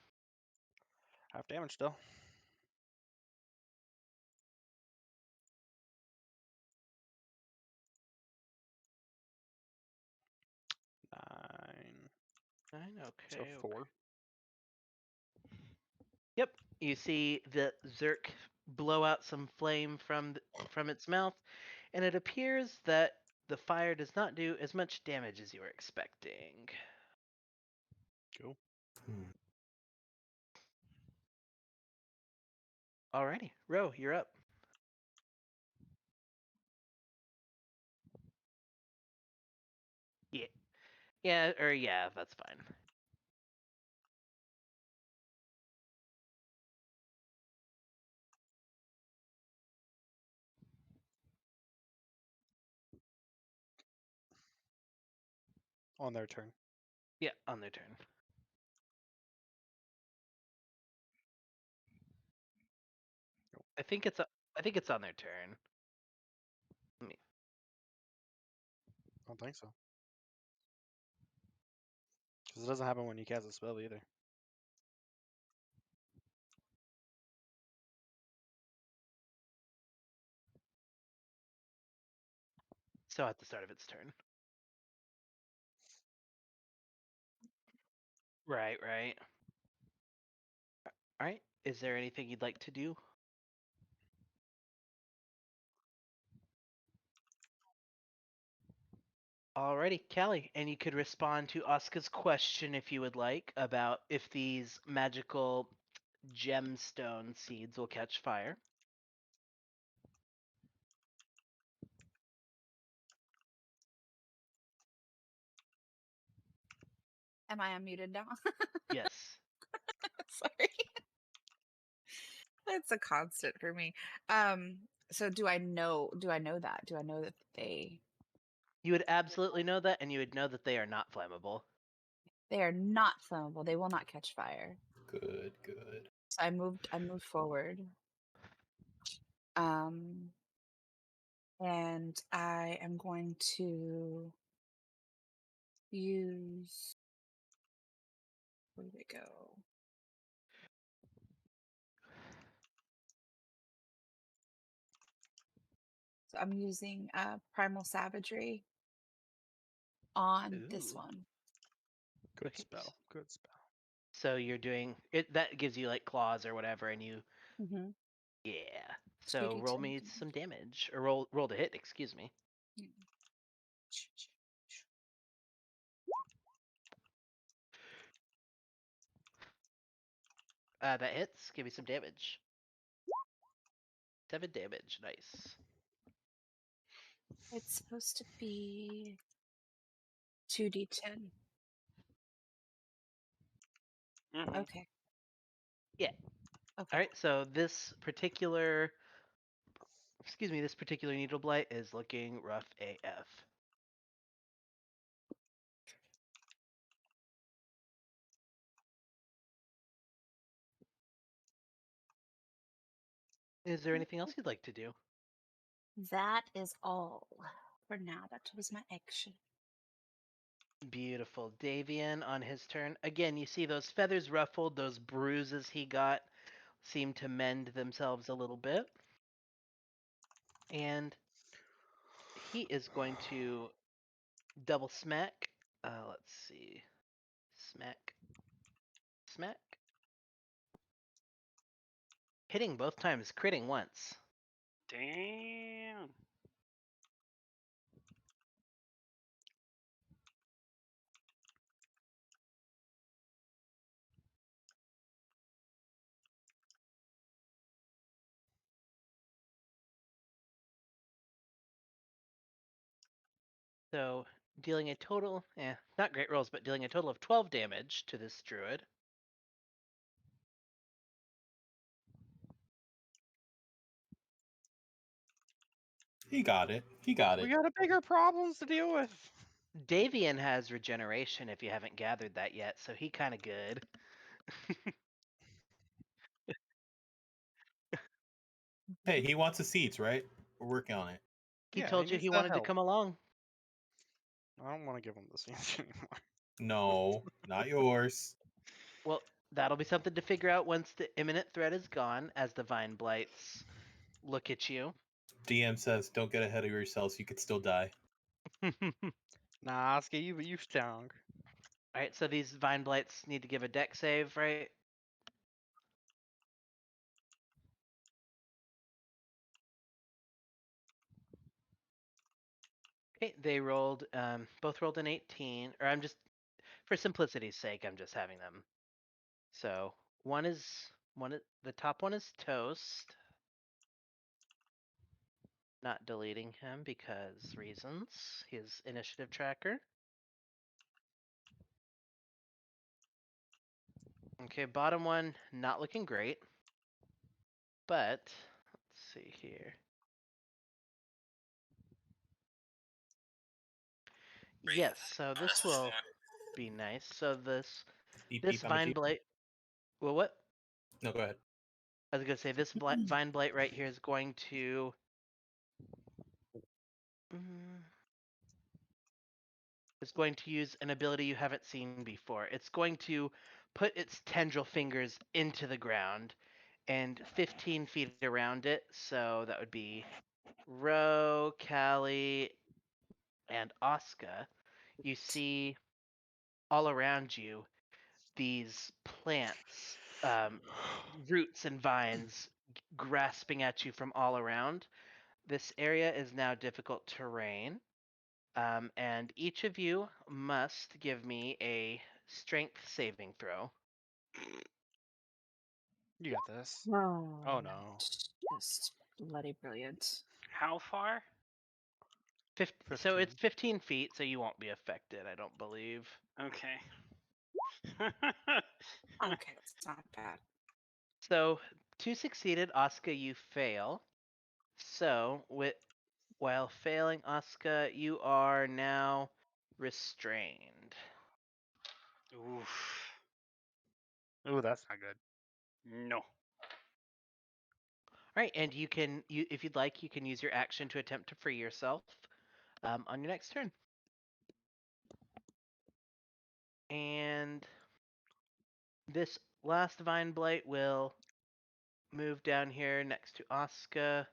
half damage still. Nine. Okay. So 4. Yep. You see the Zerk blow out some flame from its mouth, and it appears that the fire does not do as much damage as you were expecting. Cool. Alrighty, Ro, you're up. Yeah. Yeah, that's fine. On their turn. Yeah, on their turn. I think it's on their turn. Let me. I don't think so. Because it doesn't happen when you cast a spell either. So at the start of its turn. Right. Alright. Is there anything you'd like to do? Alrighty, Callie, and you could respond to Osca's question if you would like about if these magical gemstone seeds will catch fire. Am I unmuted now? Yes. Sorry. It's a constant for me. So do I know that? Do I know that You would absolutely know that, and you would know that they are not flammable. they are not flammable? They will not catch fire. Good. So I moved forward. And I am going to use, where did it go? So I'm using Primal Savagery on this Ooh. one. Good Okay. spell. Good spell. So you're doing it. That gives you like claws or whatever, and you. Mm-hmm. Yeah. So roll me some damage, or roll to hit. Excuse me. That hits. Give me some damage. 7 damage. Nice. It's supposed to be 2d10. Mhm. Okay. Yeah. Okay. All right. So this particular needle blight is looking rough AF. Is there anything else you'd like to do? That is all for now. That was my action. Beautiful. Davian on his turn. Again, you see those feathers ruffled, those bruises he got seem to mend themselves a little bit. And he is going to double smack. Let's see. Smack. Smack. Hitting both times, critting once. Damn. So dealing a total, not great rolls, but dealing a total of 12 damage to this druid. He got it. He got We it. got a bigger problems to deal with. Davian has regeneration if you haven't gathered that yet, so he kind of good. Hey, he wants the seats, right? We're working on it. He Yeah, told you needs he that wanted to help. come along. I don't want to give him the scenes anymore. No, not yours. Well, that'll be something to figure out once the imminent threat is gone, as the vine blights look at you. DM says, don't get ahead of yourselves. You could still die. Nah, Oscar, you strong. Alright, so these vine blights need to give a deck save, right? Okay, they rolled, both rolled an 18, or I'm just, for simplicity's sake, I'm just having them. So, the top one is Toast. Not deleting him because reasons. His initiative tracker. Okay, bottom one, not looking great. But, let's see here. Yes, so this will be nice. So this Beep, this beep on the vine Jeep. blight. Well, what? No, go ahead. I was gonna say this vine blight right here is going to. Is going to use an ability you haven't seen before. It's going to put its tendril fingers into the ground and 15 feet around it. So that would be Ro, Callie, and Osca. You see all around you these plants, roots and vines grasping at you from all around. This area is now difficult terrain, and each of you must give me a strength saving throw. You got this. Oh, Oh no. just bloody brilliant. How far? So it's 15. 15 feet, so you won't be affected, I don't believe. Okay. Okay, that's not bad. So 2 succeeded, Oscar, you fail. So while failing, Oscar, you are now restrained. Oof. Ooh, that's not good. No. All right, and if you'd like, you can use your action to attempt to free yourself on your next turn. And this last vine blight will move down here next to Oscar.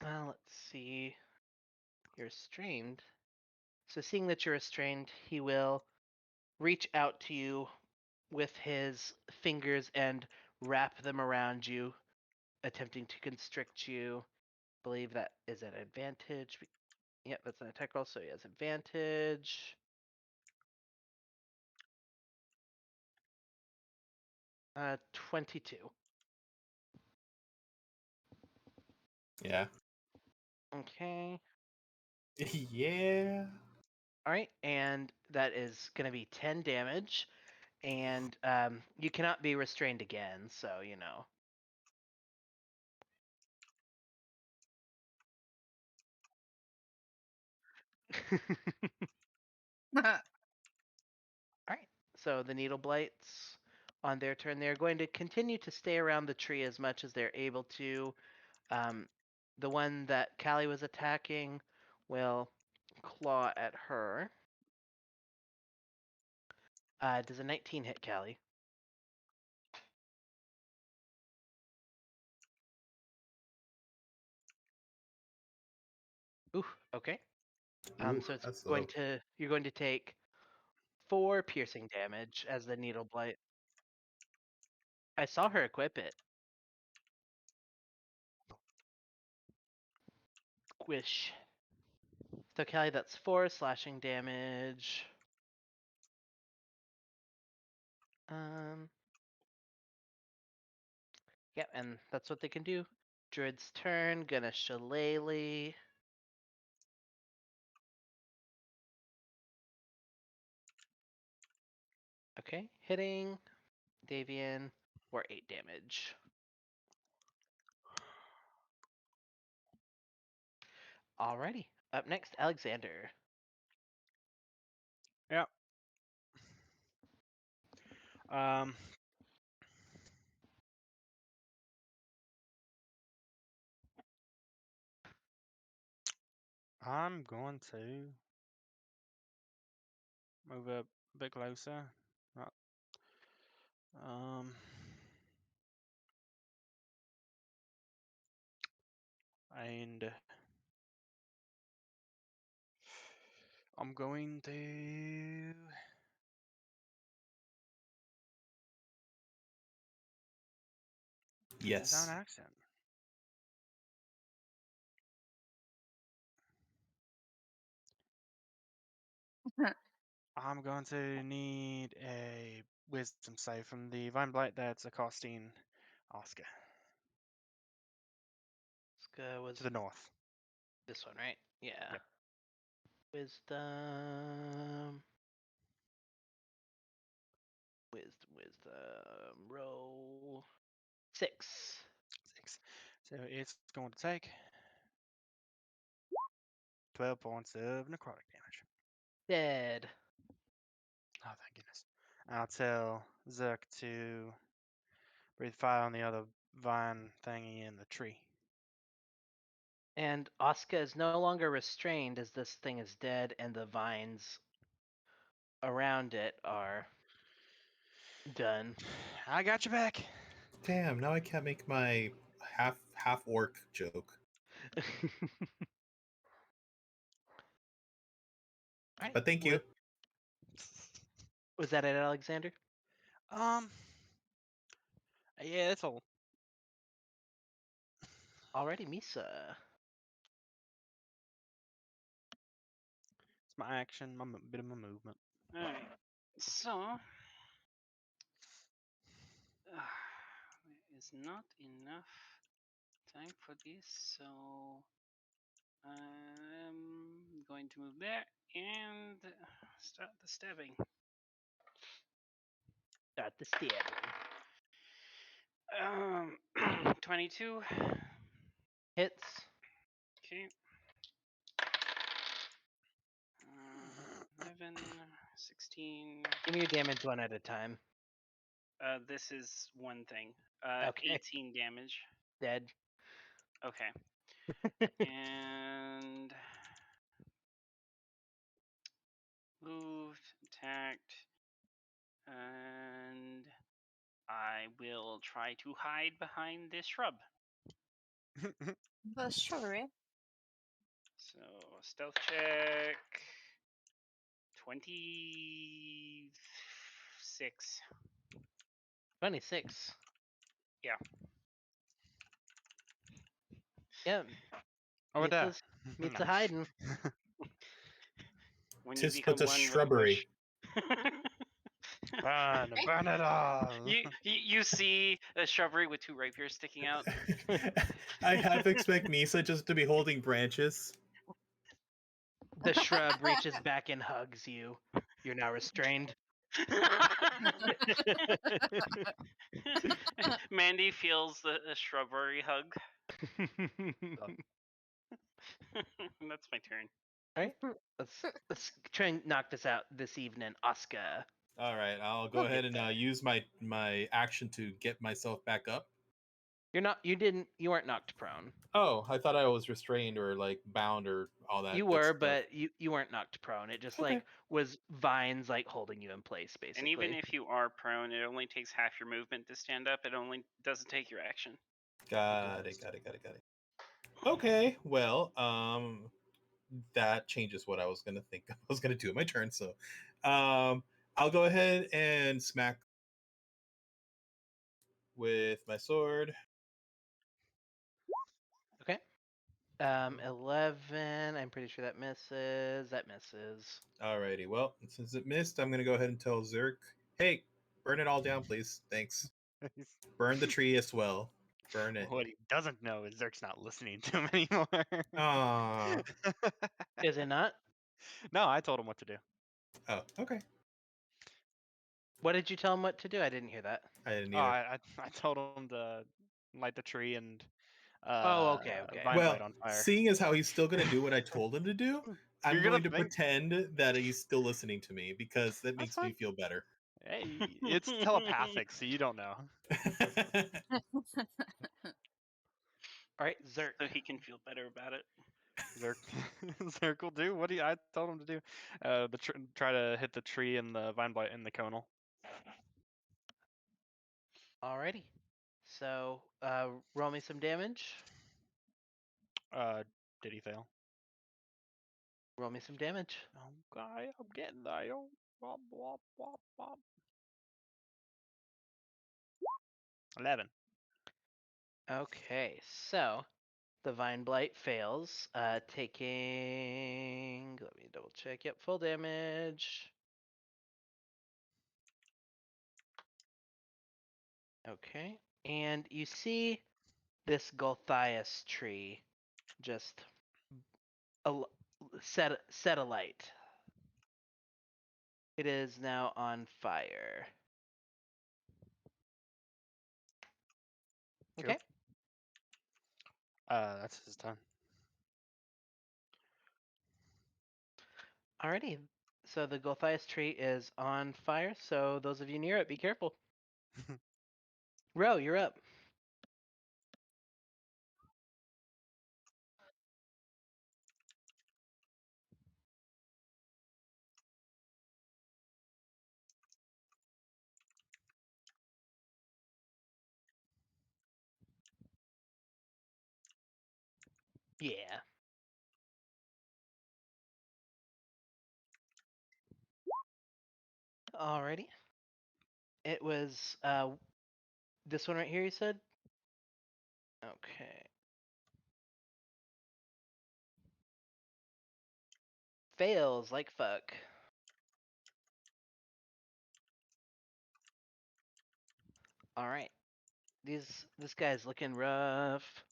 Let's see. You're restrained. So seeing that you're restrained, he will reach out to you with his fingers and wrap them around you, attempting to constrict you. I believe that is an advantage. Yep, that's an attack roll, so he has advantage. 22. Yeah. Okay. Yeah. All right, and that is going to be 10 damage, and you cannot be restrained again, so you know. All right, so the needle blights on their turn, they're going to continue to stay around the tree as much as they're able to. The one that Callie was attacking will claw at her. Does a 19 hit Callie? Ooh, okay. Ooh, So it's that's going low. to you're going to take 4 piercing damage as the needle blight. I saw her equip it. Squish. So Callie, that's 4 slashing damage. Yeah, and that's what they can do. Druid's turn, gonna shillelagh. Okay, hitting Davian for 8 damage. Alrighty, up next, Alexander. Yep. Um. I'm going to move up a bit closer. Right. Um. And I'm going to use Yes. an accent. I'm going to need a wisdom save from the Vine Blight that's accosting Oscar Ska was to the north. this one, right? Yeah. Yep. Wisdom. Wisdom. Roll 6. 6. So it's going to take 12 points of necrotic damage. Dead. Oh, thank goodness. I'll tell Zuck to breathe fire on the other vine thingy in the tree. And Oscar is no longer restrained as this thing is dead and the vines around it are done. I got you back. Damn, now I can't make my half orc joke. Alright. But thank you. Was that it, Alexander? Um. Yeah, that's all. Alrighty, Misa. It's my action, my bit of my movement. Alright. So there is not enough time for this, so I'm going to move there and start the stabbing. Start the stabbing. 22. Hits. Okay. 11, 16. Give me your damage one at a time. This is one thing. Okay. 18 damage. Dead. Okay. And moved, attacked, and I will try to hide behind this shrub. The shrubbery. So stealth check. 26. 26. Yeah. Yeah. Over there. Meets No. a hiding. When you Tis become but a one with a bush. shrubbery. Burn it all. You see a shrubbery with 2 rapiers sticking out. I half expect Misa just to be holding branches. The shrub reaches back and hugs you. You're now restrained. Mandy feels the shrubbery hug. That's my turn. All right, let's try and knock this out this evening, Oscar. All right, I'll go ahead and use my action to get myself back up. You weren't knocked prone. Oh, I thought I was restrained or like bound or all that. You good were, stuff. but you weren't knocked prone. It just Okay. like was vines like holding you in place, basically. And even if you are prone, it only takes half your movement to stand up. It only doesn't take your action. Got it. Okay, well, that changes what I was gonna think I was gonna do in my turn. So, I'll go ahead and smack with my sword. Okay. 11. I'm pretty sure that misses. That misses. Alrighty, well, since it missed, I'm gonna go ahead and tell Zerk, hey, burn it all down, please. Thanks. Burn the tree as well. Burn it. What he doesn't know is Zerk's not listening to him anymore. Ah. Is it not? No, I told him what to do. Oh, okay. What did you tell him what to do? I didn't hear that. I didn't Oh, either. I told him to light the tree and Okay. vine Well, blight on fire. seeing as how he's still gonna do what I told him to do, I'm You're going gonna to think- pretend that he's still listening to me because that makes me fine. feel better. Hey, it's telepathic, so you don't know. All right, Zerk. So he can feel better about it. Zerk, Zerk will do what I told him to do. Try to hit the tree and the vine blight in the conal. Alrighty. So, roll me some damage. Did he fail? Roll me some damage. Okay, I'm getting there. Wop, wop, wop, wop. 11. Okay, so the vine blight fails, taking. Let me double check. Yep, full damage. Okay, and you see this Gulthias tree just set alight. It is now on fire. Okay. That's his turn. Alrighty. So the Gulthias tree is on fire. So those of you near it, be careful. Ro, you're up. Yeah. Alrighty. It was this one right here, you said? Okay. Fails like fuck. Alright. This guy's looking rough.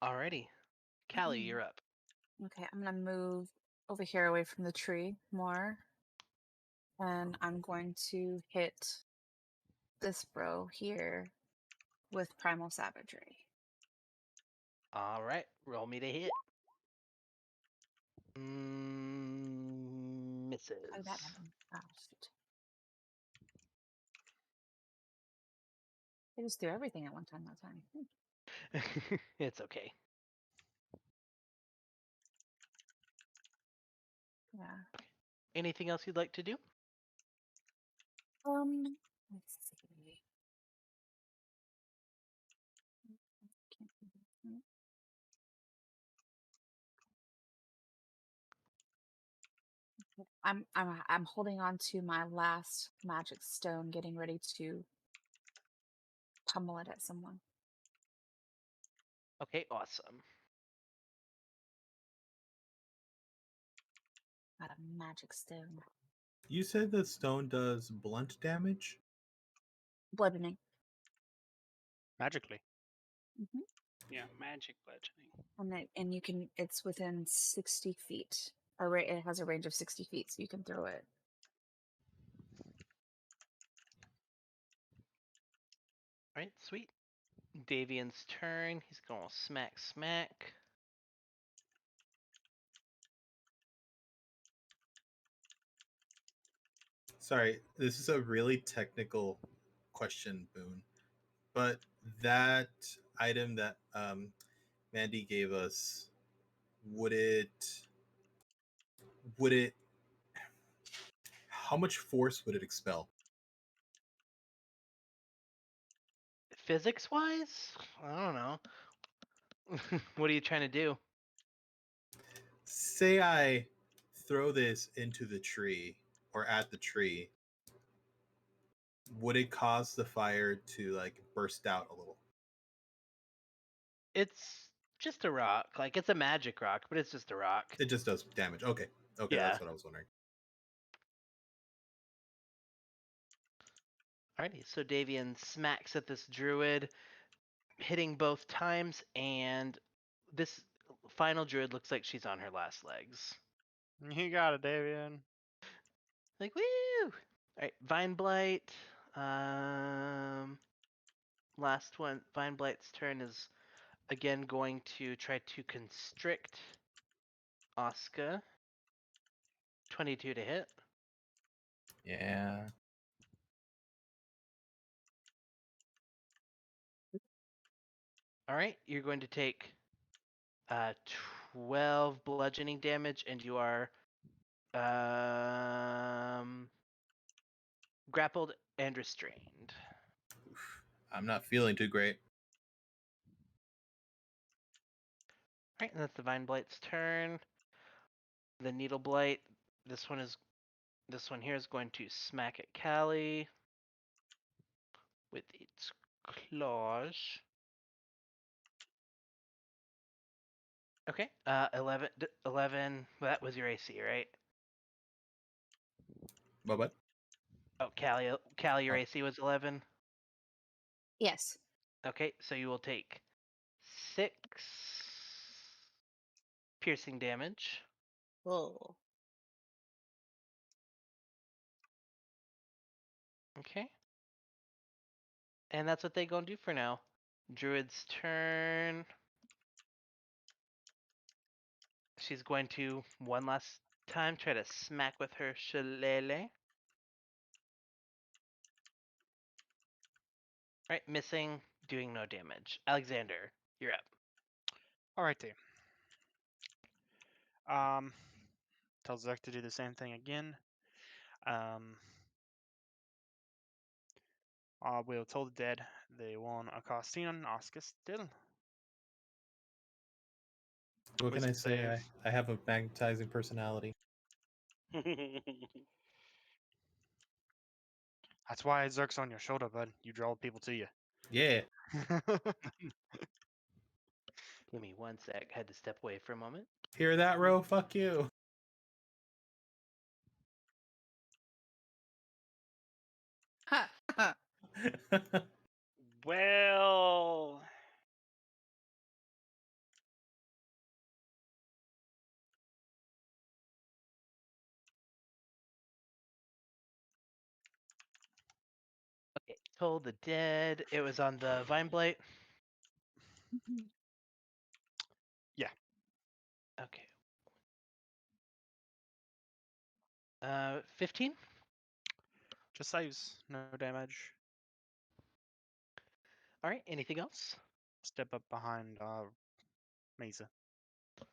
Alrighty. Callie, you're up. Okay, I'm gonna move over here away from the tree more. And I'm going to hit this bro here with Primal Savagery. Alright. Roll me to hit. Misses. How did that happen? Oh, shoot. I just threw everything at one time that time. It's okay. Yeah. Anything else you'd like to do? Let's see. Can't do that. I'm holding on to my last magic stone, getting ready to pummel it at someone. Okay, awesome. Got a magic stone. You said the stone does blunt damage? Bludgeoning. Magically. Hmm. Yeah, magic bludgeoning. And you can. It's within 60 feet. It has a range of 60 feet, so you can throw it. All right, sweet. Davian's turn. He's going smack, smack. Sorry, this is a really technical question, Boone. But that item that Mandy gave us, would it how much force would it expel? Physics wise, I don't know. What are you trying to do? Say I throw this into the tree or at the tree, would it cause the fire to like burst out a little? It's just a rock. Like, it's a magic rock, but it's just a rock. It just does damage. Okay. Okay, Yeah. that's what I was wondering. Alrighty, so Davian smacks at this druid, hitting both times, and this final druid looks like she's on her last legs. You got it, Davian. Like, woo! Alright, Vine Blight. Last one, Vine Blight's turn is again going to try to constrict Osca. 22 to hit. Yeah. Alright, you're going to take 12 bludgeoning damage, and you are grappled and restrained. I'm not feeling too great. Alright, and that's the Vine Blight's turn. The Needle Blight. This one here is going to smack at Callie with its claws. Okay, 11. That was your AC, right? What? Oh, Callie, your Oh. AC was 11. Yes. Okay, so you will take 6 piercing damage. Whoa. Okay. And that's what they gonna do for now. Druid's turn. She's going to one last time try to smack with her shillelagh. Right, missing, doing no damage. Alexander, you're up. Alrighty. Tell Zuck to do the same thing again. We'll tell the dead they want a costume on Oscar still. What can I Wisdom say? save. I have a magnetizing personality. That's why Zerk's on your shoulder, bud. You draw people to you. Yeah. Give me one sec. Had to step away for a moment. Hear that, Ro? Fuck you. Ha. Well, Okay, toll the dead. It was on the Vine Blight. Yeah. Okay. 15. Just saves, no damage. All right. Anything else? Step up behind Mesa. All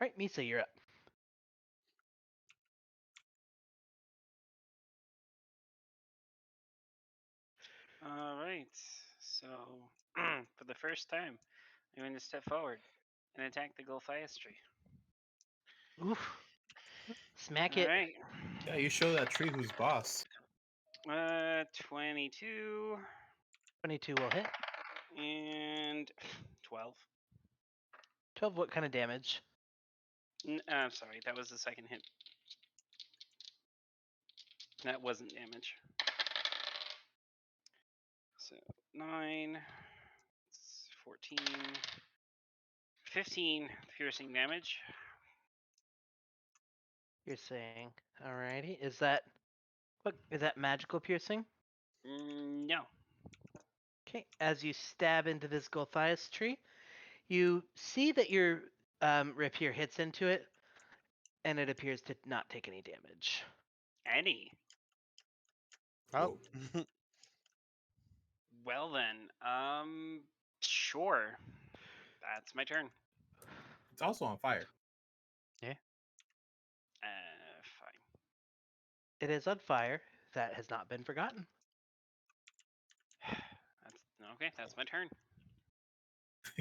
right, Misa, you're up. all right. So, for the first time, I'm going to step forward and attack the Gulfias tree. Oof. Smack All it. right. Yeah, you show that tree who's boss. 22 22 will hit. and 12. 12. What kind of damage? I'm sorry, that was the second hit. That wasn't damage. So 9, 14, 15 piercing damage. You're saying, alrighty. Is that magical piercing? No. Okay. As you stab into this Gulthias tree, you see that your rapier hits into it, and it appears to not take any damage. Any. Oh, Well then, sure. That's my turn. It's also on fire. Fine. It is on fire. That has not been forgotten. That's okay. That's my turn.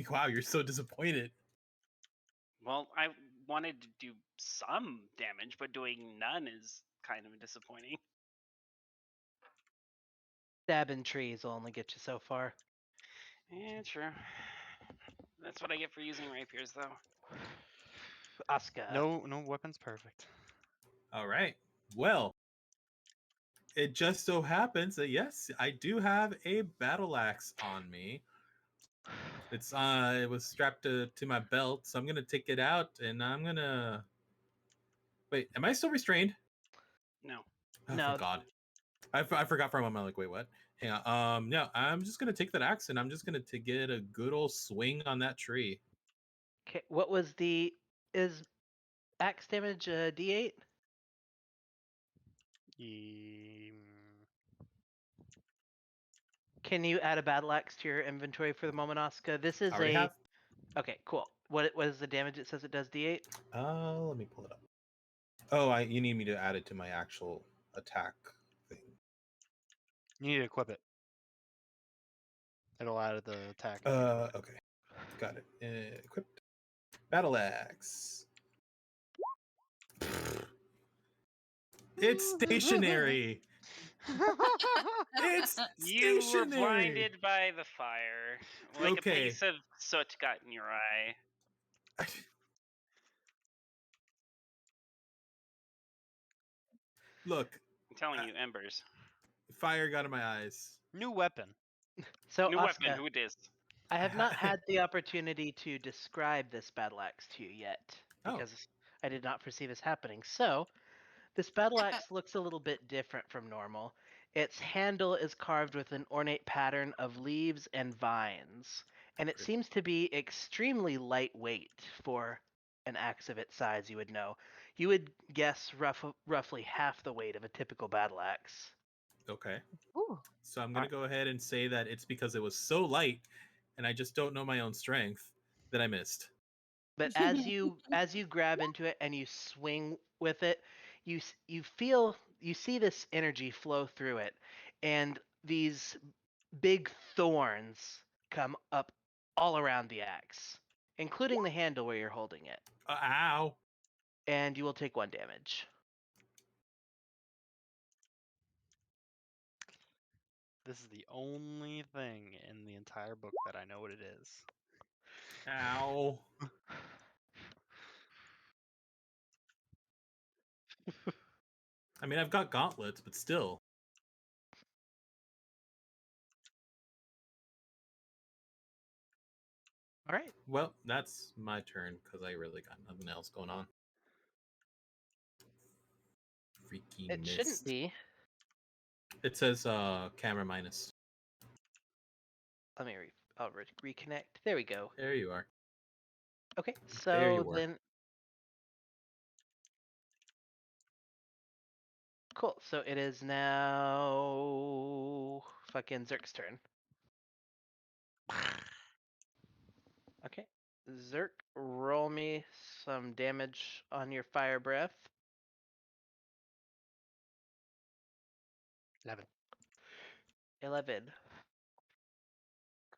Wow, you're so disappointed. Well, I wanted to do some damage, but doing none is kind of disappointing. Stabbing trees will only get you so far. Yeah, true. That's what I get for using rapiers, though. Oscar. no weapon's perfect. All right. Well, it just so happens that yes, I do have a battle axe on me. It was strapped to my belt, so I'm gonna take it out and I'm gonna wait. Am I still restrained? No. Oh, No. thank God. I forgot for a moment. Like, wait, what? Hang on. No, I'm just gonna take that axe and I'm just gonna to get a good old swing on that tree. Okay. What was is axe damage D8? Can you add a battle axe to your inventory for the moment, Oscar? This is I already have. Okay, cool. What is the damage it says it does D8? Let me pull it up. Oh, you need me to add it to my actual attack thing. You need to equip it. It'll add the attack. If you equip it. Okay, got it. Equipped. Battle axe. It's stationary. It's You were stationary. blinded by the fire. Like Okay. a piece of soot got in your eye. Look, I'm telling you, embers. fire got in my eyes. New weapon. So, New Oscar, weapon, who it is? I have not had the opportunity to describe this battle axe to you yet Oh. because I did not foresee this happening. So, this battle axe looks a little bit different from normal. Its handle is carved with an ornate pattern of leaves and vines, and it seems to be extremely lightweight for an axe of its size, you would know. You would guess roughly half the weight of a typical battle axe. Okay. Ooh. So I'm gonna go ahead and say that it's because it was so light, and I just don't know my own strength that I missed. But as you grab into it and you swing with it, you see this energy flow through it, and these big thorns come up all around the axe, including the handle where you're holding it. Ow. And you will take 1 damage. This is the only thing in the entire book that I know what it is. Ow. I mean, I've got gauntlets, but still. All right. Well, that's my turn because I really got nothing else going on. Freaking It missed. shouldn't be. It says camera minus. Let me I'll reconnect. There we go. There you are. Okay, There you so are. then cool. So it is now fucking Zerk's turn. Okay. Zerk, roll me some damage on your fire breath. 11. 11.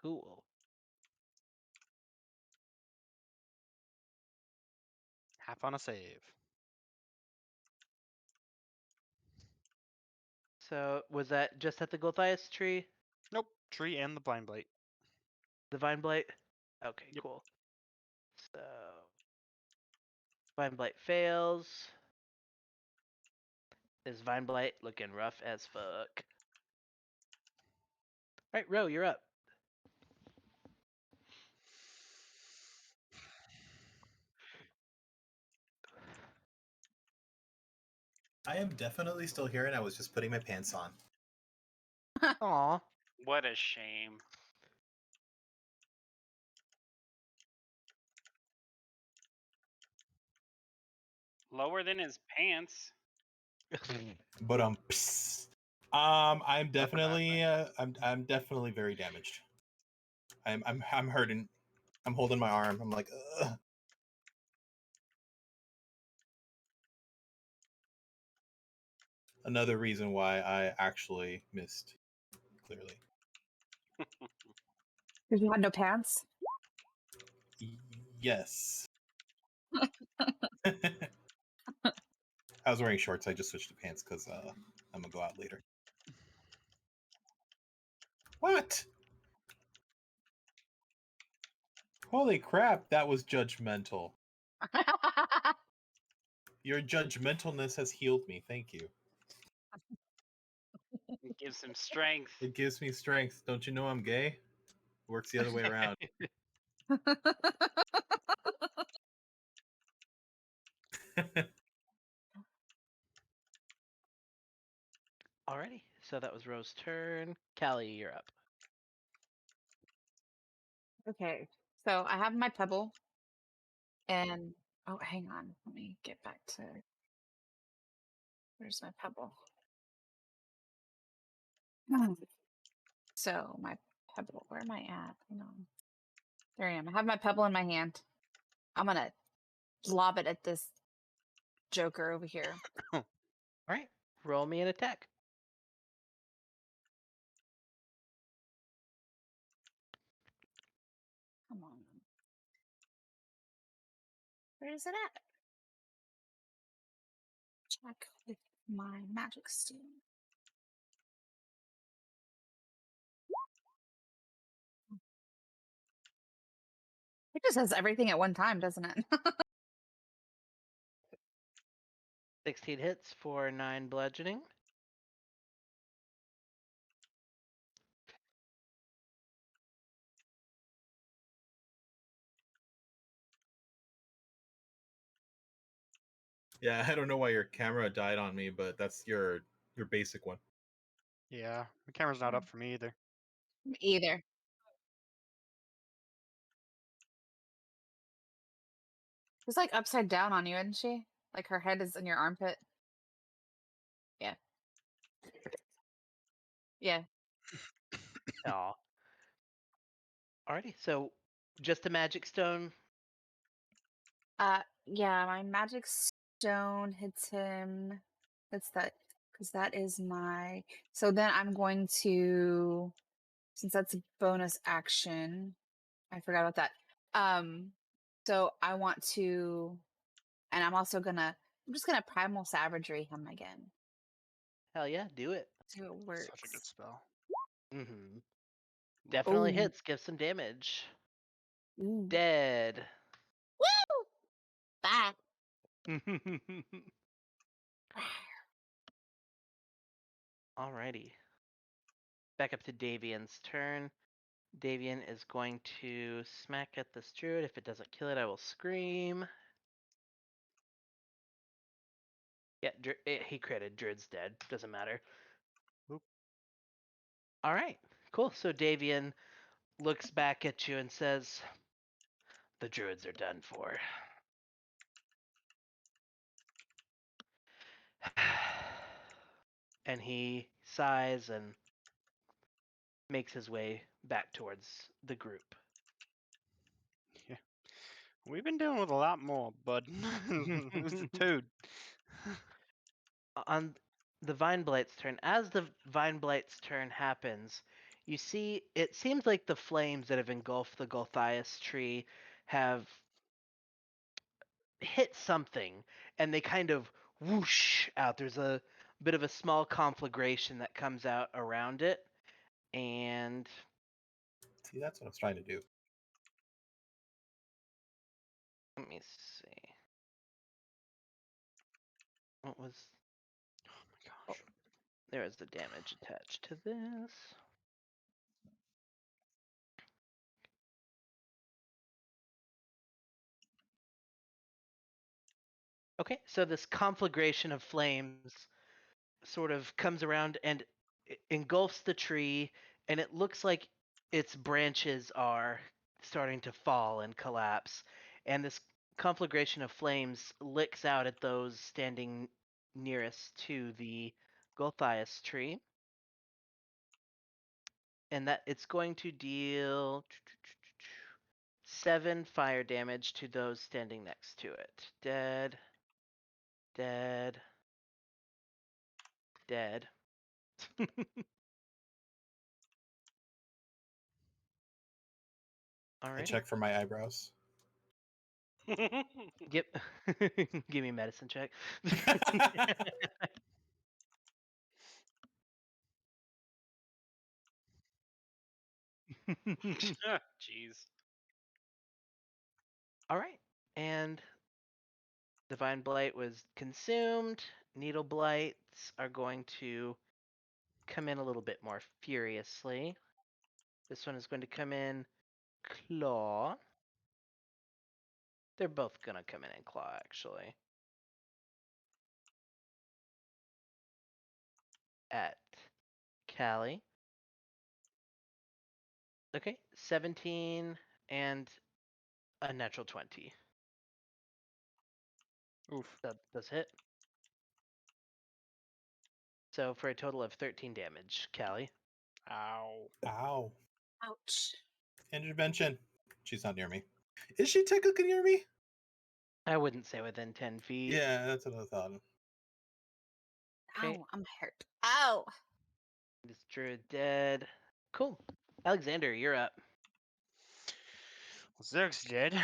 Cool. Half on a save. So was that just at the Gulthias tree? Nope. Tree and the blind blight. The vine blight? Okay, Yep. cool. So Vine Blight fails. This Vine Blight looking rough as fuck. Alright, Ro, you're up. I am definitely still here, and I was just putting my pants on. Aw. What a shame. Lower than his pants. But I'm definitely I'm definitely very damaged. I'm hurting. I'm holding my arm. I'm like, ugh. Another reason why I actually missed. Clearly, Did you have no pants? Yes. I was wearing shorts. I just switched to pants because I'm gonna go out later. What? Holy crap! That was judgmental. Your judgmentalness has healed me. Thank you. It gives him strength. It gives me strength. Don't you know I'm gay? Works the other way around. Alrighty, so that was Ro's turn. Callie, you're up. Okay, so I have my pebble, and oh, hang on, let me get back to where's my pebble? So my pebble, where am I at? Hang on, there I am. I have my pebble in my hand. I'm gonna lob it at this joker over here. Alright, roll me an attack. Come on, where is it at? Check with my magic stone. It just says everything at one time, doesn't it? 16 hits for 9 bludgeoning. Yeah, I don't know why your camera died on me, but that's your basic one. Yeah, the camera's not up for me either. Either. She's like upside down on you, isn't she? Like her head is in your armpit. Yeah. Yeah. Aw. Alrighty, so just a magic stone. Yeah, my magic stone hits him. That's that because that is my so then I'm going to since that's a bonus action. I forgot about that. So I want to and I'm just gonna primal savagery him again. Hell yeah, do it. See what works. Such a good spell. Mm-hmm. Definitely Ooh. hits. Give some damage. Ooh. Dead. Woo! Bye. Alrighty. Back up to Davian's turn. Davian is going to smack at this druid. If it doesn't kill it, I will scream. Yeah, he critted. Druid's dead. Doesn't matter. Oop. Alright, cool. So Davian looks back at you and says, the druids are done for. And he sighs and makes his way back towards the group. Yeah. We've been dealing with a lot more, bud. Who's the toad? On the Vine Blight's turn, as the Vine Blight's turn happens, you see it seems like the flames that have engulfed the Gulthias tree have hit something and they kind of whoosh out. There's a bit of a small conflagration that comes out around it. And See, that's what I was trying to do. let me see. What was? Oh my gosh. There is the damage attached to this. Okay, so this conflagration of flames sort of comes around and engulfs the tree, and it looks like its branches are starting to fall and collapse. And this conflagration of flames licks out at those standing nearest to the Gulthias tree. And that it's going to deal 7 fire damage to those standing next to it. Dead. Dead. Dead. I Alrighty. check for my eyebrows. Give give me a medicine check. Jeez. All right. And Divine Blight was consumed. Needle Blights are going to come in a little bit more furiously. This one is going to come in Claw. They're both going to come in Claw, actually. At Callie. Okay, 17 and a natural 20. Oof. That does hit. So for a total of 13 damage, Callie. Ow. Ow. Ouch. Intervention. She's not near me. Is she technically near me? I wouldn't say within 10 feet. Yeah, that's what I thought. Okay. Ow, I'm hurt. Ow. This druid dead. Cool. Alexander, you're up. Well, Zerg's dead.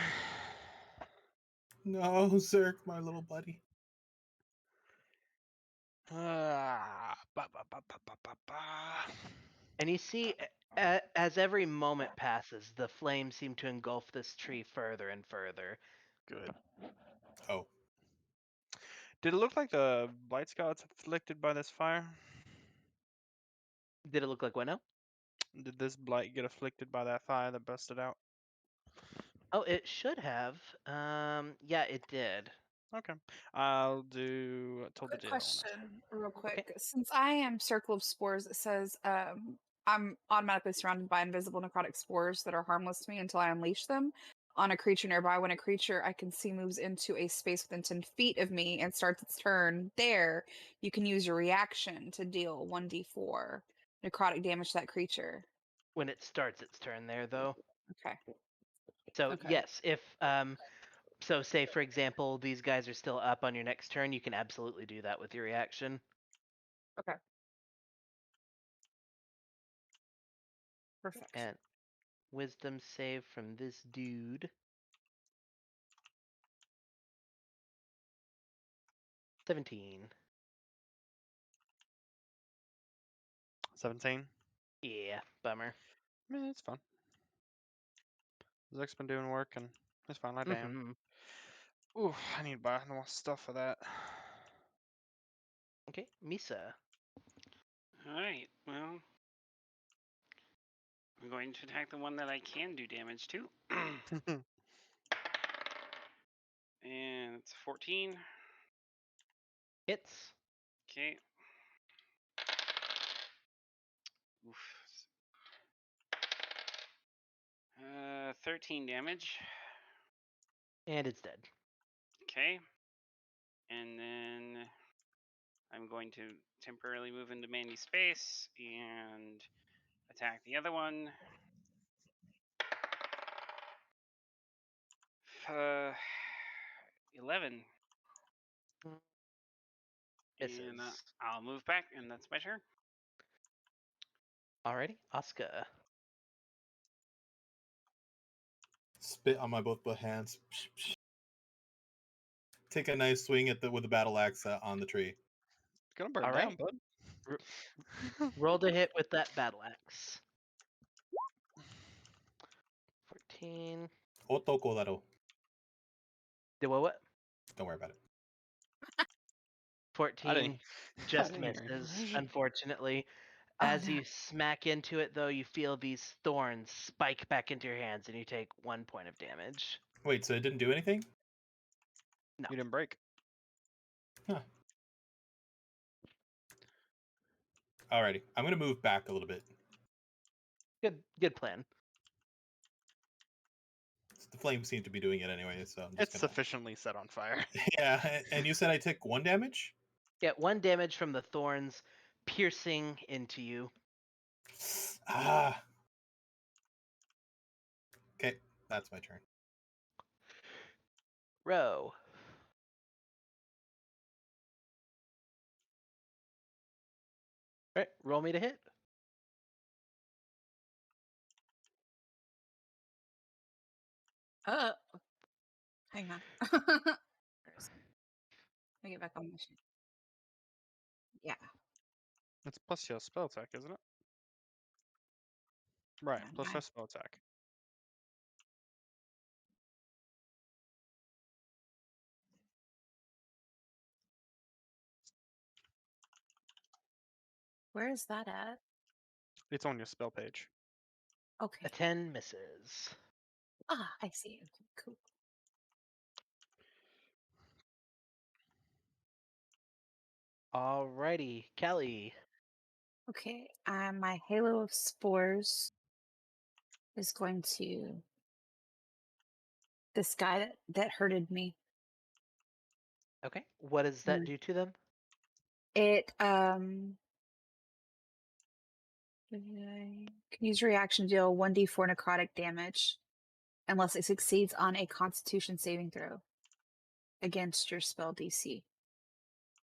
No, Zerk, my little buddy. Ba, ba, ba, ba, ba, ba, ba. And you see, as every moment passes, the flames seem to engulf this tree further and further. Good. Oh, Did it look like the blight scouts afflicted by this fire? Did it look like Weno? Did this blight get afflicted by that fire that busted out? Oh, it should have. Yeah, it did. Okay. I'll do told the Quick dead question, real quick. Okay. Since I am Circle of Spores, it says I'm automatically surrounded by invisible necrotic spores that are harmless to me until I unleash them on a creature nearby. When a creature I can see moves into a space within 10 feet of me and starts its turn there, you can use your reaction to deal 1d4 necrotic damage to that creature. When it starts its turn there, though. Okay. So Okay. yes, if so say for example these guys are still up on your next turn, you can absolutely do that with your reaction. Okay. Perfect. And wisdom save from this dude. 17. 17. Yeah, bummer. It's fun. Zerg's been doing work and it's fine. I damned. Mhm. Ooh, I need to buy more stuff for that. Okay, Misa. Alright, well. I'm going to attack the one that I can do damage to. And it's 14. Hits. Okay. Oof. 13 damage. And it's dead. Okay. And then I'm going to temporarily move into Mandy's space and attack the other one. 11. Misses. And I'll move back, and that's my turn. Alrighty, Oscar. spit on my both hands. Take a nice swing at with the battle axe on the tree. It's gonna burn All down, right. bud. Roll to hit with that battle axe. 14. Otoko daro. Do what? Don't worry about it. 14 I just didn't hear misses, anything. unfortunately. Oh, As no. you smack into it, though, you feel these thorns spike back into your hands, and you take 1 point of damage. Wait, so it didn't do anything? No. You didn't break. Alrighty, I'm gonna move back a little bit. Good plan. The flames seem to be doing it anyway, so I'm It's just gonna. sufficiently set on fire. Yeah, and you said I took 1 damage? Get 1 damage from the thorns piercing into you. Ah. Okay, that's my turn. Row. All right, roll me to hit. Hang on. First, let me get back on my sheet. Yeah. It's plus your spell attack, isn't it? Right, Yeah, plus nine. your spell attack. Where is that at? It's on your spell page. Okay. A 10 misses. Ah, I see. Okay, cool. Alrighty, Kelly. Okay. My halo of spores is going to this guy that hurted me. Okay, what does that do to them? It can use reaction to deal 1d4 necrotic damage unless it succeeds on a Constitution saving throw against your spell DC.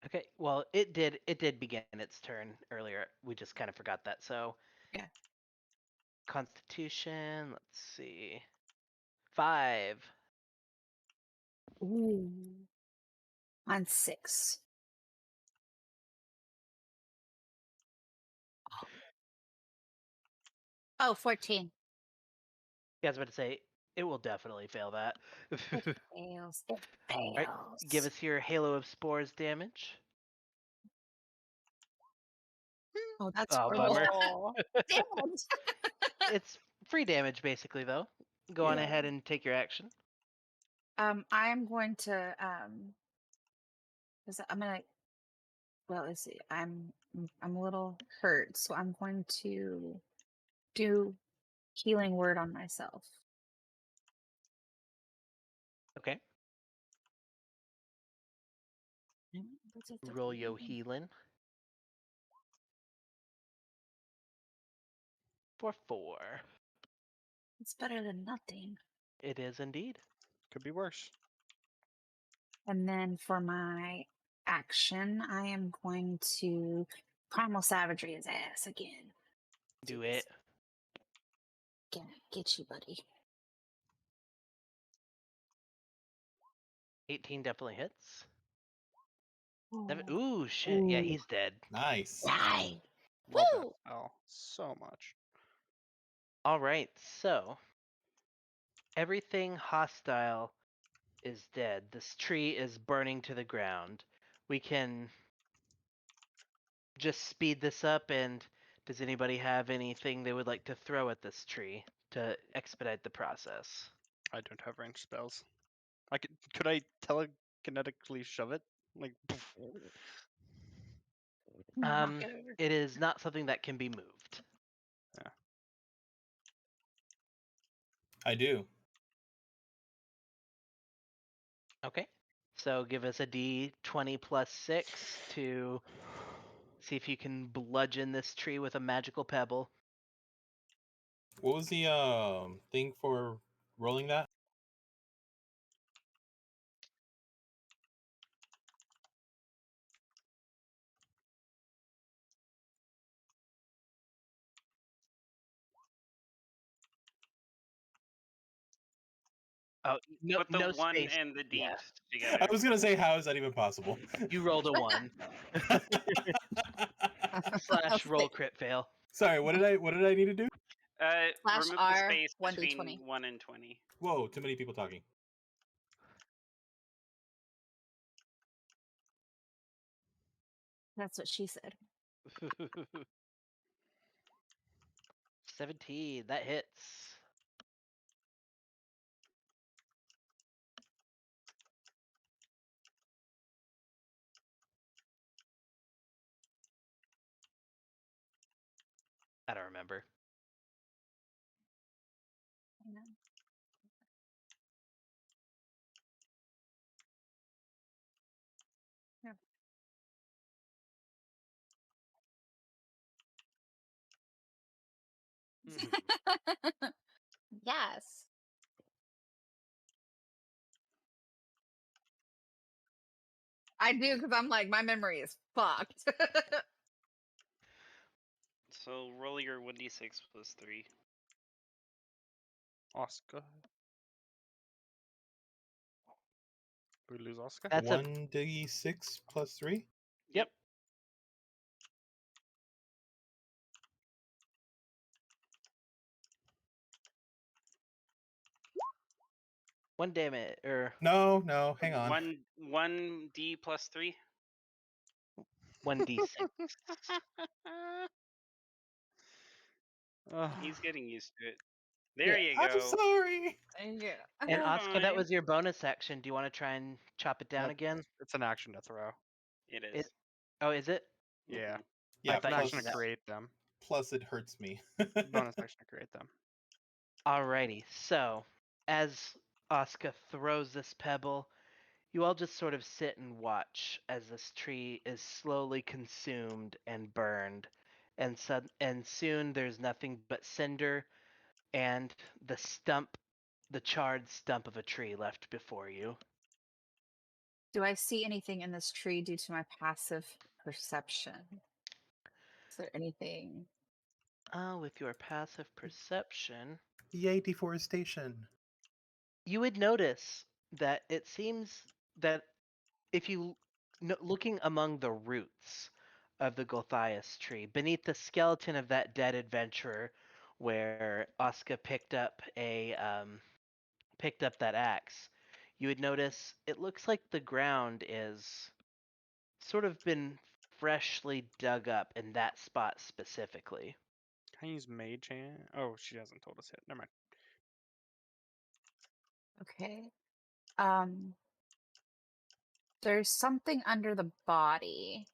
Okay, well, it did begin its turn earlier. We just kind of forgot that. So, Yeah. Constitution, let's see. 5. Ooh. On 6. Oh, 14. Yeah, I was about to say, it will definitely fail that. It fails. It fails. Alright, give us your Halo of Spores damage. Oh, that's Oh, horrible. bummer. Damn it. It's free damage, basically, though. Go on Yeah. ahead and take your action. I'm going to I'm gonna well, let's see. I'm a little hurt, so I'm going to do healing word on myself. Okay, What's it roll yo healing. For 4. It's better than nothing. It is indeed. Could be worse. And then for my action, I am going to primal savagery his ass again. Do this. it. Gonna get you, buddy. 18 definitely hits. Oh. Ooh, shit. Yeah, Ooh. he's dead. Nice. Die. Love Woo! that spell so much. All right, so everything hostile is dead. This tree is burning to the ground. We can just speed this up, and does anybody have anything they would like to throw at this tree to expedite the process? I don't have ranged spells. Could I telekinetically shove it? Like, poof. Knock it over. It is not something that can be moved. I do. Okay. So give us a D20 plus 6 to see if you can bludgeon this tree with a magical pebble. What was the thing for rolling that? Oh, no, Put the no 1 space. and the D Yeah. together. I was gonna say, how is that even possible? You rolled a 1. / roll crit fail. Sorry, what did I need to do? Slash Remove the R, space 1d20. between 1 and 20. Whoa, too many people talking. That's what she said. 17. That hits. I don't remember. Hang on. Yeah. Yes. I do, because I'm like, my memory is fucked. So roll your 1d6 plus 3. Oscar. We lose Oscar. That's a 1d6 plus 3. Yep. One damage or No, hang on. 1d plus 3. 1d6. Oh, He's getting used to it. There you I'm go. sorry. Yeah. And You're Oscar, that fine. was your bonus action. Do you want to try and chop it down again? it's an action to throw. It It- is. Oh, is it? Yeah. Mhm. Yeah, It's an thought you action said to that. create them. plus it hurts me. Bonus action to create them. Alrighty. So, as Oscar throws this pebble, you all just sort of sit and watch as this tree is slowly consumed and burned, and soon there's nothing but cinder and the charred stump of a tree left before you. Do I see anything in this tree due to my passive perception? Is there anything? With your passive perception, Yay, deforestation. you would notice that it seems that if you looking among the roots of the Gulthias tree, beneath the skeleton of that dead adventurer, where Oscar picked up that axe, you would notice it looks like the ground is sort of been freshly dug up in that spot specifically. Can I use mage hand? Oh, she hasn't told us yet. Never mind. Okay. There's something under the body.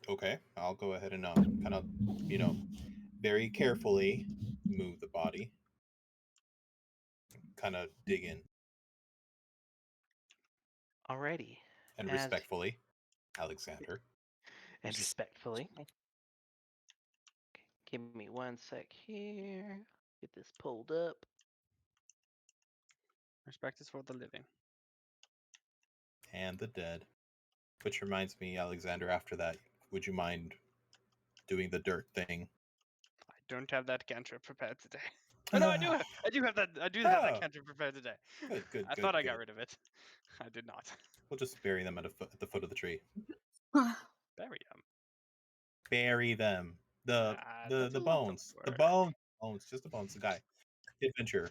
Okay, I'll go ahead and kind of, very carefully move the body. Kind of dig in Alrighty. and As respectfully, Alexander. and respectfully. Give me one sec here. Get this pulled up. Respect is for the living. And the dead. Which reminds me, Alexander, after that, would you mind doing the dirt thing? I don't have that cantrip prepared today. Oh no, I do have that. I do have that Oh. cantrip prepared today. Good. I thought I got rid of it. I did not. We'll just bury them at the foot of the tree. Bury them. Bury them. The That's a lot of bones. The work. bones. Just the bones. The guy. The adventurer.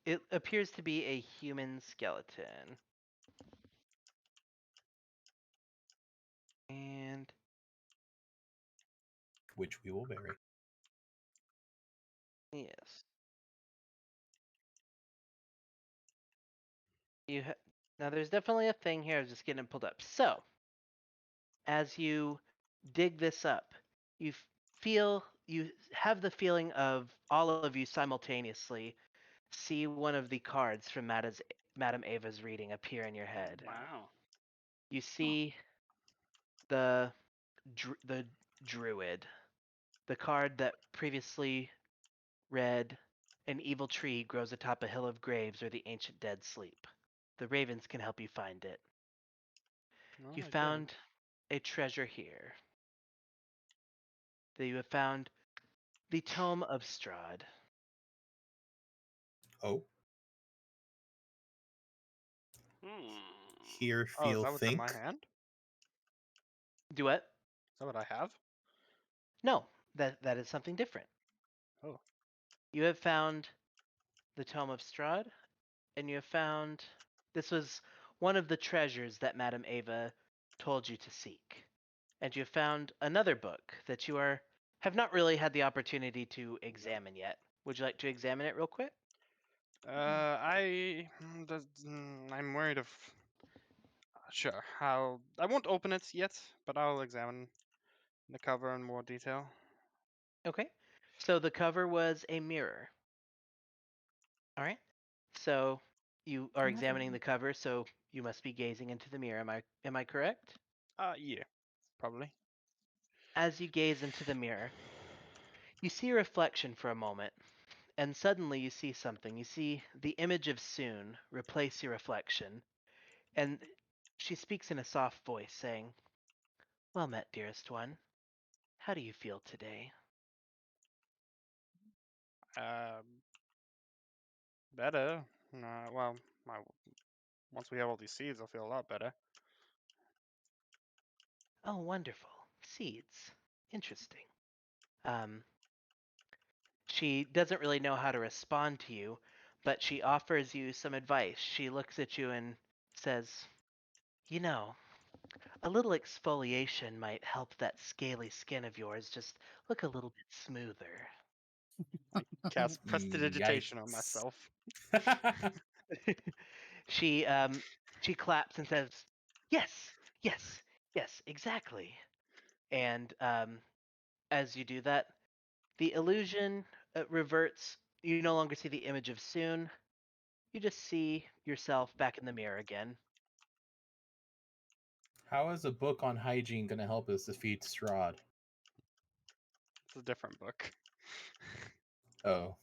It appears to be a human skeleton. And Which we will bury. yes. Now there's definitely a thing here. I was just getting it pulled up. So, as you dig this up, you have the feeling of all of you simultaneously see one of the cards from Madame Ava's reading appear in your head. Wow. You see the druid, the card that previously read, "An evil tree grows atop a hill of graves where the ancient dead sleep. The ravens can help you find it. No, You I found a treasure here. That you have found the Tome of Strahd. Oh. Hmm. Hear, Oh, is feel, that what's in my think. hand? Do what? Is that what I have? No, that is something different. Oh. You have found the Tome of Strahd, and you have found this was one of the treasures that Madame Ava told you to seek. And you have found another book that you have not really had the opportunity to examine yet. Would you like to examine it real quick? I'm worried of. Sure, I won't open it yet, but I'll examine the cover in more detail. Okay. So the cover was a mirror. All right. So you are examining the cover, so you must be gazing into the mirror. Am I correct? Yeah, probably. As you gaze into the mirror, you see a reflection for a moment, and suddenly you see something. You see the image of Soon replace your reflection, and she speaks in a soft voice, saying, "Well met, dearest one. How do you feel today?" Better. Well, my, once we have all these seeds, I'll feel a lot better. "Oh, wonderful. Seeds. Interesting." Um, she doesn't really know how to respond to you, but she offers you some advice. She looks at you and says, "You know, a little exfoliation might help that scaly skin of yours just look a little bit smoother." Cast prestidigitation on Yikes. myself. she she claps and says, "Yes, yes, yes, exactly." And as you do that, the illusion reverts. You no longer see the image of Soon. You just see yourself back in the mirror again. How is a book on hygiene going to help us defeat Strahd? It's a different book. Oh,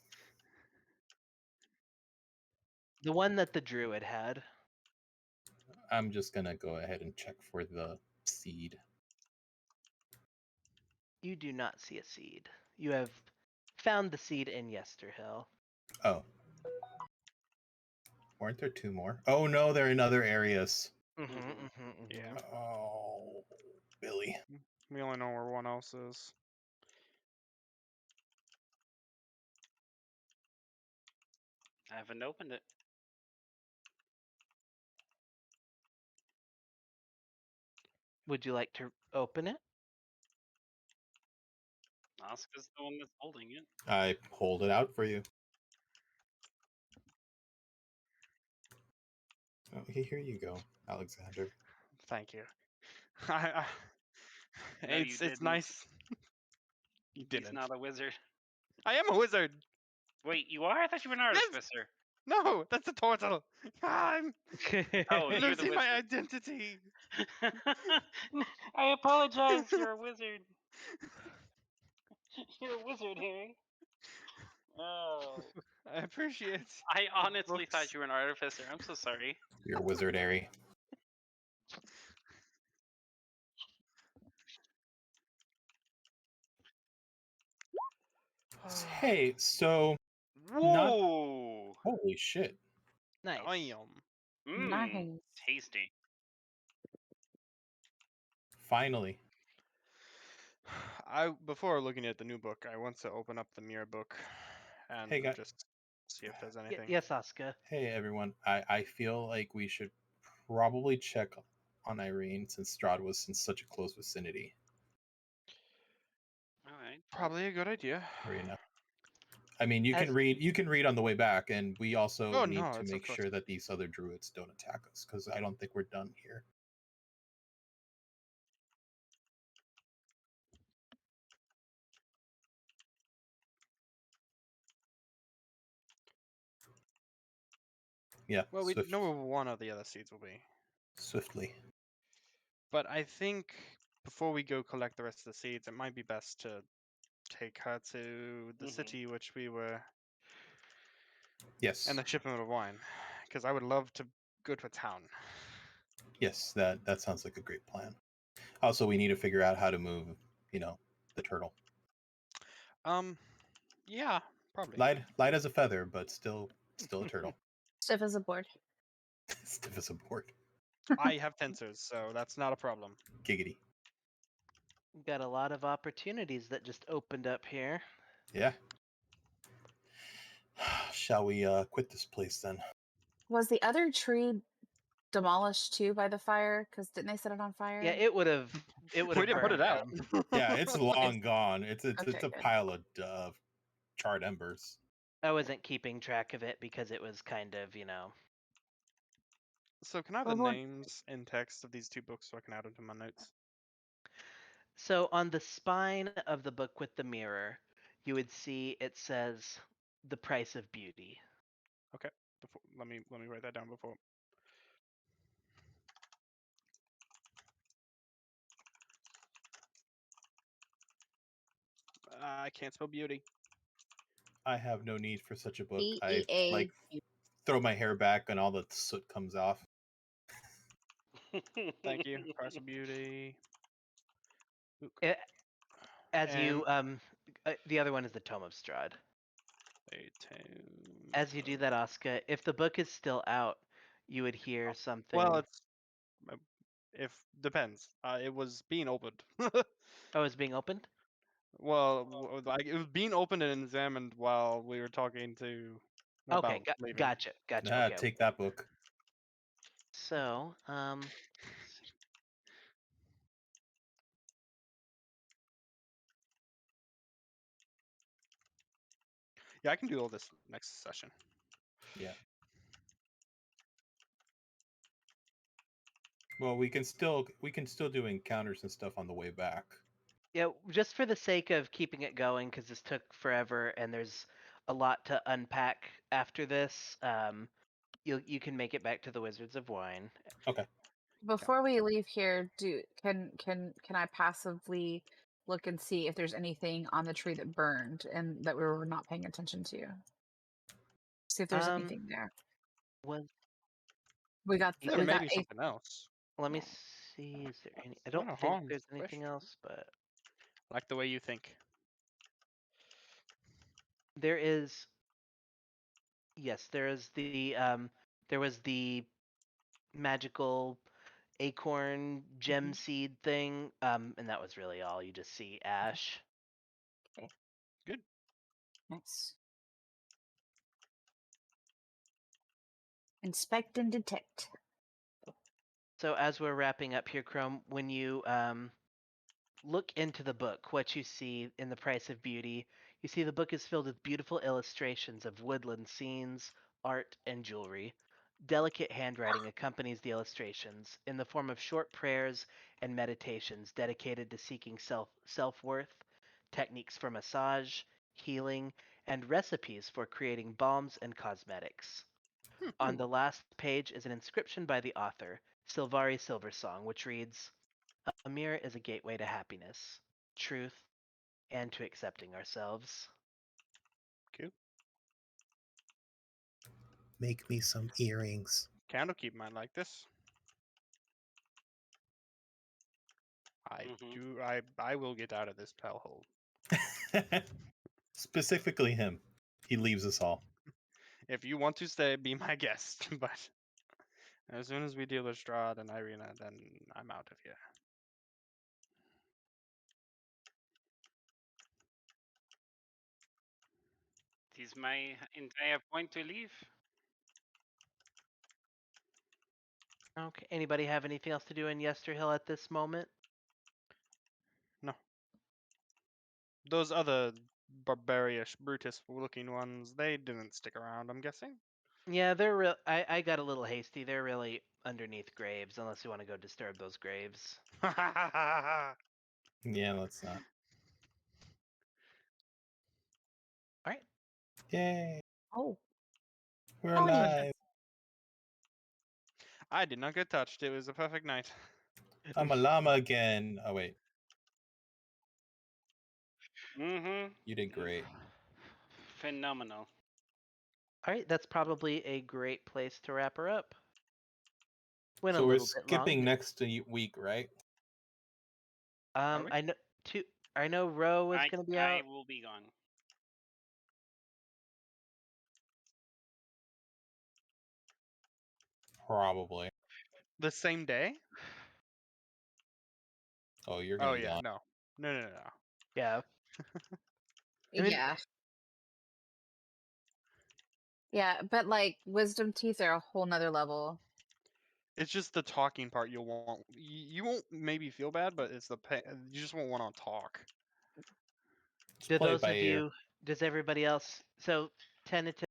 The one that the druid had. I'm just going to go ahead and check for the seed. You do not see a seed. You have found the seed in Yesterhill. Oh. Weren't there two more? Oh no, they're in other areas. Yeah. Oh, Billy. We only know where one else is. I haven't opened it. Would you like to open it? Osca's the one that's holding it. I pulled it out for you. Oh, here you go, Alexander. Thank you. No, you It's didn't. nice. You He's didn't. not a wizard. I am a wizard. Wait, you are? I thought you were an Yes! artificer. No, that's a turtle. I'm Oh, you're the losing my wizard. identity. I apologize. You're a wizard. You're a wizard, Harry. Oh. I appreciate. I honestly books. thought you were an artificer. I'm so sorry. You're wizard, Harry. Hey, so not Whoa! holy shit. Nice. Mmm, Nice. tasty. Finally. Before looking at the new book, I want to open up the mirror book and Hey, guys. just see if there's anything. Yes, Oscar. Hey, everyone. I feel like we should probably check on Irene since Strahd was in such a close vicinity. All right. Probably a good idea. Hurry enough. I mean, you can read on the way back, and we also Oh, need no, to it's make of course. sure that these other druids don't attack us, because I don't think we're done here. Yeah. Well, we know where one of the other seeds will be. Swiftly. But I think before we go collect the rest of the seeds, it might be best to take her to the city which we were. Yes. And the shipment of wine, because I would love to go to a town. Yes, that sounds like a great plan. Also, we need to figure out how to move, the turtle. Yeah, probably. Light as a feather, but still a turtle. Stiff as a board. Stiff as a board. I have tensors, so that's not a problem. Giggity. Got a lot of opportunities that just opened up here. Yeah. Shall we quit this place then? Was the other tree demolished too by the fire? Because didn't they set it on fire? Yeah, it would have. It would We have didn't put burned it out. down. Yeah, it's long gone. It's Okay, a good. pile of charred embers. I wasn't keeping track of it because it was kind of, you know. So can I have Well, the we'll- names in text of these 2 books so I can add them to my notes? So on the spine of the book with the mirror, you would see it says "The Price of Beauty." Before, let me write that down before. I can't spell beauty. I have no need for such a book. I BEA. like throw my hair back and all the soot comes off. Thank you. Price of beauty. Book. As you And the other one is the Tome of Strahd. a tome As you do of- that, Oscar, if the book is still out, you would hear something. Well, it's if depends. It was being opened. Oh, it's being opened? Well, like it was being opened and examined while we were talking to Okay, about leaving. gotcha. Okay. Take that book. So, let's see. Yeah, I can do all this next session. Yeah. Well, we can still do encounters and stuff on the way back. Yeah, just for the sake of keeping it going, because this took forever and there's a lot to unpack after this. You can make it back to the Wizards of Wine. Okay. Before we leave here, can I passively look and see if there's anything on the tree that burned and that we were not paying attention to? See if there's anything there. Was We got There was may got be a something else. let me Yeah. see. Is there any? I Not don't a think harm there's anything question. else, but Like the way you think. there is. Yes, there is there was the magical acorn gem seed thing, and that was really all. You just see ash. nice. Inspect and detect. So as we're wrapping up here, Chrome, when you look into the book, what you see in The Price of Beauty, you see the book is filled with beautiful illustrations of woodland scenes, art, and jewelry. Delicate handwriting accompanies the illustrations in the form of short prayers and meditations dedicated to seeking self-worth, techniques for massage, healing, and recipes for creating balms and cosmetics. On the last page is an inscription by the author, Silvari Silversong, which reads, "A mirror is a gateway to happiness, truth, and to accepting ourselves." Cool. Make me some earrings. Candlekeep might like this. I will get out of this hellhole. Specifically him. He leaves us all. If you want to stay, be my guest. But as soon as we deal with Strahd and Irina, then I'm out of here. Is my entire point to leave? Okay. Anybody have anything else to do in Yesterhill at this moment? No. Those other barbarious, Brutus-looking ones, they didn't stick around, I'm guessing. Yeah, they're real. I got a little hasty. They're really underneath graves, unless you want to go disturb those graves. Yeah, let's not. All right. Yay. Oh, We're Tony. alive. I did not get touched. It was a perfect night. I'm a llama again. Oh wait, Mm-hmm. you did great. Phenomenal. All right. That's probably a great place to wrap her up. Went a So we're little bit long. skipping next week, right? Are we? I know I know Ro is going to be I out. will be gone. Probably. The same day? Oh, you're Oh gonna be yeah, gone. no. No. Yeah. I mean- Yeah. Yeah, but like wisdom teeth are a whole nother level. It's just the talking part you'll want. You won't maybe feel bad, but it's the you just won't want to talk. Just Do play it those by of ear. you? Does everybody else? So tentative.